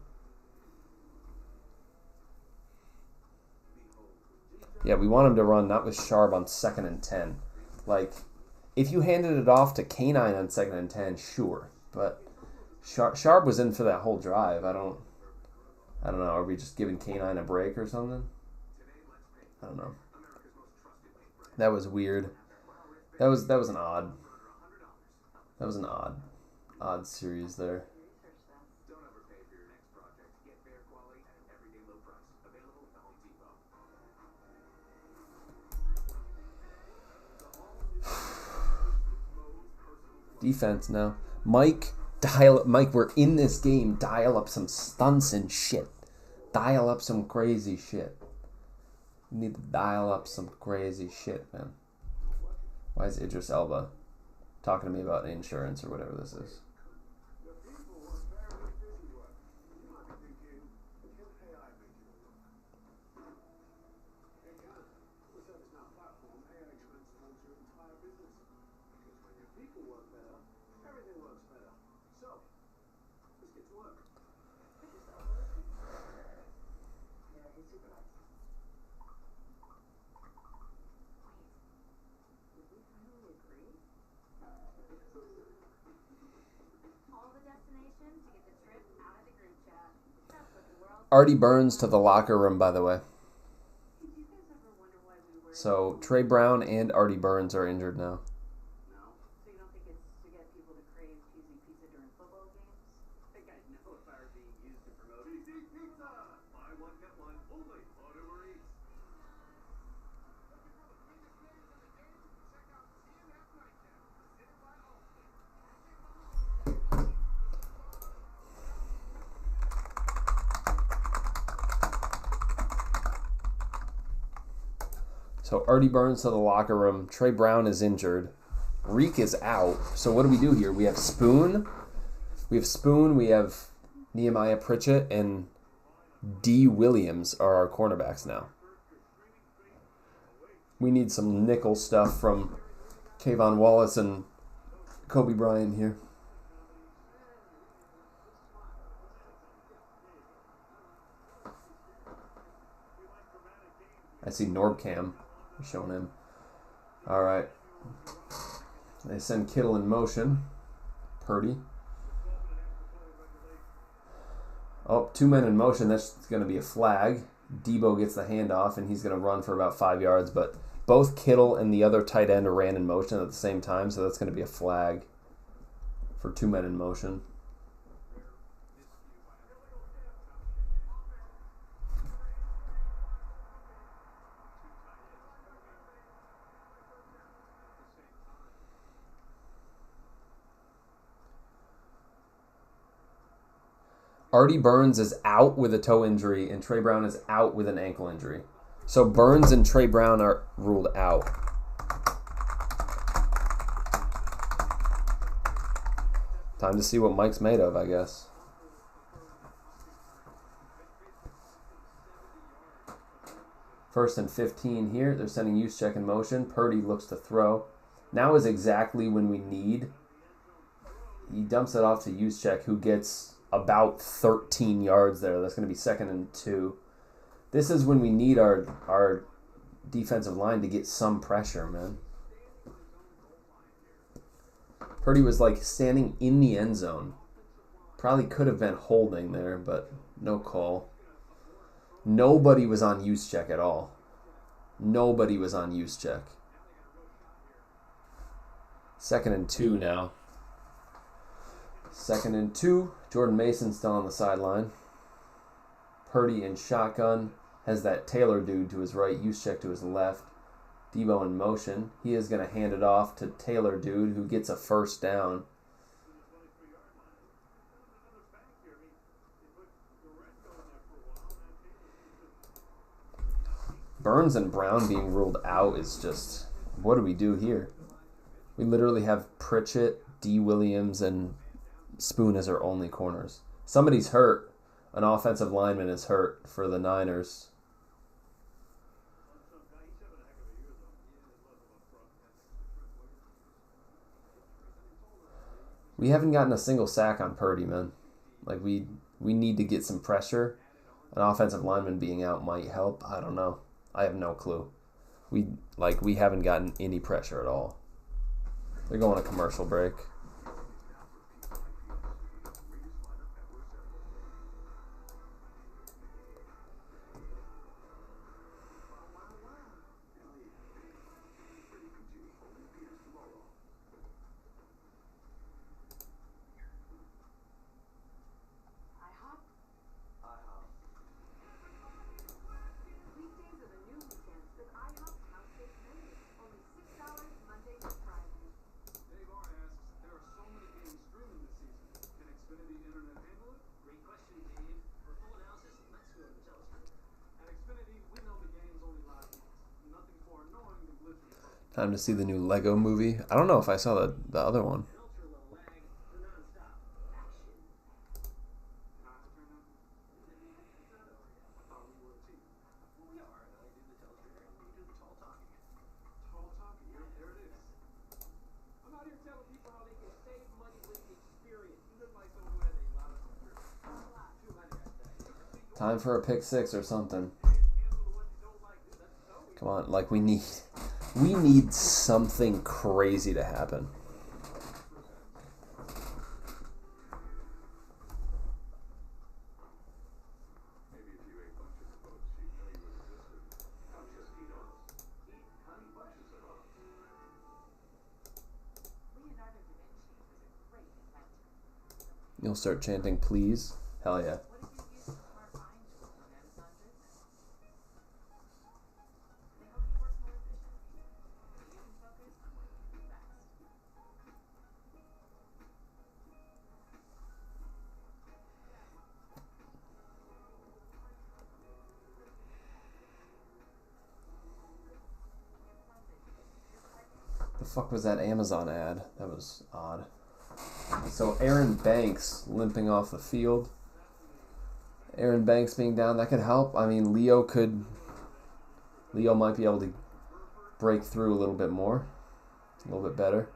Yeah, we want him to run, not with Sharp on 2nd and 10. Like, if you handed it off to Canine on 2nd and 10, sure. But Sharp was in for that whole drive. I don't know. Are we just giving Canine a break or something? I don't know. That was weird. That was an odd. That was an odd series there. Defense now. Mike, Mike, we're in this game. Dial up some stunts and shit. Dial up some crazy shit. We need to dial up some crazy shit, man. Why is Idris Elba talking to me about insurance or whatever this is? Artie Burns to the locker room, by the way. So Trey Brown and Artie Burns are injured now. So you don't think it's to get people to crave cheesy pizza during football games? I think I'd know if I were being used to promote cheesy pizza. Buy one, get one, only on Uber Eats. So Artie Burns to the locker room. Trey Brown is injured. Reek is out. So what do we do here? We have Spoon. We have Nehemiah Pritchett, and D. Williams are our cornerbacks now. We need some nickel stuff from Kayvon Wallace and Kobe Bryant here. I see Norbcam showing him. All right. They send Kittle in motion. Purdy. Oh, 2 men in motion. That's going to be a flag. Debo gets the handoff, and he's going to run for about 5 yards. But both Kittle and the other tight end ran in motion at the same time, so that's going to be a flag for 2 men in motion. Artie Burns is out with a toe injury, and Trey Brown is out with an ankle injury. So Burns and Trey Brown are ruled out. Time to see what Mike's made of, I guess. First and 15 here. They're sending Juszczyk in motion. Purdy looks to throw. Now is exactly when we need. He dumps it off to Juszczyk, who gets about 13 yards there. That's going to be 2nd and 2. This is when we need our defensive line to get some pressure, man. Purdy was like standing in the end zone. Probably could have been holding there, but no call. Nobody was on Juszczyk at all. Nobody was on Juszczyk. 2nd and 2 now. 2nd and 2. Jordan Mason still on the sideline. Purdy in shotgun. Has that Taylor dude to his right. Juszczyk to his left. Debo in motion. He is going to hand it off to Taylor dude, who gets a first down. Burns and Brown being ruled out is just... What do we do here? We literally have Pritchett, D. Williams, and Spoon as our only corners. Somebody's hurt. An offensive lineman is hurt for the Niners. We haven't gotten a single sack on Purdy, man. Like, we need to get some pressure. An offensive lineman being out might help. I don't know. I have no clue. We haven't gotten any pressure at all. They're going to commercial break. Time to see the new Lego movie. I don't know if I saw the other one. Time for a pick six or something. Come on, like we need something crazy to happen. You'll start chanting, please. Hell yeah. The fuck was that Amazon ad? That was odd. So Aaron Banks limping off the field. Aaron Banks being down, that could help. I mean, Leo might be able to break through a little bit more. A little bit better.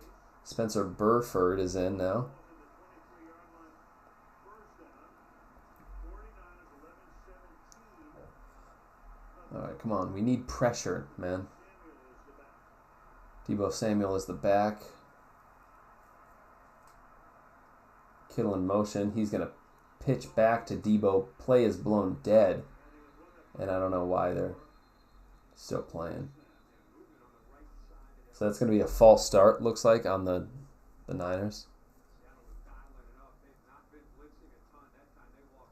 Spencer Burford is in now. Alright, come on. We need pressure, man. Deebo Samuel is the back. Kittle in motion. He's going to pitch back to Deebo. Play is blown dead. And I don't know why they're still playing. So that's going to be a false start, looks like, on the Niners.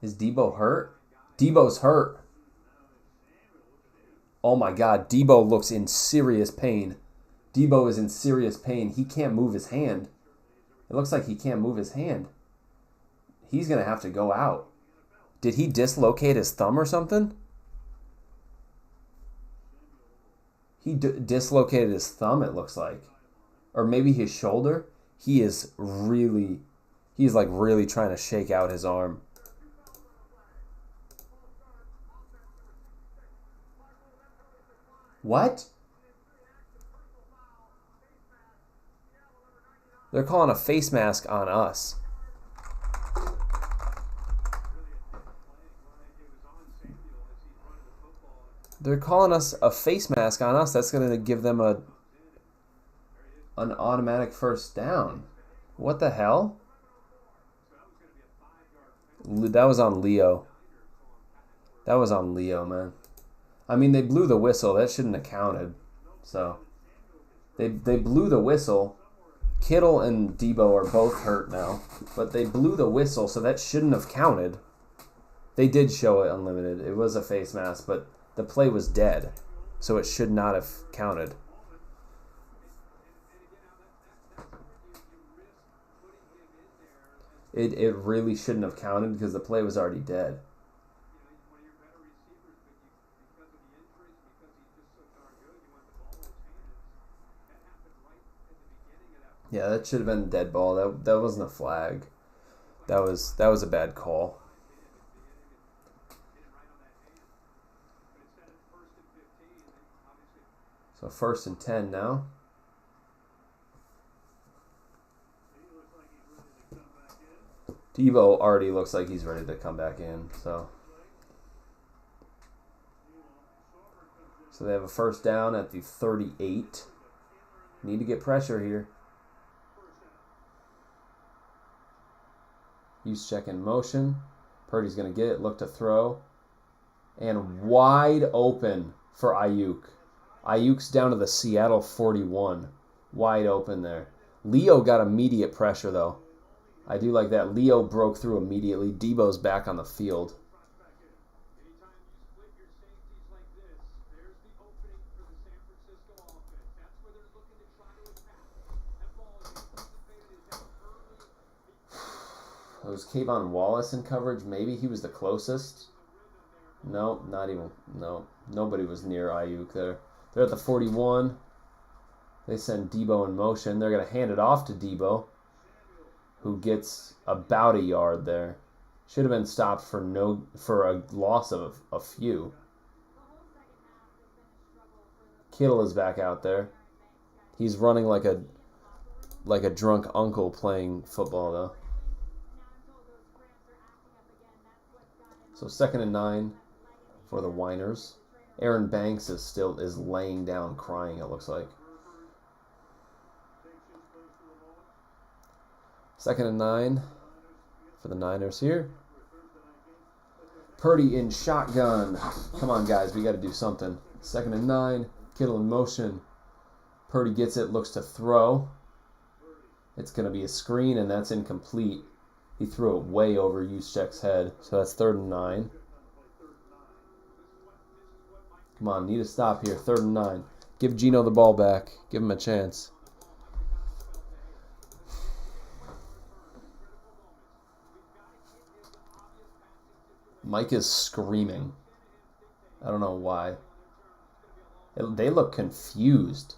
Is Deebo hurt? Deebo's hurt. Oh my God, Deebo looks in serious pain. Deebo is in serious pain. He can't move his hand. It looks like he can't move his hand. He's going to have to go out. Did he dislocate his thumb or something? He dislocated his thumb, it looks like. Or maybe his shoulder. He's really trying to shake out his arm. What? They're calling a face mask on us. They're calling us a face mask on us. That's going to give them an automatic first down. What the hell? That was on Leo. That was on Leo, man. I mean, they blew the whistle. That shouldn't have counted. So, they blew the whistle. Kittle and Deebo are both hurt now. But they blew the whistle, so that shouldn't have counted. They did show it unlimited. It was a face mask, but the play was dead. So it should not have counted. It really shouldn't have counted because the play was already dead. Yeah, that should have been a dead ball. That wasn't a flag. That was a bad call. So 1st and 10 now. Deebo already looks like he's ready to come back in. So they have a first down at the 38. Need to get pressure here. Use check in motion. Purdy's going to get it. Look to throw. And wide open for Ayuk. Ayuk's down to the Seattle 41. Wide open there. Leo got immediate pressure, though. I do like that. Leo broke through immediately. Deebo's back on the field. Was Kayvon Wallace in coverage? Maybe he was the closest. No, not even. No, nobody was near Ayuk there. They're at the 41. They send Debo in motion. They're going to hand it off to Debo, who gets about a yard there. Should have been stopped for a loss of a few. Kittle is back out there. He's running like a drunk uncle playing football, though. So 2nd and 9 for the Whiners. Aaron Banks is laying down crying, it looks like. 2nd and 9 for the Niners here. Purdy in shotgun. Come on, guys, we got to do something. 2nd and 9. Kittle in motion. Purdy gets it, looks to throw. It's going to be a screen, and that's incomplete. He threw it way over Juszczyk's head, so that's 3rd and 9. Come on, need a stop here. 3rd and 9. Give Geno the ball back. Give him a chance. Mike is screaming. I don't know why. They look confused.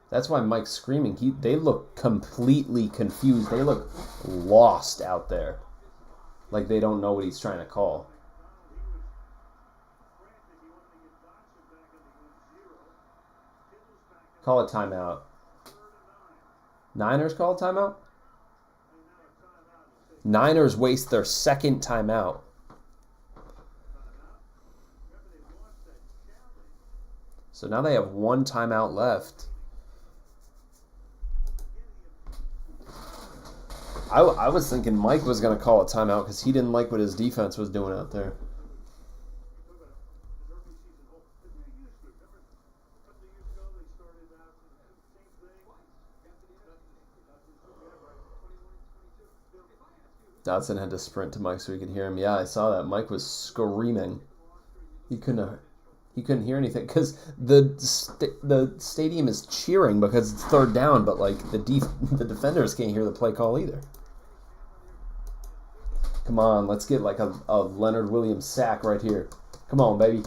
That's why Mike's screaming. They look completely confused. They look lost out there. Like they don't know what he's trying to call. Call a timeout. Niners call a timeout? Niners waste their 2nd timeout. So now they have 1 timeout left. I was thinking Mike was going to call a timeout because he didn't like what his defense was doing out there. Dotson had to sprint to Mike so he could hear him. Yeah, I saw that. Mike was screaming. He couldn't hear anything because the stadium is cheering because it's 3rd down, but like the defenders can't hear the play call either. Come on, let's get like a Leonard Williams sack right here. Come on, baby.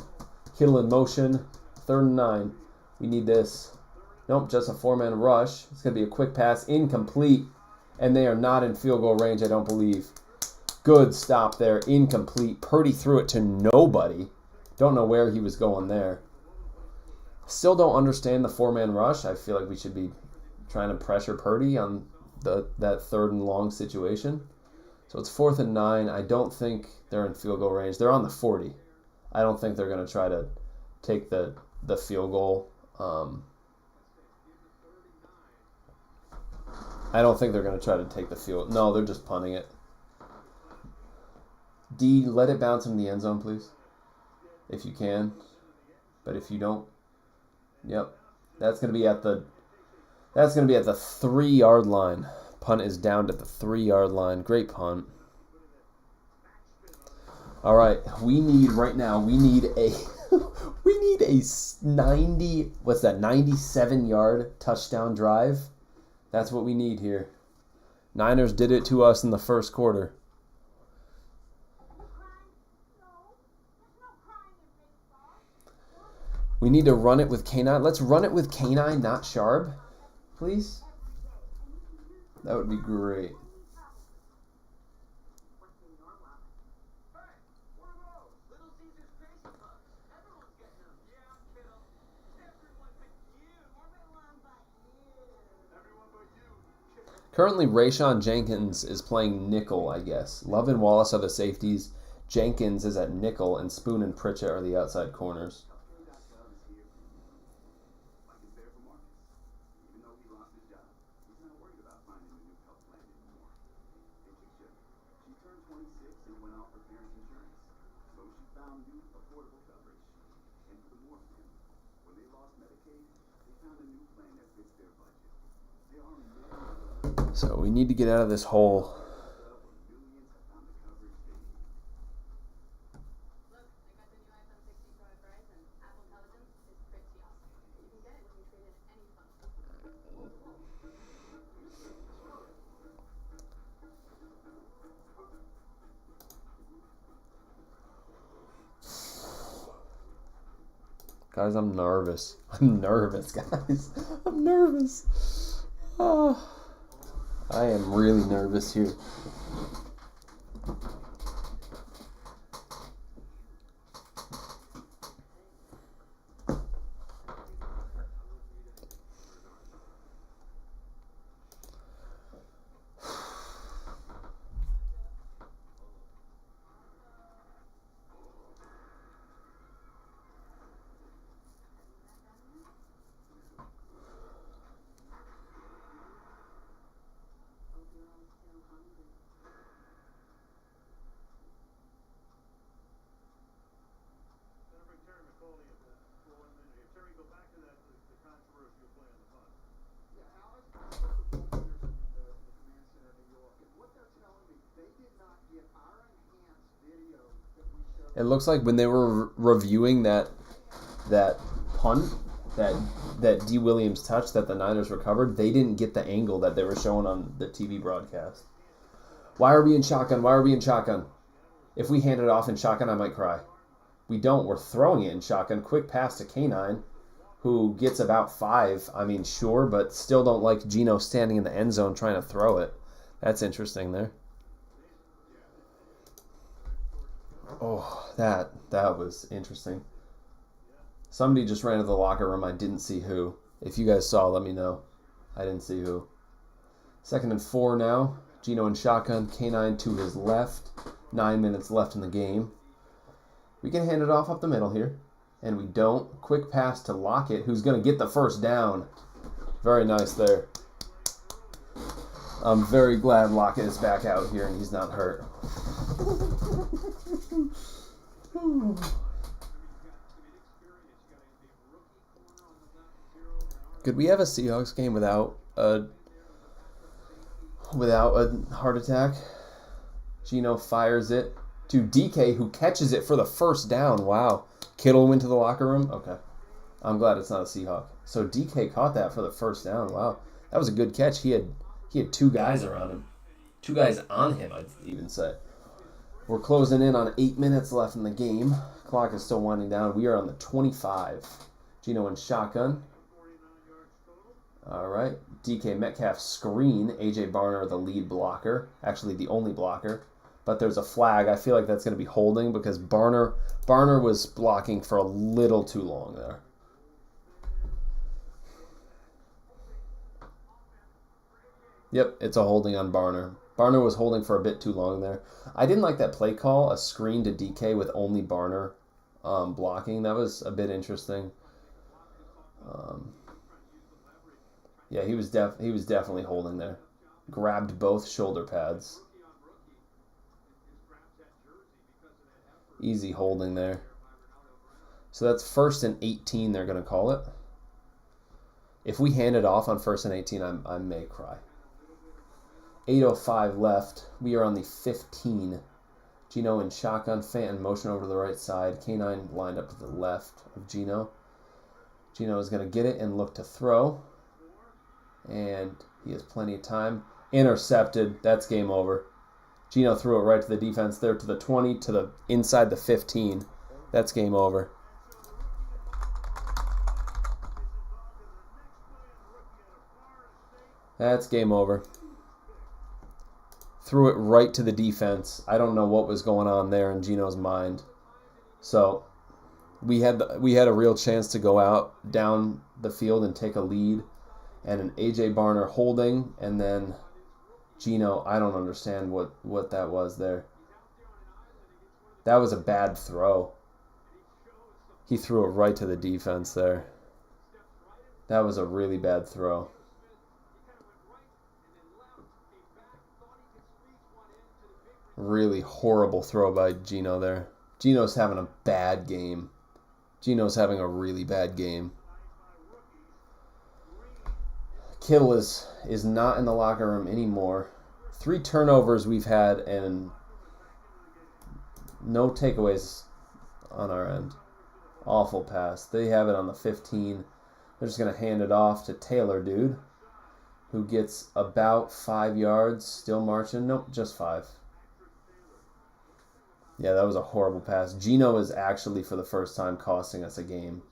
Kittle in motion. 3rd and 9. We need this. Nope, just a 4-man rush. It's going to be a quick pass. Incomplete. And they are not in field goal range, I don't believe. Good stop there. Incomplete. Purdy threw it to nobody. Don't know where he was going there. Still don't understand the 4-man rush. I feel like we should be trying to pressure Purdy on that 3rd and long situation. So it's 4th and 9. I don't think they're in field goal range. They're on the 40. I don't think they're going to try to take the field goal. I don't think they're going to try to take the field. No, they're just punting it. D, let it bounce in the end zone, please. If you can. But if you don't, yep. That's going to be at the 3-yard line. Punt is down at the 3-yard line. Great punt. All right, we need a 97-yard touchdown drive. That's what we need here. Niners did it to us in the 1st quarter. We need to run it with K9. Let's run it with K9, not Sharp, please. That would be great. Currently, Rayshon Jenkins is playing nickel, I guess. Love and Wallace are the safeties. Jenkins is at nickel, and Spoon and Pritchett are the outside corners. So we need to get out of this hole. Guys, I'm nervous. I'm nervous, guys. I'm nervous. Oh, I am really nervous here. It looks like when they were reviewing that punt, that D. Williams touch that the Niners recovered, they didn't get the angle that they were showing on the TV broadcast. Why are we in shotgun? Why are we in shotgun? If we hand it off in shotgun, I might cry. We don't. We're throwing it in shotgun. Quick pass to K9, who gets about 5. I mean, sure, but still don't like Geno standing in the end zone trying to throw it. That's interesting there. Oh, that was interesting. Somebody just ran to the locker room. I didn't see who. If you guys saw, let me know. I didn't see who. 2nd and 4 now. Geno in shotgun. K9 to his left. 9 minutes left in the game. We can hand it off up the middle here. And we don't. Quick pass to Lockett, who's going to get the first down. Very nice there. I'm very glad Lockett is back out here and he's not hurt. Could we have a Seahawks game without a heart attack? Geno fires it to DK, who catches it for the first down. Wow. Kittle went to the locker room? Okay. I'm glad it's not a Seahawk. So DK caught that for the first down. Wow. That was a good catch. He had 2 guys around him. 2 guys on him, I'd even say. We're closing in on 8 minutes left in the game. Clock is still winding down. We are on the 25. Geno in shotgun. All right. DK Metcalf screen. A.J. Barner, the lead blocker. Actually, the only blocker. But there's a flag. I feel like that's going to be holding because Barner was blocking for a little too long there. Yep, it's a holding on Barner. Barner was holding for a bit too long there. I didn't like that play call, a screen to DK with only Barner blocking. That was a bit interesting. Yeah, he was definitely holding there. Grabbed both shoulder pads. Easy holding there. So that's 1st and 18 they're going to call it. If we hand it off on 1st and 18, I may cry. 8:05 left. We are on the 15. Geno in shotgun. Fant motion over to the right side. K9 lined up to the left of Geno. Geno is going to get it and look to throw. And he has plenty of time. Intercepted. That's game over. Geno threw it right to the defense there to the 20, to the inside the 15. That's game over. That's game over. Threw it right to the defense. I don't know what was going on there in Geno's mind. So we had a real chance to go out down the field and take a lead. And an A.J. Barner holding, and then Geno, I don't understand what that was there. That was a bad throw. He threw it right to the defense there. That was a really bad throw. Really horrible throw by Geno there. Geno's having a bad game. Geno's having a really bad game. Kittle is not in the locker room anymore. 3 turnovers we've had and no takeaways on our end. Awful pass. They have it on the 15. They're just going to hand it off to Taylor, dude, who gets about 5 yards. Still marching. Nope, just 5. Yeah, that was a horrible pass. Geno is actually, for the first time, costing us a game.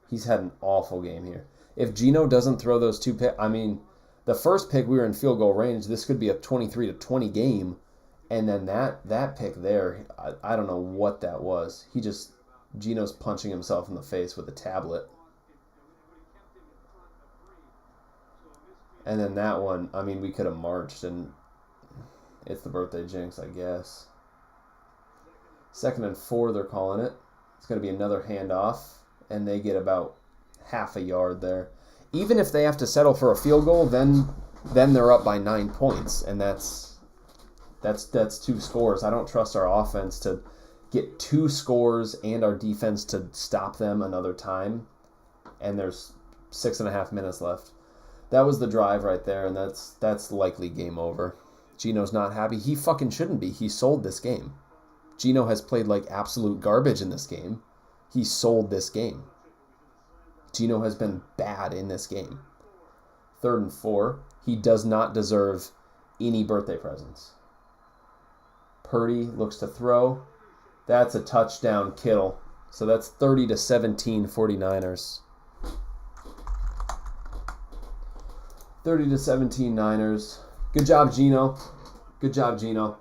He's had an awful game here. If Geno doesn't throw those two picks, I mean, the first pick we were in field goal range. This could be a 23-20 game, and then that pick there, I don't know what that was. Geno's punching himself in the face with a tablet. And then that one, I mean, we could have marched, and it's the birthday jinx, I guess. 2nd and 4, they're calling it. It's going to be another handoff, and they get about half a yard there. Even if they have to settle for a field goal, then they're up by 9 points, and that's 2 scores. I don't trust our offense to get 2 scores and our defense to stop them another time, and there's 6.5 minutes left. That was the drive right there, and that's likely game over. Geno's not happy. He fucking shouldn't be. He sold this game. Geno has played like absolute garbage in this game. He sold this game. Geno has been bad in this game. 3rd and 4. He does not deserve any birthday presents. Purdy looks to throw. That's a touchdown, Kittle. So that's 30-17 49ers. 30-17 Niners. Good job, Geno. Good job, Geno.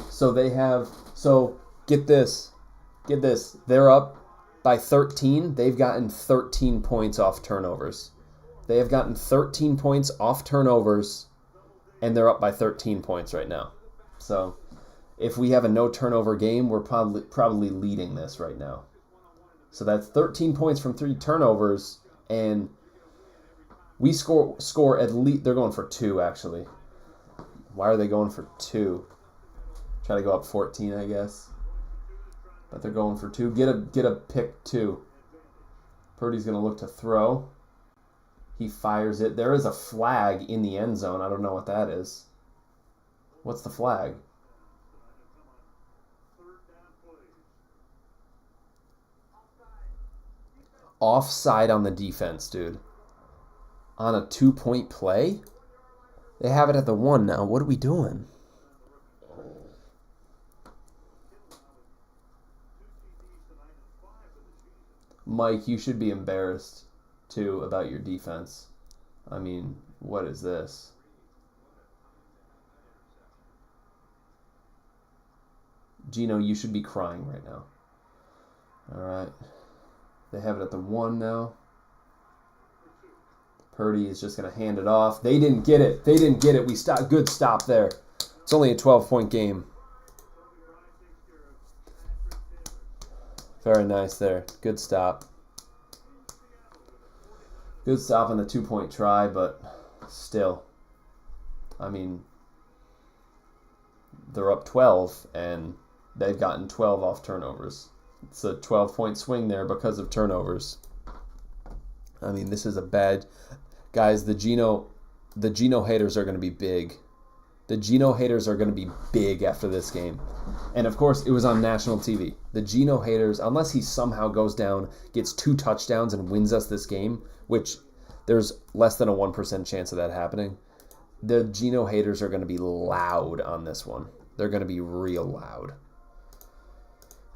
So get this. Get this. They're up by 13. They've gotten 13 points off turnovers. They have gotten 13 points off turnovers, and they're up by 13 points right now. So if we have a no turnover game, we're probably leading this right now. So that's 13 points from 3 turnovers, and we score at least. They're going for 2, actually. Why are they going for 2? Try to go up 14, I guess. But they're going for 2. Get a pick 2. Purdy's going to look to throw. He fires it. There is a flag in the end zone. I don't know what that is. What's the flag? Offside on the defense, dude. On a 2-point play? They have it at the 1 now. What are we doing? Mike, you should be embarrassed, too, about your defense. I mean, what is this? Geno, you should be crying right now. All right. They have it at the 1 now. Purdy is just going to hand it off. They didn't get it. We stopped. Good stop there. It's only a 12-point game. Very nice there. Good stop. Good stop on the 2-point try, but still. I mean, they're up 12, and they've gotten 12 off turnovers. It's a 12-point swing there because of turnovers. I mean, this is a bad... Guys, the Geno haters are going to be big. The Geno haters are going to be big after this game. And, of course, it was on national TV. The Geno haters, unless he somehow goes down, gets 2 touchdowns and wins us this game, which there's less than a 1% chance of that happening, the Geno haters are going to be loud on this one. They're going to be real loud.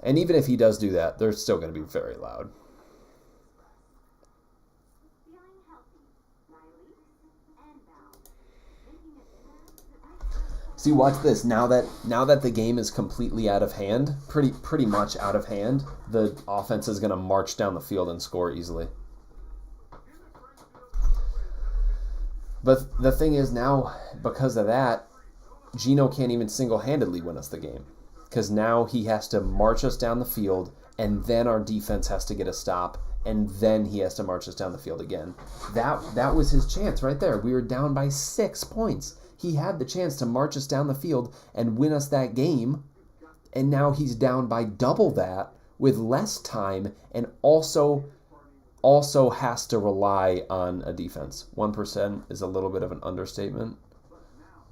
And even if he does do that, they're still going to be very loud. See, watch this. Now that the game is completely out of hand, pretty much out of hand, the offense is going to march down the field and score easily. But the thing is now, because of that, Geno can't even single-handedly win us the game. Because now he has to march us down the field, and then our defense has to get a stop, and then he has to march us down the field again. That was his chance right there. We were down by 6 points. He had the chance to march us down the field and win us that game, and now he's down by double that with less time and also has to rely on a defense. 1% is a little bit of an understatement.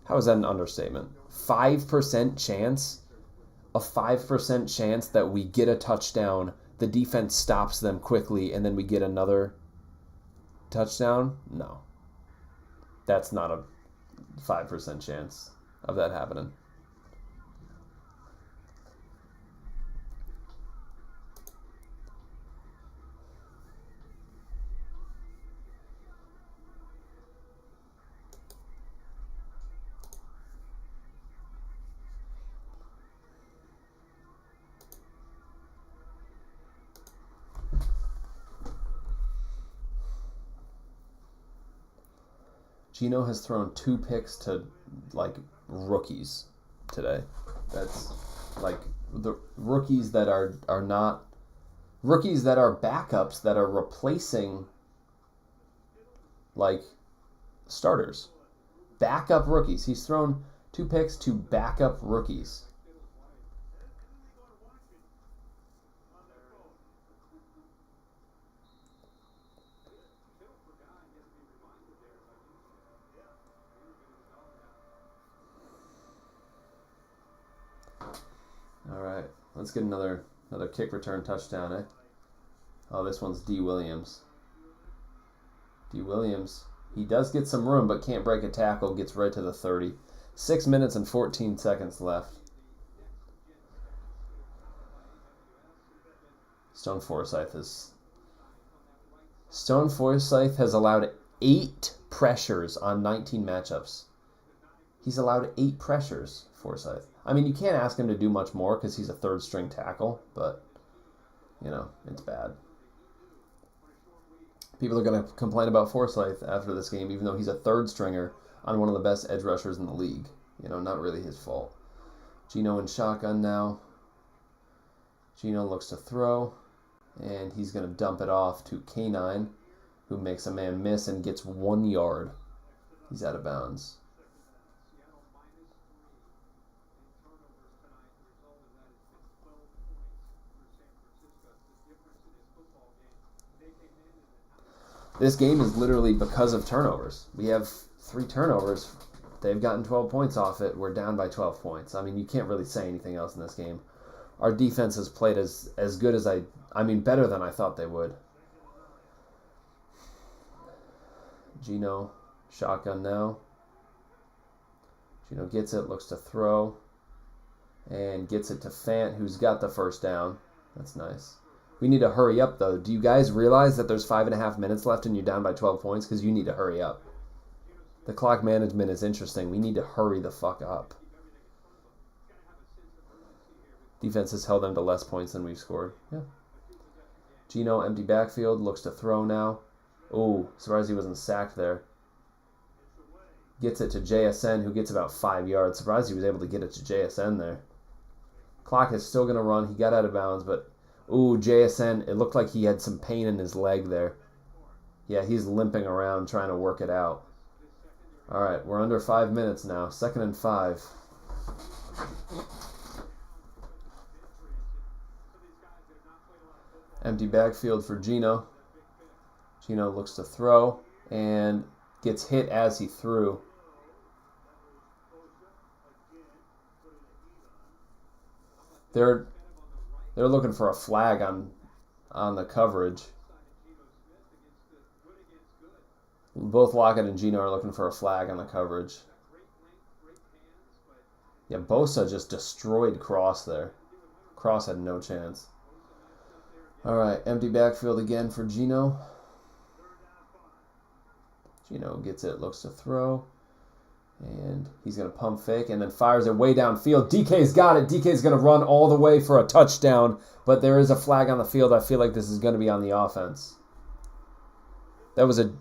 How is that an understatement? 5% chance? A 5% chance that we get a touchdown, the defense stops them quickly, and then we get another touchdown? No. That's not a 5% chance of that happening. Gino has thrown 2 picks to, like, rookies today. That's, like, the rookies that are not... Rookies that are backups that are replacing, like, starters. Backup rookies. He's thrown 2 picks to backup rookies. All right, let's get another kick return touchdown, eh? Oh, this one's D. Williams. D. Williams, he does get some room, but can't break a tackle, gets right to the 30. 6 minutes and 14 seconds left. Stone Forsythe has allowed 8 pressures on 19 matchups. He's allowed 8 pressures, Forsythe. I mean, you can't ask him to do much more because he's a third-string tackle, but, you know, it's bad. People are going to complain about Forsythe after this game, even though he's a third-stringer on one of the best edge rushers in the league. You know, not really his fault. Gino in shotgun now. Gino looks to throw, and he's going to dump it off to K9, who makes a man miss and gets 1 yard. He's out of bounds. This game is literally because of turnovers. We have 3 turnovers. They've gotten 12 points off it. We're down by 12 points. I mean, you can't really say anything else in this game. Our defense has played as good as better than I thought they would. Gino, shotgun now. Gino gets it, looks to throw, and gets it to Fant, who's got the first down. That's nice. We need to hurry up, though. Do you guys realize that there's 5.5 minutes left and you're down by 12 points? Because you need to hurry up. The clock management is interesting. We need to hurry the fuck up. Defense has held them to less points than we've scored. Yeah. Gino, empty backfield, looks to throw now. Oh, surprised he wasn't sacked there. Gets it to JSN, who gets about 5 yards. Surprised he was able to get it to JSN there. Clock is still going to run. He got out of bounds, but... Ooh, JSN, it looked like he had some pain in his leg there. Yeah, he's limping around trying to work it out. All right, we're under 5 minutes now. 2nd and 5. Empty backfield for Gino. Gino looks to throw and gets hit as he threw. They're looking for a flag on the coverage. Both Lockett and Gino are looking for a flag on the coverage. Yeah, Bosa just destroyed Cross there. Cross had no chance. All right, empty backfield again for Gino. Gino gets it, looks to throw. And he's going to pump fake and then fires it way downfield. DK's got it. DK's going to run all the way for a touchdown. But there is a flag on the field. I feel like this is going to be on the offense. That was a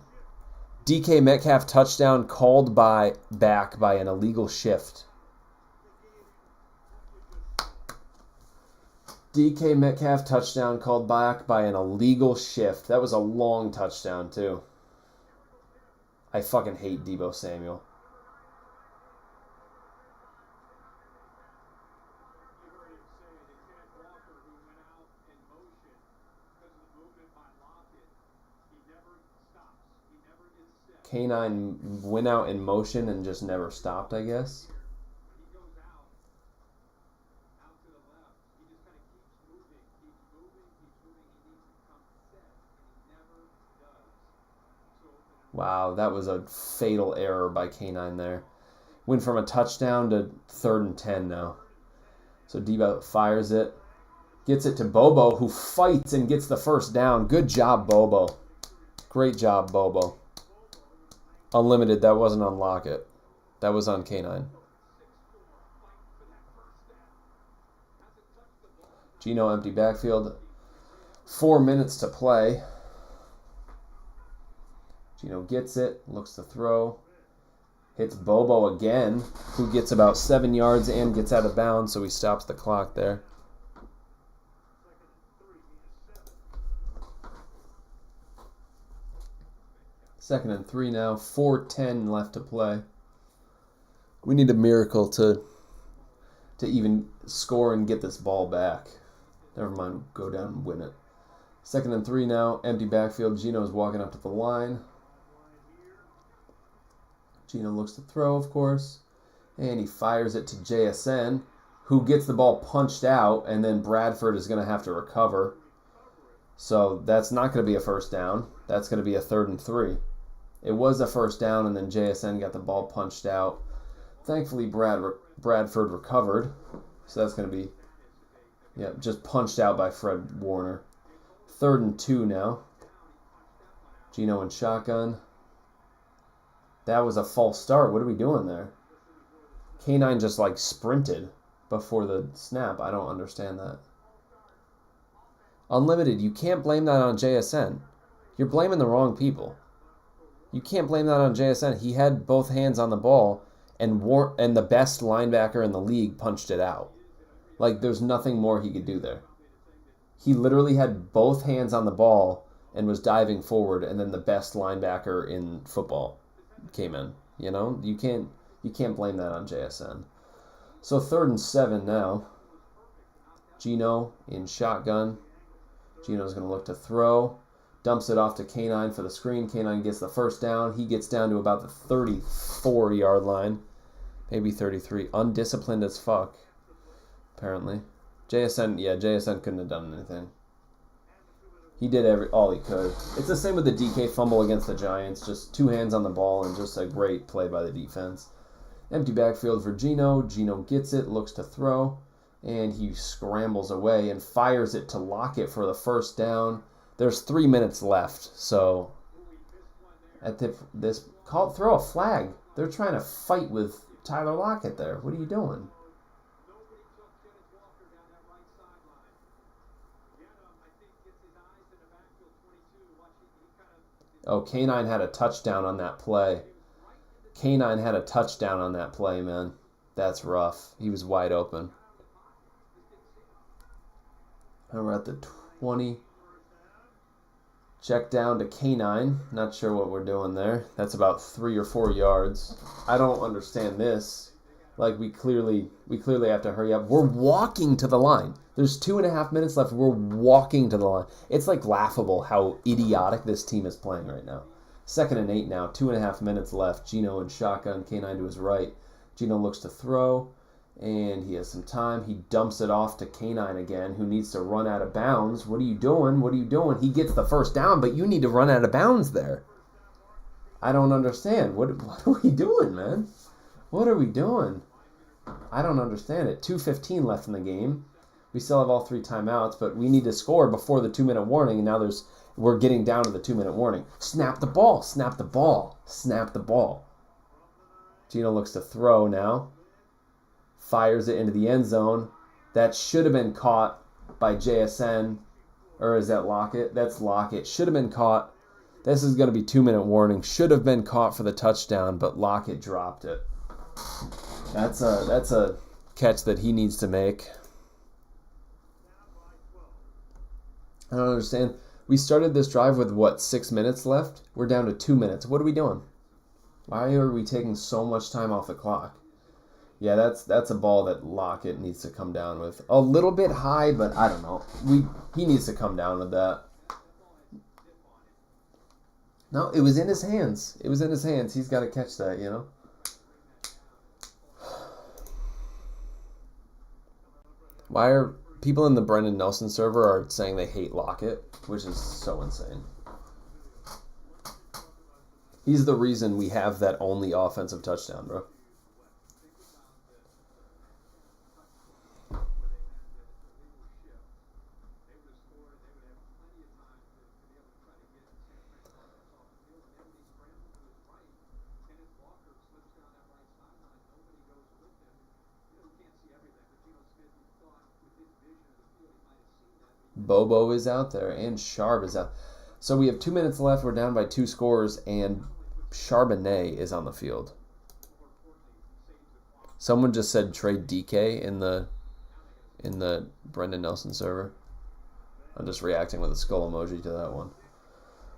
DK Metcalf touchdown called back by an illegal shift. DK Metcalf touchdown called back by an illegal shift. That was a long touchdown, too. I fucking hate Deebo Samuel. K9 went out in motion and just never stopped, I guess. Wow, that was a fatal error by K9 there. Went from a touchdown to 3rd and 10 now. So Deebo fires it. Gets it to Bobo, who fights and gets the first down. Good job, Bobo. Great job, Bobo. Unlimited, that wasn't on Lockett. That was on K9. Gino, empty backfield. 4 minutes to play. Gino gets it, looks to throw, Hits Bobo again, who gets about 7 yards and gets out of bounds, so he stops the clock there. Second and 3 now, 4:10 left to play. We need a miracle to even score and get this ball back. Never mind, go down and win it. Second and 3 now, empty backfield. Gino's walking up to the line. Gino looks to throw, of course, and he fires it to JSN, who gets the ball punched out, and then Bradford is going to have to recover. So that's not going to be a first down. That's going to be a 3rd and 3. It was a first down, and then JSN got the ball punched out. Thankfully, Bradford recovered, so that's going to be just punched out by Fred Warner. 3rd and 2 now. Gino in shotgun. That was a false start. What are we doing there? K9 just sprinted before the snap. I don't understand that. Unlimited, you can't blame that on JSN. You're blaming the wrong people. You can't blame that on JSN. He had both hands on the ball, and the best linebacker in the league punched it out. There's nothing more he could do there. He literally had both hands on the ball and was diving forward, and then the best linebacker in football came in. You can't blame that on JSN. So 3rd and 7 now. Gino in shotgun. Gino's going to look to throw. Dumps it off to K9 for the screen. K9 gets the first down. He gets down to about the 34-yard line. Maybe 33. Undisciplined as fuck, apparently. JSN couldn't have done anything. He did all he could. It's the same with the DK fumble against the Giants. Just 2 hands on the ball and just a great play by the defense. Empty backfield for Gino. Gino gets it, looks to throw, and he scrambles away and fires it to Lockett for the first down. There's 3 minutes left, so throw a flag. They're trying to fight with Tyler Lockett there. What are you doing? Oh, K9 had a touchdown on that play. K9 had a touchdown on that play, man. That's rough. He was wide open. And we're at the 20. Check down to K9. Not sure what we're doing there. That's about 3 or 4 yards. I don't understand this. We clearly have to hurry up. We're walking to the line. There's 2.5 minutes left. We're walking to the line. It's laughable how idiotic this team is playing right now. 2nd and 8 now. 2.5 minutes left. Gino in shotgun. K9 to his right. Gino looks to throw, and he has some time. He dumps it off to K9 again, who needs to run out of bounds. What are you doing? What are you doing? He gets the first down, but you need to run out of bounds there. I don't understand. What are we doing, man? What are we doing? I don't understand it. 2:15 left in the game. We still have all 3 timeouts, but we need to score before the 2-minute warning, and now we're getting down to the 2-minute warning. Snap the ball. Snap the ball. Snap the ball. Gino looks to throw now. Fires it into the end zone. That should have been caught by JSN. Or is that Lockett? That's Lockett. Should have been caught. This is going to be 2-minute warning. Should have been caught for the touchdown, but Lockett dropped it. That's a catch that he needs to make. I don't understand. We started this drive with, 6 minutes left? We're down to 2 minutes. What are we doing? Why are we taking so much time off the clock? Yeah, that's a ball that Lockett needs to come down with. A little bit high, but I don't know. He needs to come down with that. No, it was in his hands. It was in his hands. He's got to catch that, Why are people in the Brendan Nelson server are saying they hate Lockett, which is so insane. He's the reason we have that only offensive touchdown, bro. Bobo is out there, and Sharp is out. So we have 2 minutes left. We're down by 2 scores, and Charbonnet is on the field. Someone just said trade DK in the Brendan Nelson server. I'm just reacting with a skull emoji to that one.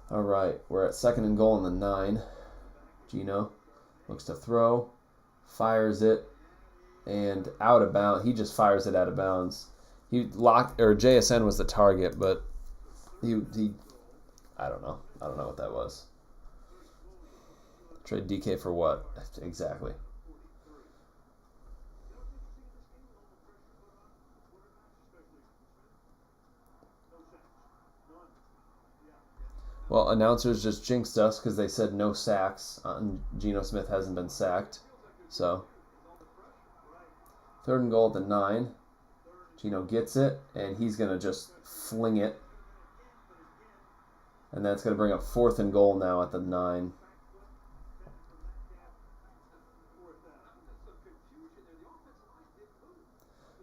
All right, we're at 2nd and goal on the 9. Gino looks to throw, fires it, and out of bounds. He just fires it out of bounds. He locked, or JSN was the target, but he I don't know. I don't know what that was. Trade DK for what? Exactly. Well, announcers just jinxed us because they said no sacks. Geno Smith hasn't been sacked. So, 3rd and goal at the 9. Geno gets it, and he's going to just fling it. And that's going to bring up 4th and goal now at the 9.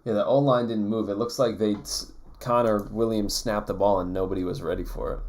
Yeah, the O-line didn't move. It looks like Connor Williams snapped the ball and nobody was ready for it.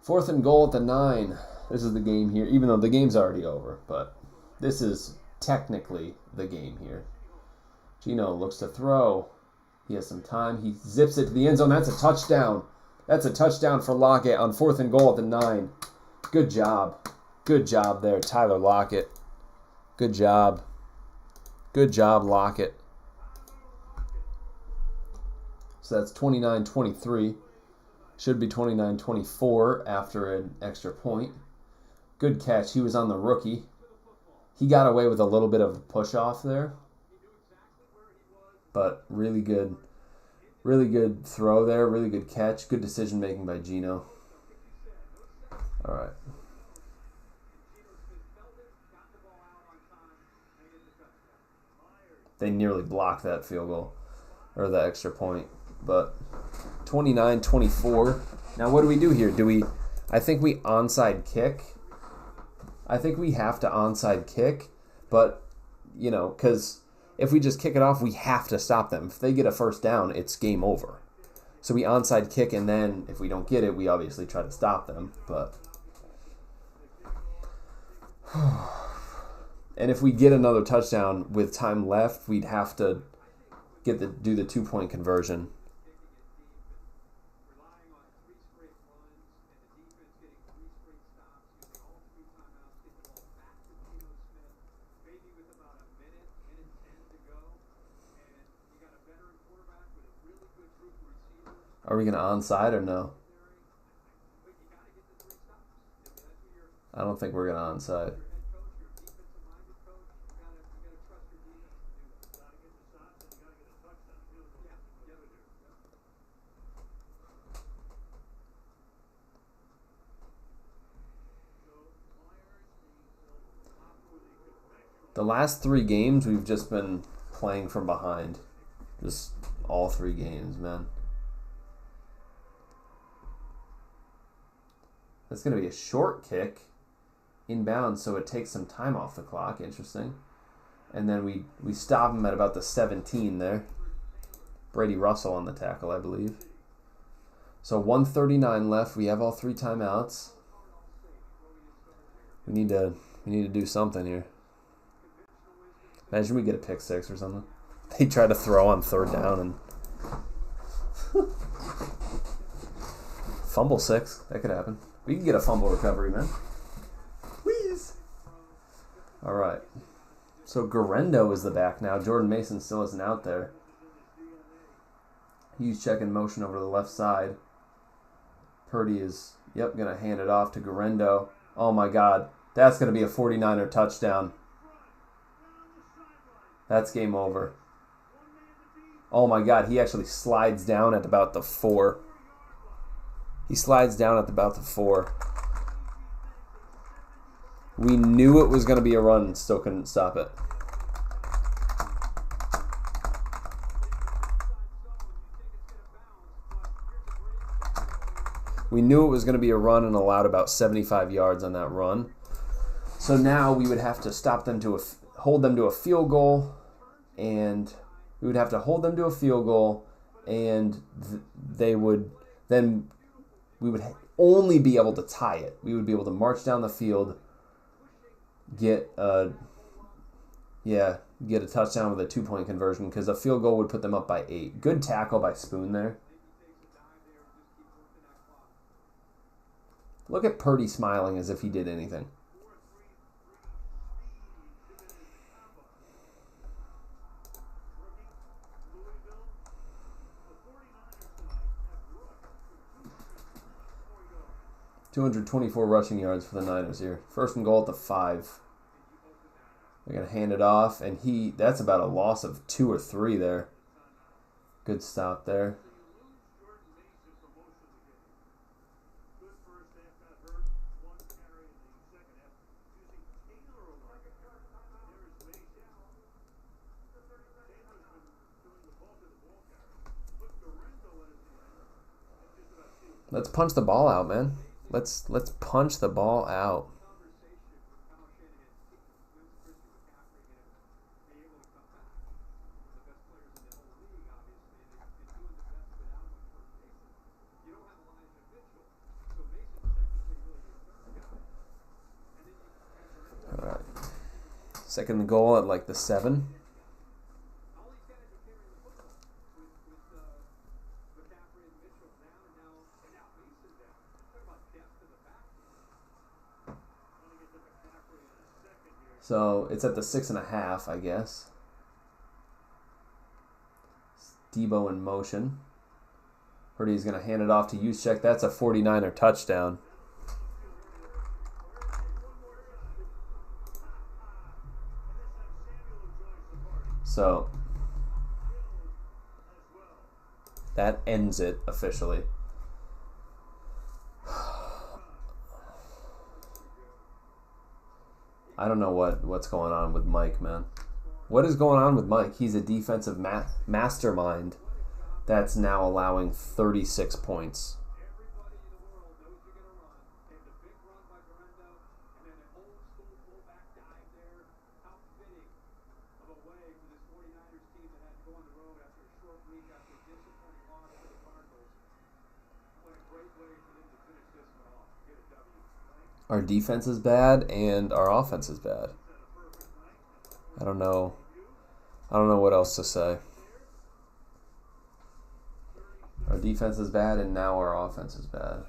Fourth and goal at the 9. This is the game here, even though the game's already over, but this is technically the game here. Gino looks to throw. He has some time. He zips it to the end zone. That's a touchdown. That's a touchdown for Lockett on 4th and goal at the 9. Good job. Good job there, Tyler Lockett. Good job. Good job, Lockett. So that's 29-23. Should be 29-24 after an extra point. Good catch. He was on the rookie. He got away with a little bit of a push-off there. But really good throw there. Really good catch. Good decision-making by Gino. All right. They nearly blocked that field goal, or the extra point. But 29-24. Now what do we do here? I think we onside kick. I think we have to onside kick, but, because if we just kick it off, we have to stop them. If they get a first down, it's game over. So we onside kick, and then if we don't get it, we obviously try to stop them. But and if we get another touchdown with time left, we'd have to do the 2-point conversion. Are we going to onside or no? I don't think we're going to onside. The last 3 games, we've just been playing from behind. Just all 3 games, man. That's going to be a short kick inbound, so it takes some time off the clock. Interesting. And then we stop him at about the 17 there. Brady Russell on the tackle, I believe. So 1:39 left. We have all 3 timeouts. We need to do something here. Imagine we get a pick 6 or something. They try to throw on 3rd down and fumble 6. That could happen. We can get a fumble recovery, man. Please. All right. So Garendo is the back now. Jordan Mason still isn't out there. He's checking motion over to the left side. Purdy is, going to hand it off to Garendo. Oh, my God. That's going to be a 49er touchdown. That's game over. Oh, my God. He actually slides down at about the 4. He slides down at about the 4. We knew it was going to be a run and still couldn't stop it. We knew it was going to be a run and allowed about 75 yards on that run. So now we would have to stop them to hold them to a field goal, and we would have to hold them to a field goal, and they would then we would only be able to tie it. We would be able to march down the field, get a touchdown with a 2-point conversion, because a field goal would put them up by 8. Good tackle by Spoon there. Look at Purdy smiling as if he did anything. .224 rushing yards for the Niners here. First and goal at the 5. They're going to hand it off, and that's about a loss of 2 or 3 there. Good stop there. Let's punch the ball out, man. Let's punch the ball out. All right. Second and goal at like the 7. So it's at the 6.5, I guess. Debo in motion. Purdy's going to hand it off to Juszczyk. That's a 49er touchdown. So that ends it officially. I don't know what's going on with Mike, man. What is going on with Mike? He's a defensive mastermind that's now allowing 36 points. Our defense is bad and our offense is bad. I don't know what else to say. Our defense is bad and now our offense is bad.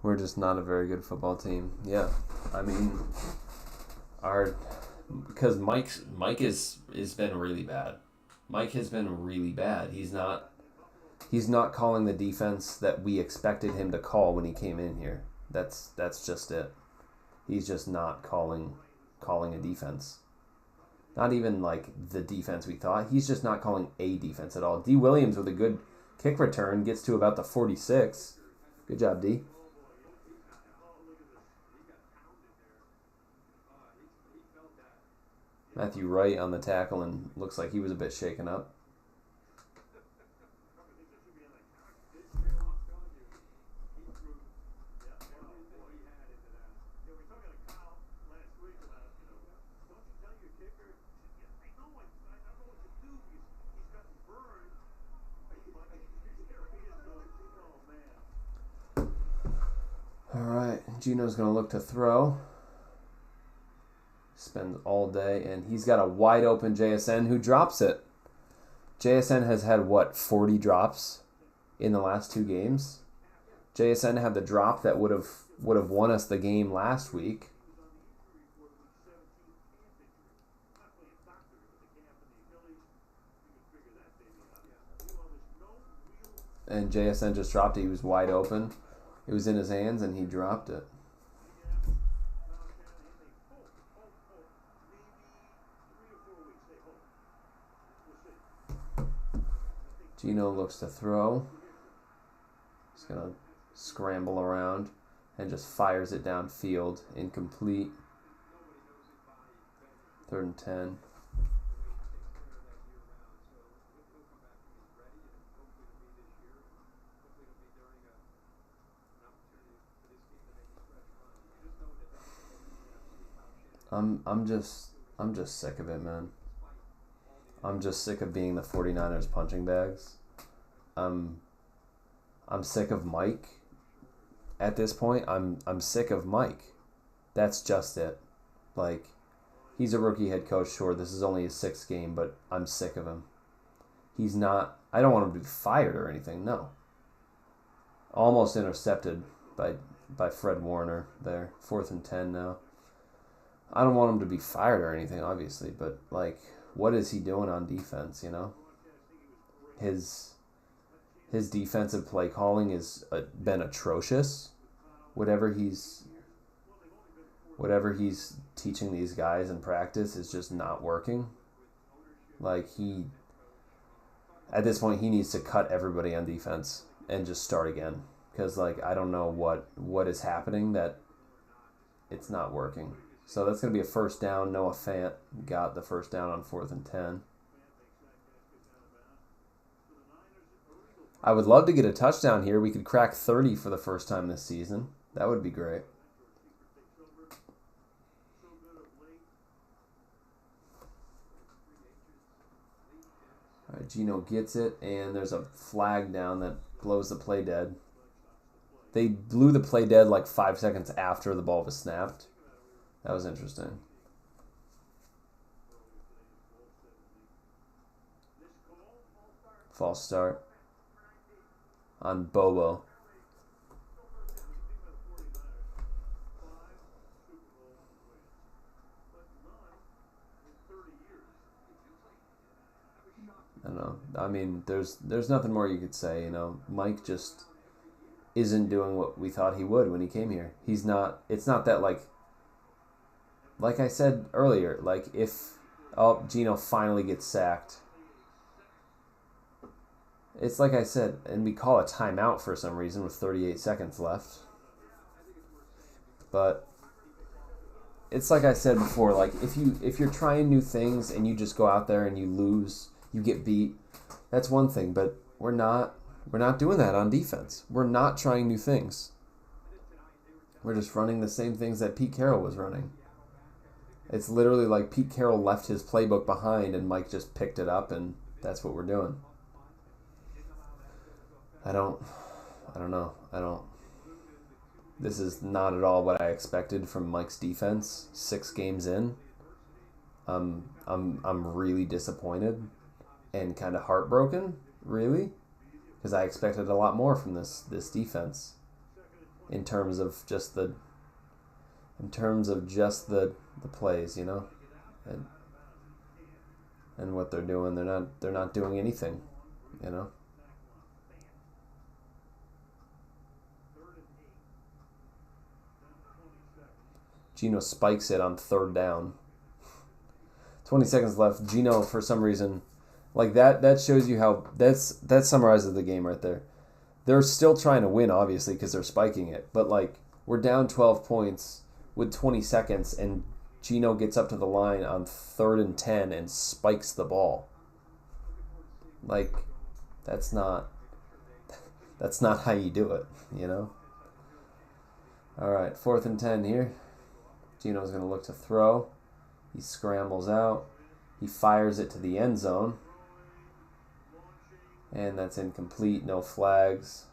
We're just not a very good football team. Yeah, I mean, because Mike has been really bad. Mike has been really bad. He's not calling the defense that we expected him to call when he came in here. That's just it. He's just not calling a defense. Not even like the defense we thought. He's just not calling a defense at all. D. Williams with a good kick return gets to about the 46. Good job, D. Matthew Wright on the tackle and looks like he was a bit shaken up. All right, Gino's going to look to throw. Spends all day, and he's got a wide open JSN who drops it. JSN has had, 40 drops in the last 2 games? JSN had the drop that would have won us the game last week. And JSN just dropped it. He was wide open. It was in his hands, and he dropped it. Gino looks to throw. He's going to scramble around and just fires it downfield. Incomplete. 3rd and 10. I'm just sick of it, man. I'm just sick of being the 49ers punching bags. I'm sick of Mike. At this point, I'm sick of Mike. That's just it. Like, he's a rookie head coach, sure, this is only his 6th game, but I'm sick of him. He's not, I don't want him to be fired or anything, no. Almost intercepted by Fred Warner there. 4th and 10 now. I don't want him to be fired or anything, obviously, but, like, what is he doing on defense, you know? His defensive play calling has been atrocious. Whatever he's teaching these guys in practice is just not working. Like, at this point, he needs to cut everybody on defense and just start again. Because, like, I don't know what is happening that it's not working. So that's going to be a first down. Noah Fant got the first down on 4th and 10. I would love to get a touchdown here. We could crack 30 for the first time this season. That would be great. All right, Gino gets it, and there's a flag down that blows the play dead. They blew the play dead like 5 seconds after the ball was snapped. That was interesting. False start on Bobo. I don't know. I mean, there's nothing more you could say, you know. Mike just isn't doing what we thought he would when he came here. He's not. It's not that like I said earlier, like if Gino finally gets sacked, it's like I said, and we call a timeout for some reason with 38 seconds left. But it's like I said before, like if you're trying new things and you just go out there and you lose, you get beat, that's one thing, but we're not doing that on defense. We're not trying new things. We're just running the same things that Pete Carroll was running. It's literally like Pete Carroll left his playbook behind and Mike just picked it up, and that's what we're doing. I don't know. This is not at all what I expected from Mike's defense 6 games in. I'm really disappointed and kind of heartbroken, really, because I expected a lot more from this defense in terms of just the plays, you know, and what they're doing. They're not doing anything, you know. Gino spikes it on 3rd down. 20 seconds left. Gino, for some reason, like that shows you how that summarizes the game right there. They're still trying to win, obviously, because they're spiking it, but like we're down 12 points with 20 seconds, and Gino gets up to the line on 3rd and 10 and spikes the ball. Like, that's not how you do it, you know? All right, 4th and 10 here. Gino's going to look to throw. He scrambles out. He fires it to the end zone. And that's incomplete. No flags.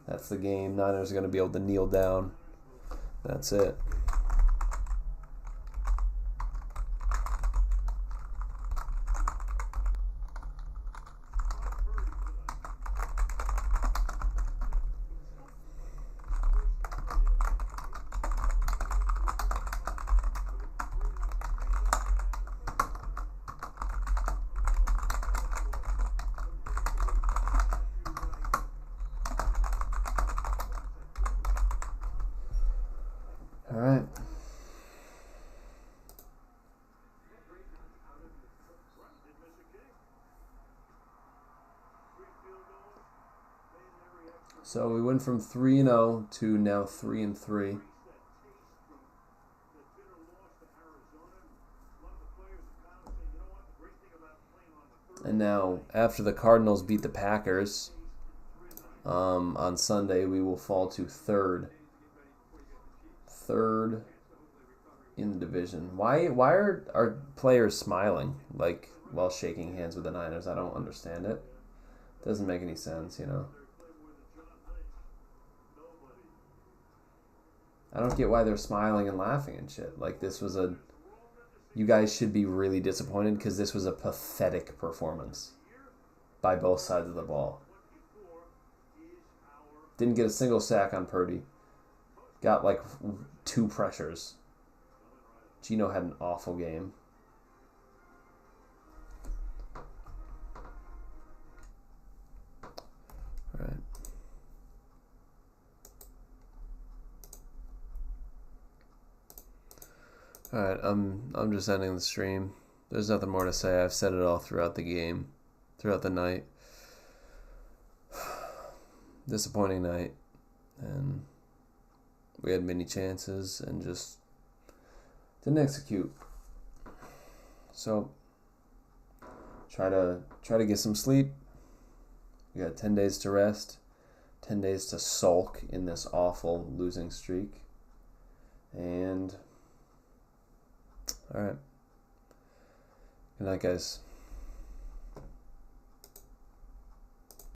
That's the game. Niners are going to be able to kneel down. That's it. So we went from 3-0 to now 3-3. And now, after the Cardinals beat the Packers on Sunday, we will fall to third. Third in the division. Why are our players smiling like while shaking hands with the Niners? I don't understand it. Doesn't make any sense, you know. I don't get why they're smiling and laughing and shit. Like, this was a... You guys should be really disappointed because this was a pathetic performance by both sides of the ball. Didn't get a single sack on Purdy. Got like 2 pressures. Gino had an awful game. All right. Alright, I'm just ending the stream. There's nothing more to say. I've said it all throughout the game, throughout the night. Disappointing night. And we had many chances and just didn't execute. So try to get some sleep. We got 10 days to rest, 10 days to sulk in this awful losing streak. And all right. Good night, guys.